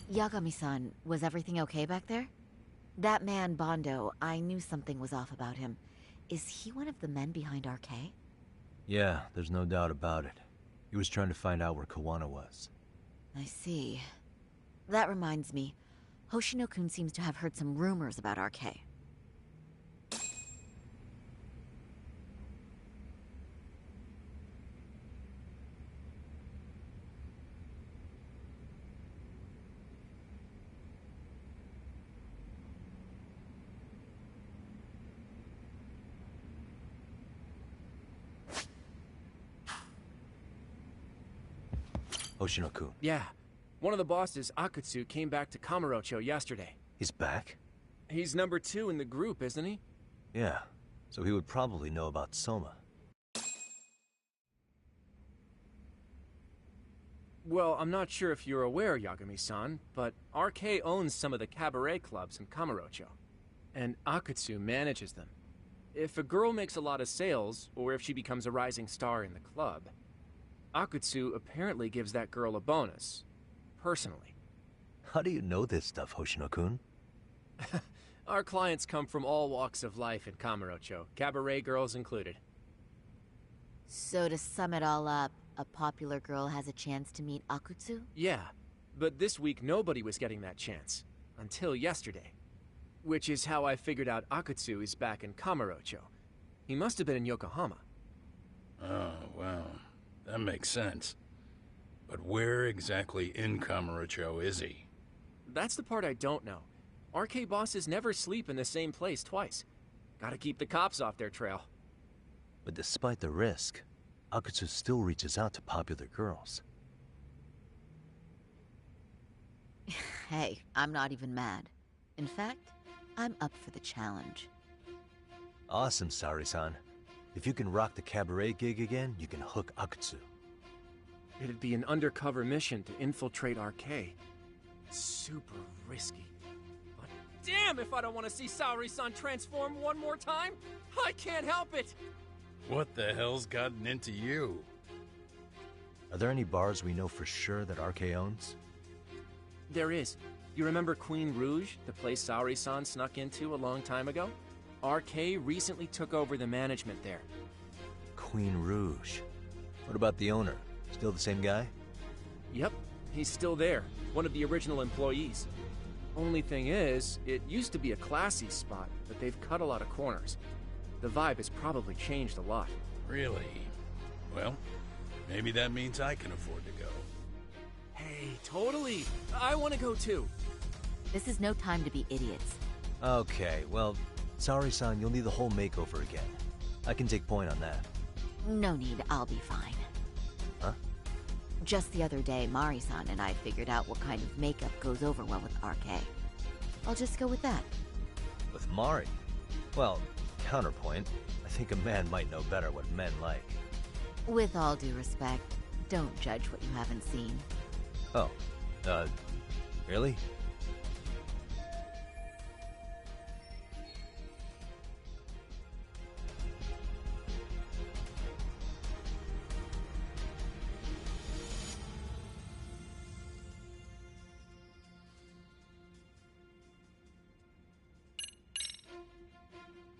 Yagami-san, was everything okay back there? That man, Bondo, I knew something was off about him. Is he one of the men behind RK? Yeah, there's no doubt about it. He was trying to find out where Kawana was. I see. That reminds me, Hoshino-kun seems to have heard some rumors about RK. Hoshino-kun. Yeah. One of the bosses, Akutsu, came back to Kamurocho yesterday. He's back? He's number 2 in the group, isn't he? Yeah, so he would probably know about Soma. Well, I'm not sure if you're aware, Yagami-san, but RK owns some of the cabaret clubs in Kamurocho, and Akutsu manages them. If a girl makes a lot of sales, or if she becomes a rising star in the club, Akutsu apparently gives that girl a bonus, personally. How do you know this stuff, Hoshino-kun? Our clients come from all walks of life in Kamurocho, cabaret girls included. So to sum it all up, a popular girl has a chance to meet Akutsu? Yeah, but this week nobody was getting that chance. Until yesterday. Which is how I figured out Akutsu is back in Kamurocho. He must have been in Yokohama. Oh, well, that makes sense. But where exactly in Kamurocho is he? That's the part I don't know. RK bosses never sleep in the same place twice. Gotta keep the cops off their trail. But despite the risk, Akutsu still reaches out to popular girls. Hey, I'm not even mad. In fact, I'm up for the challenge. Awesome, Saori-san. If you can rock the cabaret gig again, you can hook Akutsu. It'd be an undercover mission to infiltrate RK. Super risky. But damn if I don't want to see Saori-san transform one more time! I can't help it! What the hell's gotten into you? Are there any bars we know for sure that RK owns? There is. You remember Queen Rouge, the place Saori-san snuck into a long time ago? RK recently took over the management there. Queen Rouge. What about the owner? Still the same guy? Yep, he's still there. One of the original employees. Only thing is, it used to be a classy spot, but they've cut a lot of corners. The vibe has probably changed a lot. Really? Well, maybe that means I can afford to go. Hey, totally! I want to go too! This is no time to be idiots. Okay, well, Saori-san, you'll need the whole makeover again. I can take point on that. No need, I'll be fine. Huh? Just the other day, Mari-san and I figured out what kind of makeup goes over well with RK. I'll just go with that. With Mari? Well, counterpoint, I think a man might know better what men like. With all due respect, don't judge what you haven't seen. Oh, really?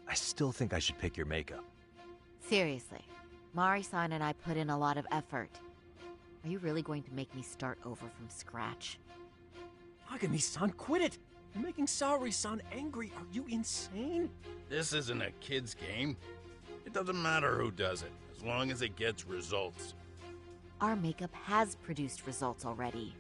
I still think I should pick your makeup. Seriously, Mari-san and I put in a lot of effort. Are you really going to make me start over from scratch? Yagami-san, quit it! You're making Saori-san angry. Are you insane? This isn't a kid's game. It doesn't matter who does it, as long as it gets results. Our makeup has produced results already.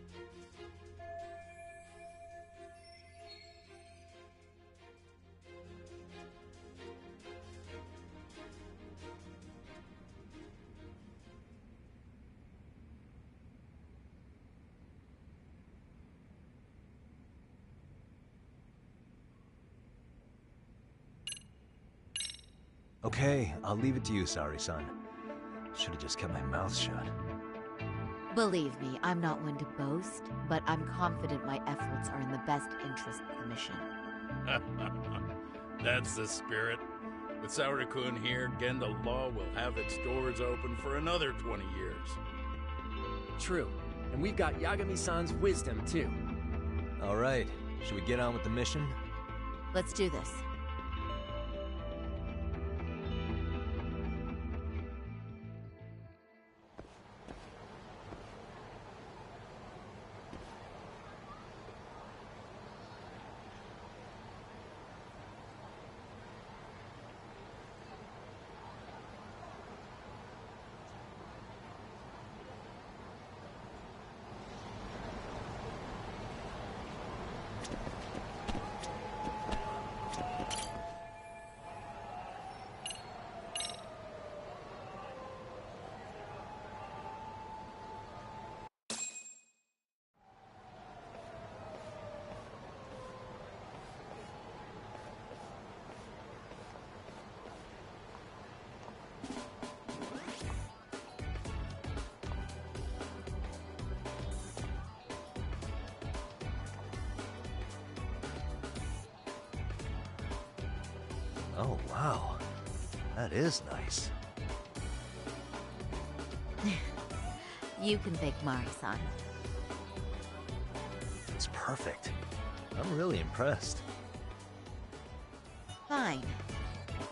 Okay, I'll leave it to you, Saori-san. Should have just kept my mouth shut. Believe me, I'm not one to boast, but I'm confident my efforts are in the best interest of the mission. That's the spirit. With Saori-kun here, Genda Law will have its doors open for another 20 years. True. And we've got Yagami-san's wisdom, too. All right, should we get on with the mission? Let's do this. Oh, wow. That is nice. You can thank Mari-san. It's perfect. I'm really impressed. Fine.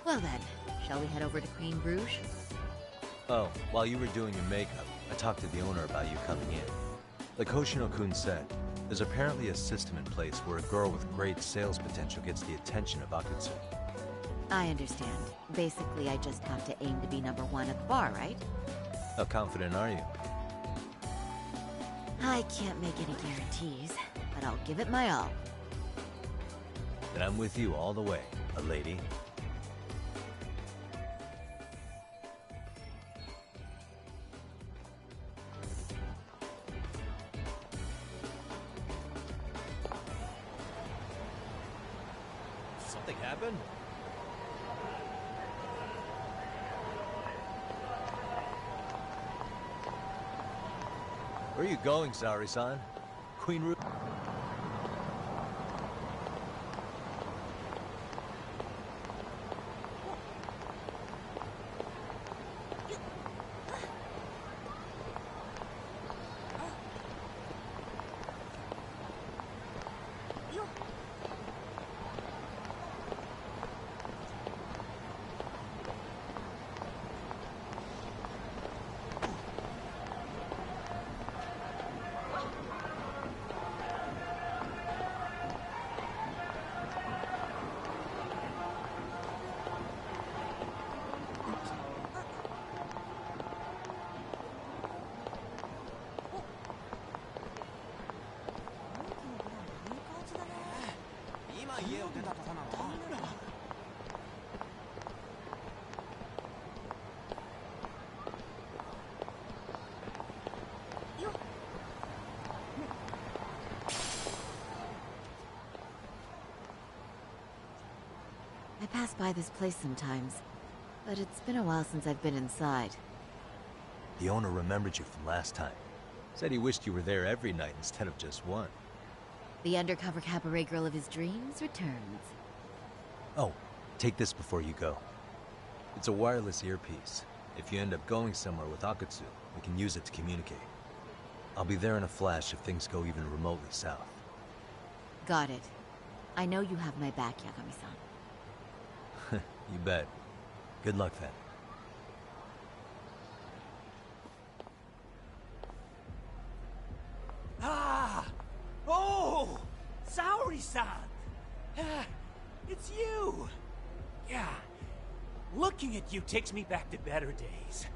Well then, shall we head over to Queen Rouge? Oh, while you were doing your makeup, I talked to the owner about you coming in. Like Hoshino-kun said, there's apparently a system in place where a girl with great sales potential gets the attention of Akutsu. I understand. Basically, I just have to aim to be #1 at the bar, right? How confident are you? I can't make any guarantees, but I'll give it my all. Then I'm with you all the way, a lady. Something happened? Where are you going, Saori-san? Queen Ru... I pass by this place sometimes, but it's been a while since I've been inside. The owner remembered you from last time. Said he wished you were there every night instead of just one. The undercover cabaret girl of his dreams returns. Oh, take this before you go. It's a wireless earpiece. If you end up going somewhere with Akutsu, we can use it to communicate. I'll be there in a flash if things go even remotely south. Got it. I know you have my back, Yagami-san. You bet. Good luck then. Ah! Oh! Saori-san! It's you! Yeah. Looking at you takes me back to better days.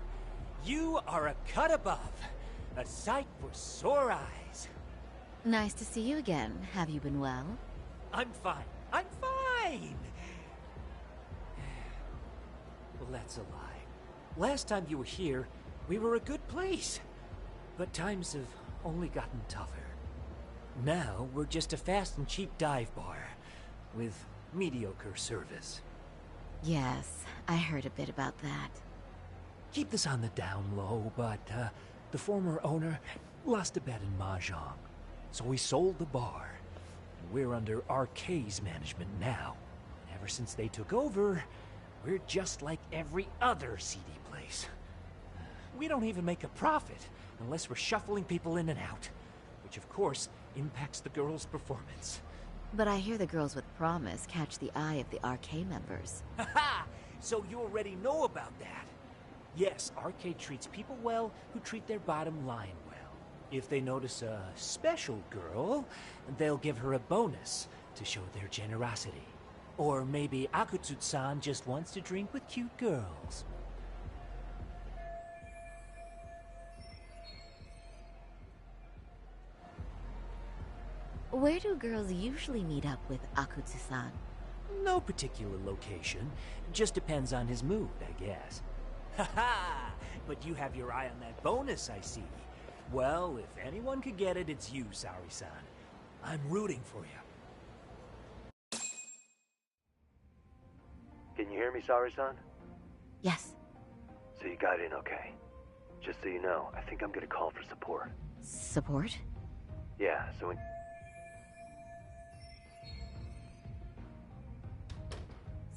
You are a cut above. A sight for sore eyes. Nice to see you again. Have you been well? I'm fine. I'm fine! Well, that's a lie. Last time you were here, we were a good place. But times have only gotten tougher. Now, we're just a fast and cheap dive bar with mediocre service. Yes, I heard a bit about that. Keep this on the down low, but the former owner lost a bet in Mahjong. So we sold the bar. We're under RK's management now. Ever since they took over, we're just like every other seedy place. We don't even make a profit unless we're shuffling people in and out, which of course impacts the girls' performance. But I hear the girls with promise catch the eye of the RK members. Haha! So you already know about that. Yes, RK treats people well who treat their bottom line well. If they notice a special girl, they'll give her a bonus to show their generosity. Or maybe Akutsu-san just wants to drink with cute girls. Where do girls usually meet up with Akutsu-san? No particular location. Just depends on his mood, I guess. Haha! But you have your eye on that bonus, I see. Well, if anyone could get it, it's you, Saori-san. I'm rooting for you. Can you hear me, Saori-san? Yes. So you got in okay. Just so you know, I think I'm gonna call for support. Support? Yeah, so when...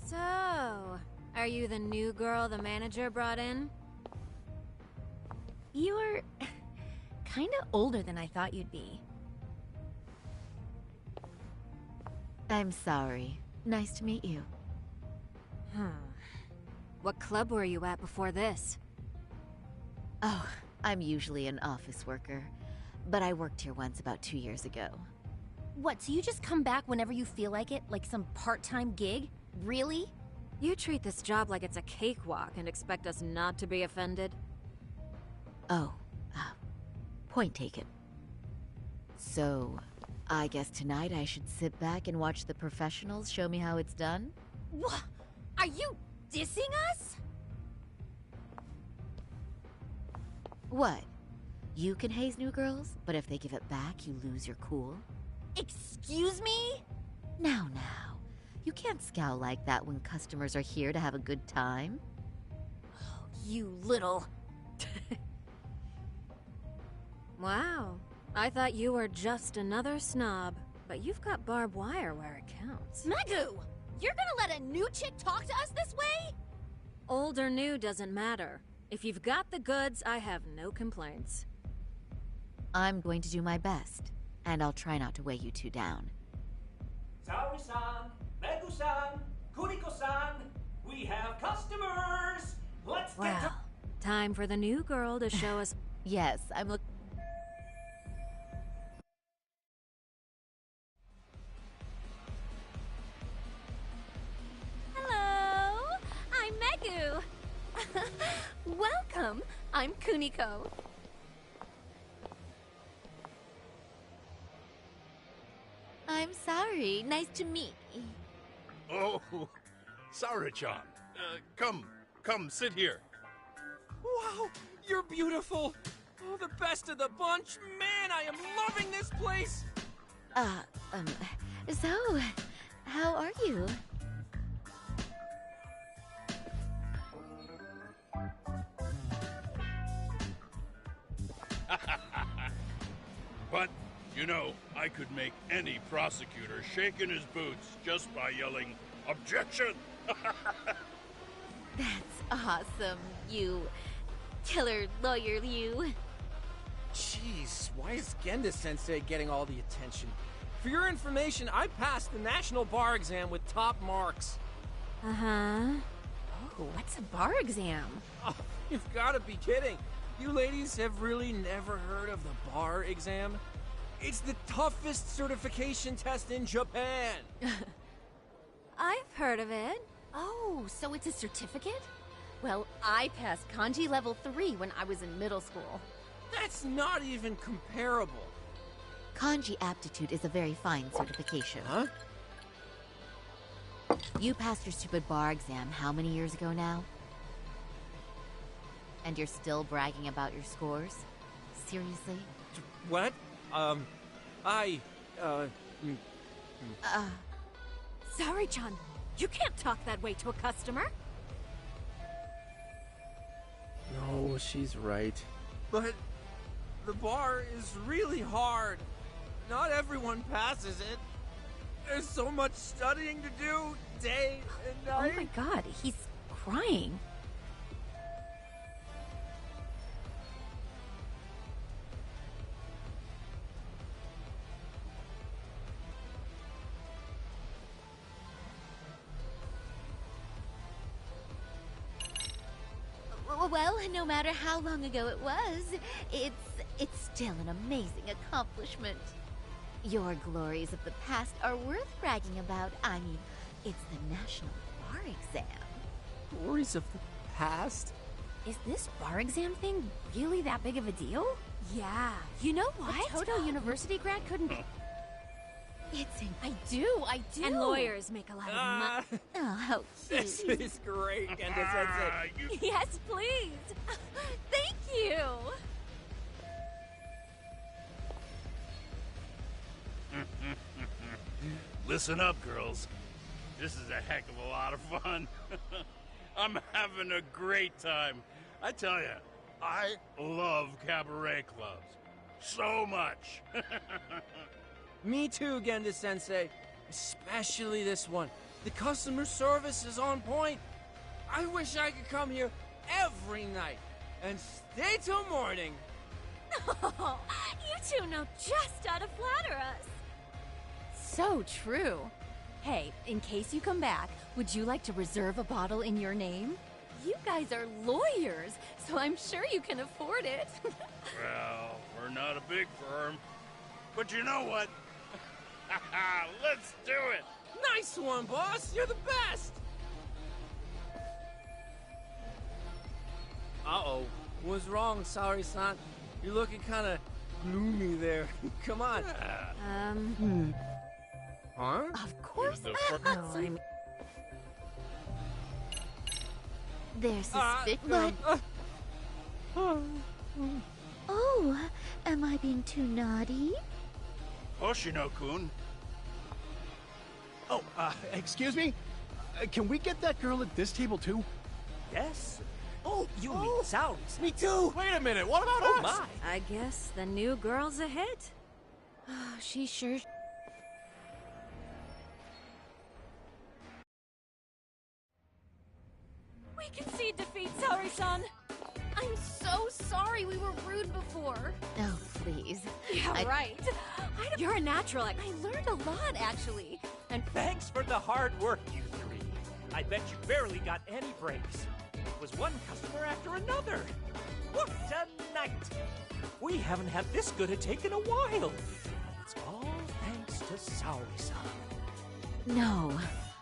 So, are you the new girl the manager brought in? You're kinda older than I thought you'd be. I'm sorry. Nice to meet you. What club were you at before this? Oh, I'm usually an office worker, but I worked here once about 2 years ago. What, so you just come back whenever you feel like it, like some part-time gig? Really? You treat this job like it's a cakewalk and expect us not to be offended? Oh, point taken. So, I guess tonight I should sit back and watch the professionals show me how it's done? What? Are you dissing us? What? You can haze new girls, but if they give it back, you lose your cool? Excuse me? Now. You can't scowl like that when customers are here to have a good time. You little... Wow. I thought you were just another snob, but you've got barbed wire where it counts. Megu! You're gonna let a new chick talk to us this way? Old or new doesn't matter. If you've got the goods, I have no complaints. I'm going to do my best, and I'll try not to weigh you two down. Saori-san, Megu-san, Kuniko-san, we have customers! Let's get to— Well, time for the new girl to show us— Yes, I'm looking. Hello! I'm Megu! Welcome! I'm Kuniko. I'm sorry. Nice to meet. Oh, Saori-chan. Come, sit here. Wow, you're beautiful. Oh, the best of the bunch. Man, I am loving this place. So, how are you? But, you know, I could make any prosecutor shake in his boots just by yelling, "Objection!" That's awesome, you killer lawyer, you. Jeez, why is Genda-sensei getting all the attention? For your information, I passed the national bar exam with top marks. Uh-huh. Oh, what's a bar exam? Oh, you've got to be kidding. You ladies have really never heard of the bar exam? It's the toughest certification test in Japan. I've heard of it. Oh, so it's a certificate? Well, I passed kanji level 3 when I was in middle school. That's not even comparable. Kanji aptitude is a very fine certification. Huh? You passed your stupid bar exam how many years ago now? And you're still bragging about your scores? Seriously? What? Saori-chan, you can't talk that way to a customer. No, she's right. But the bar is really hard. Not everyone passes it. There's so much studying to do, day and night. Oh my god, he's crying. Well, no matter how long ago it was, it's still an amazing accomplishment. Your glories of the past are worth bragging about. I mean, it's the National Bar Exam. Glories of the past? Is this bar exam thing really that big of a deal? Yeah. You know what? A Toto University grad couldn't... It's I do. And lawyers make a lot of money. Oh, how cute. This is great, Genda-sensei. Yes, please. Thank you. Listen up, girls. This is a heck of a lot of fun. I'm having a great time. I tell you, I love cabaret clubs. So much. Me too, Genda-sensei. Especially this one. The customer service is on point. I wish I could come here every night and stay till morning. Oh, you two know just how to flatter us. So true. Hey, in case you come back, would you like to reserve a bottle in your name? You guys are lawyers, so I'm sure you can afford it. Well, we're not a big firm. But you know what? Let's do it! Nice one, boss! You're the best! Uh-oh. What's wrong, Saori-san? You're looking kind of gloomy there. Come on. Huh? Of course not. No, I'm... They're suspicious. Oh, am I being too naughty? Hoshino-kun. Oh, excuse me? Can we get that girl at this table too? Yes. Oh, Oh! You mean Saori? Me too! Wait a minute, what about us? My. I guess the new girl's a hit. She sure... We concede defeat, Saori-san. I'm so sorry we were rude before. Oh, please. Yeah, right. You're a natural. I learned a lot, actually. And thanks for the hard work, you three. I bet you barely got any breaks. It was one customer after another. What a night! We haven't had this good a take in a while. It's all thanks to Saori-san. No,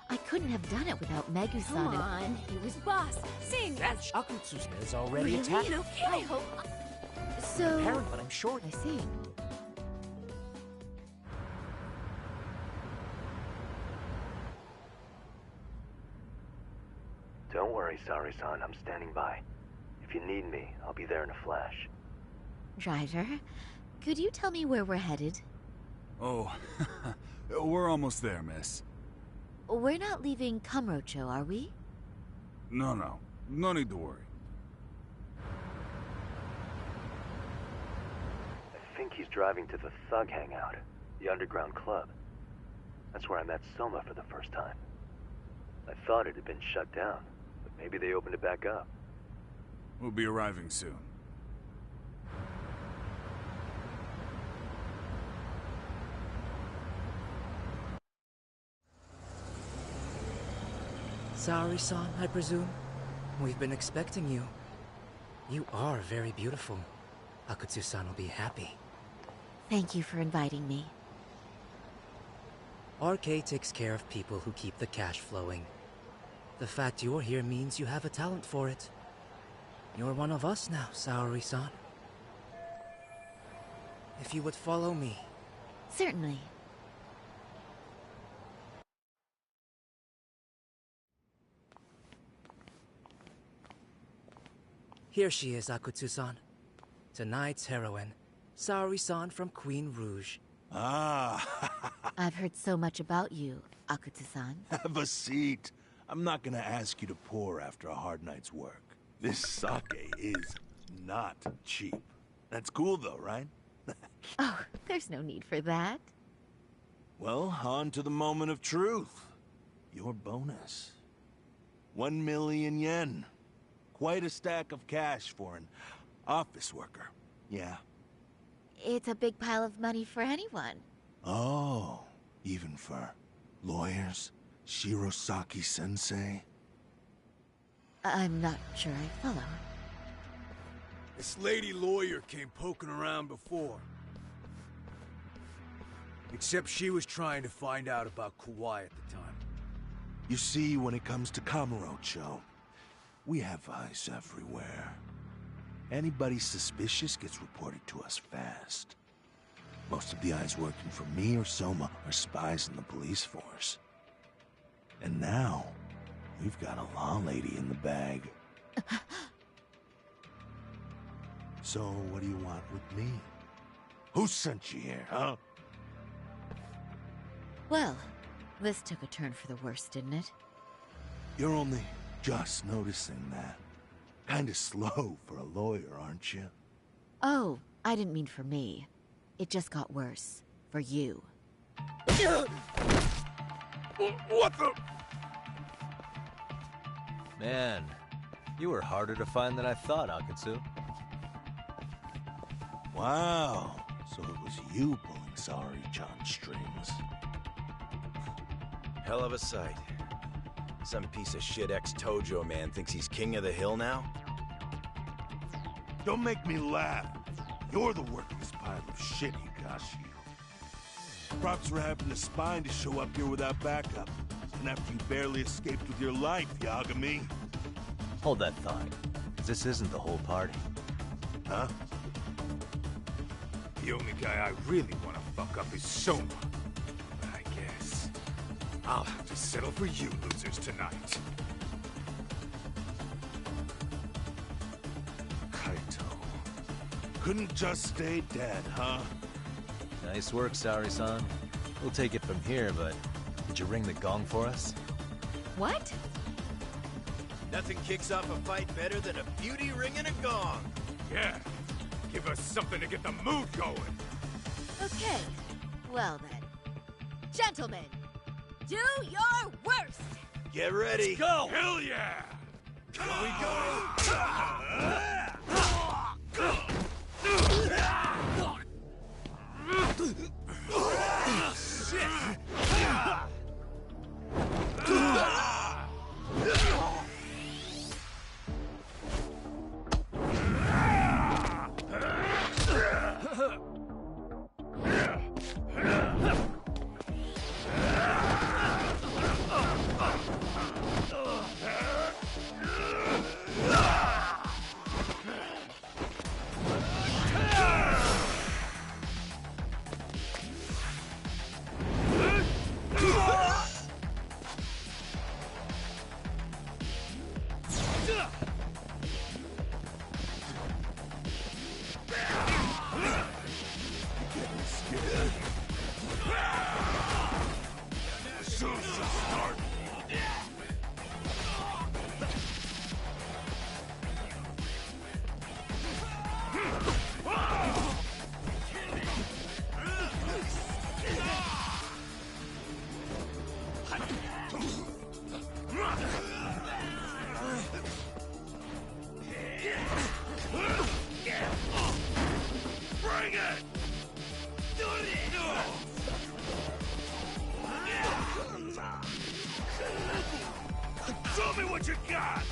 I couldn't have done it without Megu-san. Come on, he was boss. Sing That as... Akutsusa is already Really? attacked. Okay, I hope... So... Parent, but I'm sure. I see. Don't worry, Saori-san. I'm standing by. If you need me, I'll be there in a flash. Driver, could you tell me where we're headed? Oh, we're almost there, miss. We're not leaving Kamurocho, are we? No. No need to worry. I think he's driving to the Thug Hangout, the underground club. That's where I met Soma for the first time. I thought it had been shut down, but maybe they opened it back up. We'll be arriving soon. Saori-san, I presume? We've been expecting you. You are very beautiful. Akutsu-san will be happy. Thank you for inviting me. RK takes care of people who keep the cash flowing. The fact you're here means you have a talent for it. You're one of us now, Saori-san. If you would follow me. Certainly. Here she is, Akutsu-san. Tonight's heroine, Saori-san from Queen Rouge. Ah. I've heard so much about you, Akutsu-san. Have a seat. I'm not gonna ask you to pour after a hard night's work. This sake is not cheap. That's cool though, right? Oh, there's no need for that. Well, on to the moment of truth. Your bonus. 1 million yen. Quite a stack of cash for an office worker. Yeah. It's a big pile of money for anyone. Oh, even for lawyers? Shirosaki-sensei? I'm not sure I follow. This lady lawyer came poking around before. Except she was trying to find out about Kauai at the time. You see, when it comes to Kamurocho, we have eyes everywhere. Anybody suspicious gets reported to us fast. Most of the eyes working for me or Soma are spies in the police force. And now, we've got a law lady in the bag. So, what do you want with me? Who sent you here, huh? Well, this took a turn for the worse, didn't it? You're only just noticing that. Kinda slow for a lawyer, aren't you? Oh, I didn't mean for me. It just got worse. For you. What the? Man, you were harder to find than I thought, Akutsu. Wow, so it was you pulling Saori-chan's strings. Hell of a sight. Some piece of shit ex-Tojo man thinks he's king of the hill now? Don't make me laugh. You're the worthless pile of shit, Higashi. Props for having the spine to show up here without backup. And after you barely escaped with your life, Yagami. Hold that thought, 'cause this isn't the whole party. Huh? The only guy I really want to fuck up is Soma. But I guess I'll have to settle for you losers tonight. Kaito. Couldn't just stay dead, huh? Nice work, Saori-san. We'll take it from here, but did you ring the gong for us? What? Nothing kicks off a fight better than a beauty ring and a gong. Yeah. Give us something to get the mood going. Okay. Well then. Gentlemen, do your worst! Get ready. Let's go! Hell yeah! Here we go! Show me what you got!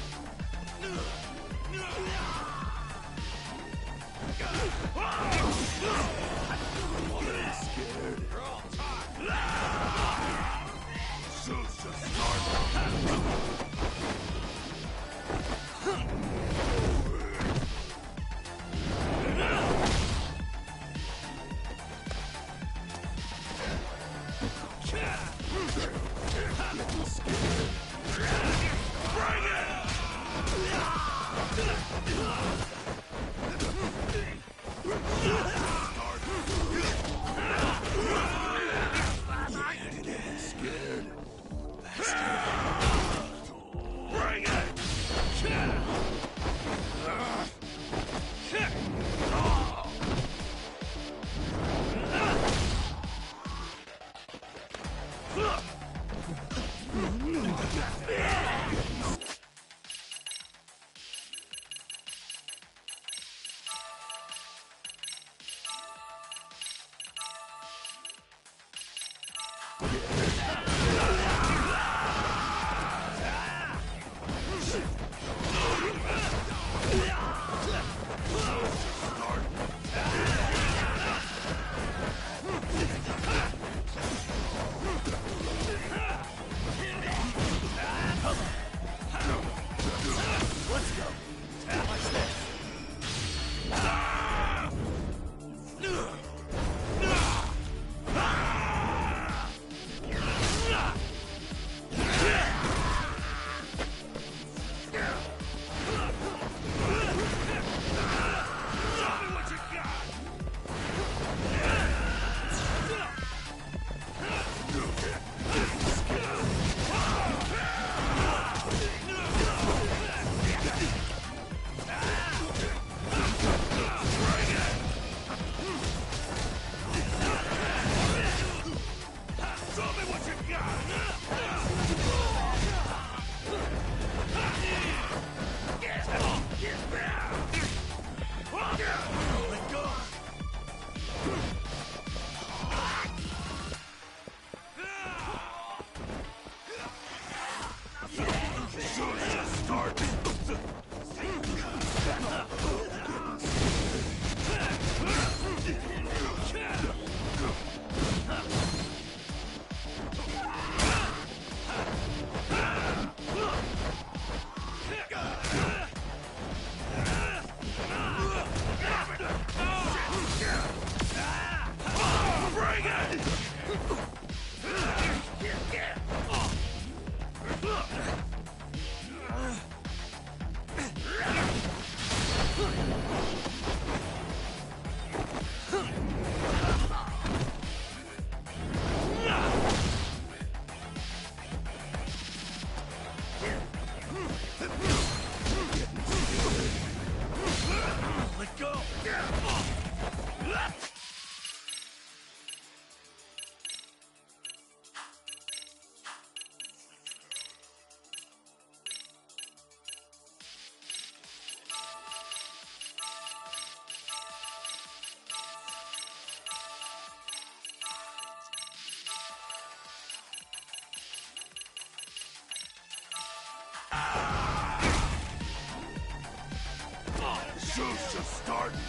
Show's just starting.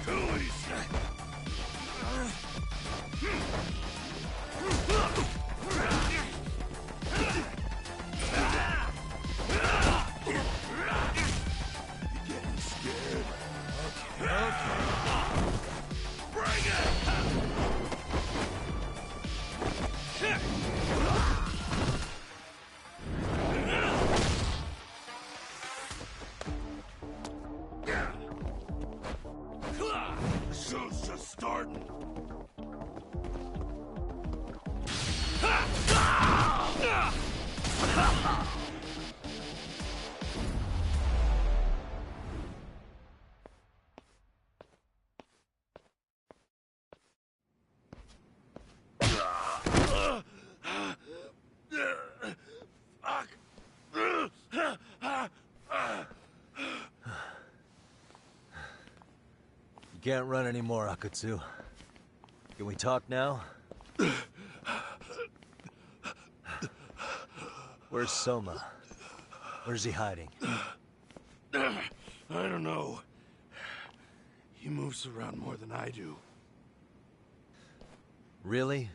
Too easy. Show's just starting. You can't run anymore, Akatsu. Can we talk now? Where's Soma? Where's he hiding? I don't know. He moves around more than I do. Really?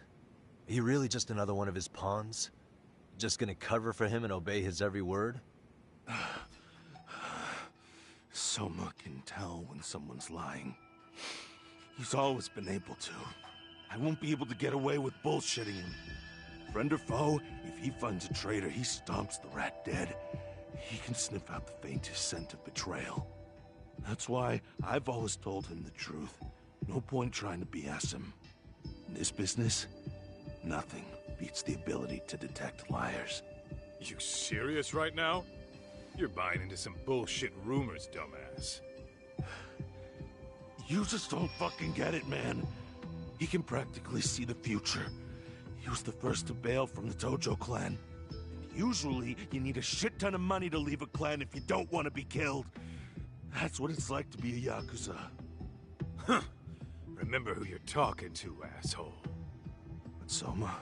He really just another one of his pawns? Just gonna cover for him and obey his every word? Soma can tell when someone's lying. He's always been able to. I won't be able to get away with bullshitting him. Friend or foe, if he finds a traitor, he stomps the rat dead. He can sniff out the faintest scent of betrayal. That's why I've always told him the truth. No point trying to BS him. In this business, nothing beats the ability to detect liars. You serious right now? You're buying into some bullshit rumors, dumbass. You just don't fucking get it, man. He can practically see the future. He was the first to bail from the Tojo clan. Usually, you need a shit ton of money to leave a clan if you don't want to be killed. That's what it's like to be a Yakuza. Huh. Remember who you're talking to, asshole. But Soma,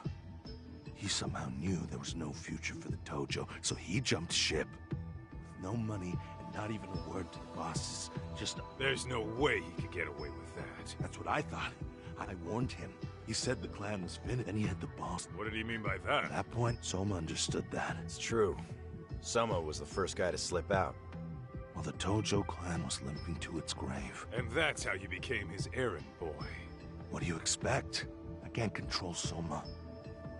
he somehow knew there was no future for the Tojo, so he jumped ship. With no money and not even a word to the bosses, just... There's no way he could get away with that. That's what I thought. I warned him. He said the clan was finished, and he had the boss. What did he mean by that? At that point, Soma understood that. It's true. Soma was the first guy to slip out. While the Tojo clan was limping to its grave. And that's how you became his errand boy. What do you expect? I can't control Soma.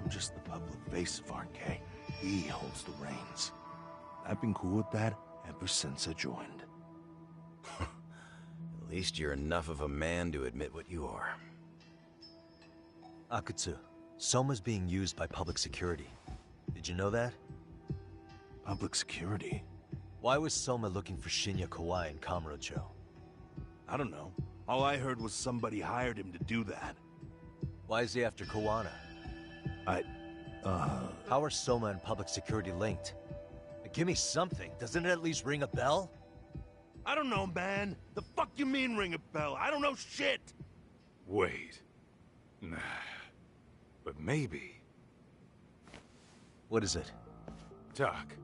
I'm just the public face of RK. He holds the reins. I've been cool with that ever since I joined. At least you're enough of a man to admit what you are. Akatsu, Soma's being used by public security. Did you know that? Public security? Why was Soma looking for Shinya Kawai and Kamurocho? I don't know. All I heard was somebody hired him to do that. Why is he after Kawana? How are Soma and public security linked? Give me something. Doesn't it at least ring a bell? I don't know, man. The fuck you mean ring a bell? I don't know shit! Wait. Nah. But maybe. What is it? Doc,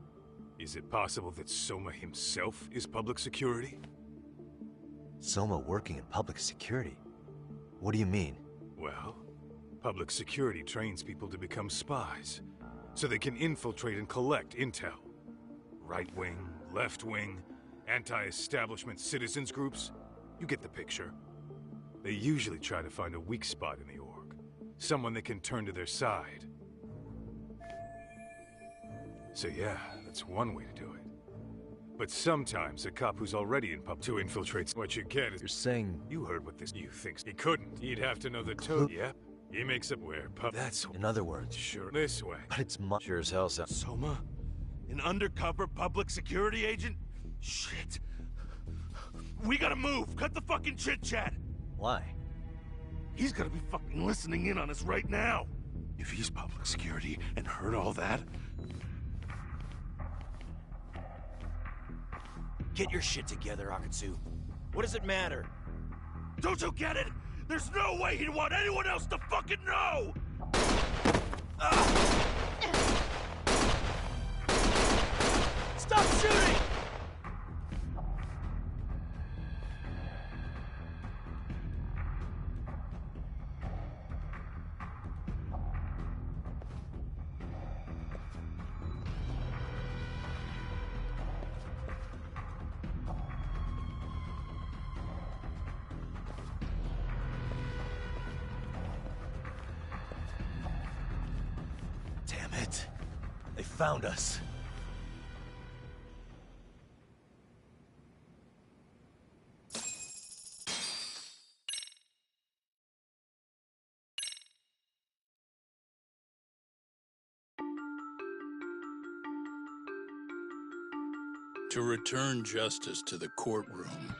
is it possible that Soma himself is public security? Soma working in public security? What do you mean? Well, public security trains people to become spies, so they can infiltrate and collect intel. Right-wing, left-wing, anti-establishment citizens groups. You get the picture. They usually try to find a weak spot in the org. Someone they can turn to their side. So yeah, that's one way to do it. But sometimes a cop who's already in pub to infiltrate what you get is... You're saying... You heard what this... You think... He couldn't. He'd have to know the Toad. Yep. He makes up where pub... That's... In other words... Sure. This way. But it's much... Sure as hell sounds... Soma? An undercover public security agent? Shit. We gotta move. Cut the fucking chit-chat. Why? He's gotta be fucking listening in on us right now. If he's public security and heard all that... Get your shit together, Akatsu. What does it matter? Don't you get it? There's no way he'd want anyone else to fucking know! Stop shooting! found us. To return justice to the courtroom,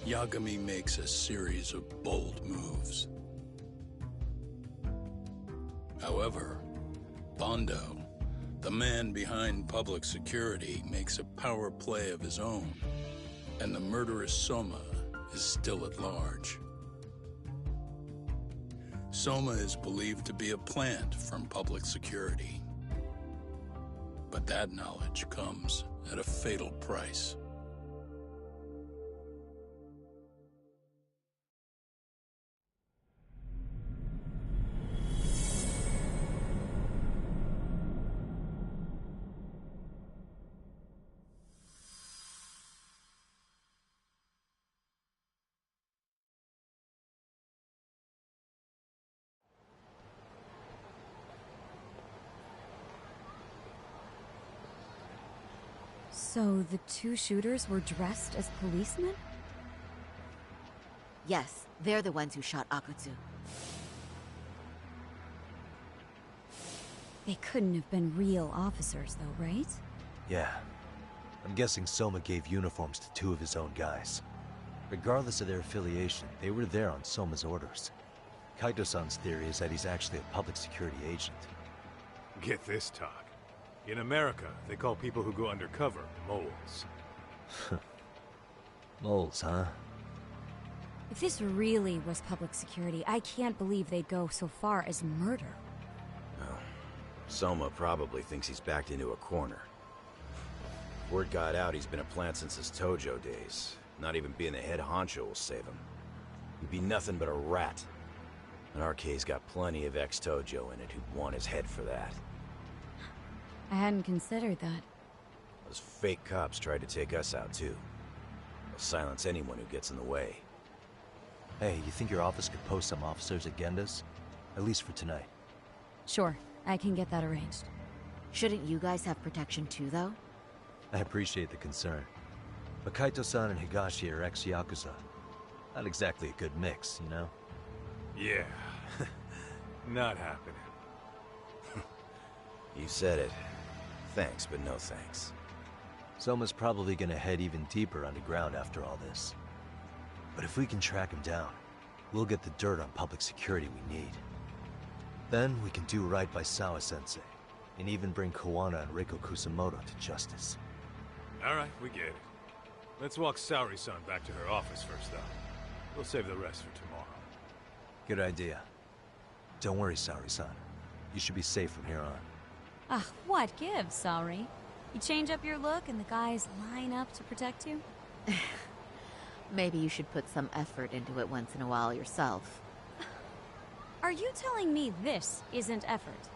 Yagami makes a series of bold moves. However, Bondo, the man behind public security, makes a power play of his own, and the murderous Soma is still at large. Soma is believed to be a plant from public security. But that knowledge comes at a fatal price. So the two shooters were dressed as policemen? Yes, they're the ones who shot Akutsu. They couldn't have been real officers, though, right? Yeah. I'm guessing Soma gave uniforms to two of his own guys. Regardless of their affiliation, they were there on Soma's orders. Kaito-san's theory is that he's actually a public security agent. Get this, talk. In America, they call people who go undercover moles. Moles, huh? If this really was public security, I can't believe they'd go so far as murder. Oh, Soma probably thinks he's backed into a corner. Word got out he's been a plant since his Tojo days. Not even being the head honcho will save him. He'd be nothing but a rat. And RK's got plenty of ex-Tojo in it who'd want his head for that. I hadn't considered that. Those fake cops tried to take us out, too. They'll silence anyone who gets in the way. Hey, you think your office could post some officers at Genda's? At least for tonight. Sure, I can get that arranged. Shouldn't you guys have protection too, though? I appreciate the concern. But Kaito-san and Higashi are ex-Yakuza. Not exactly a good mix, you know? Yeah. Not happening. You said it. Thanks, but no thanks. Soma's probably gonna head even deeper underground after all this. But if we can track him down, we'll get the dirt on public security we need. Then we can do right by Sawa-sensei, and even bring Koana and Reiko Kusamoto to justice. Alright, we get it. Let's walk Saori-san back to her office first, though. We'll save the rest for tomorrow. Good idea. Don't worry, Saori-san. You should be safe from here on. Ah, what gives, sorry? You change up your look and the guys line up to protect you? Maybe you should put some effort into it once in a while yourself. Are you telling me this isn't effort?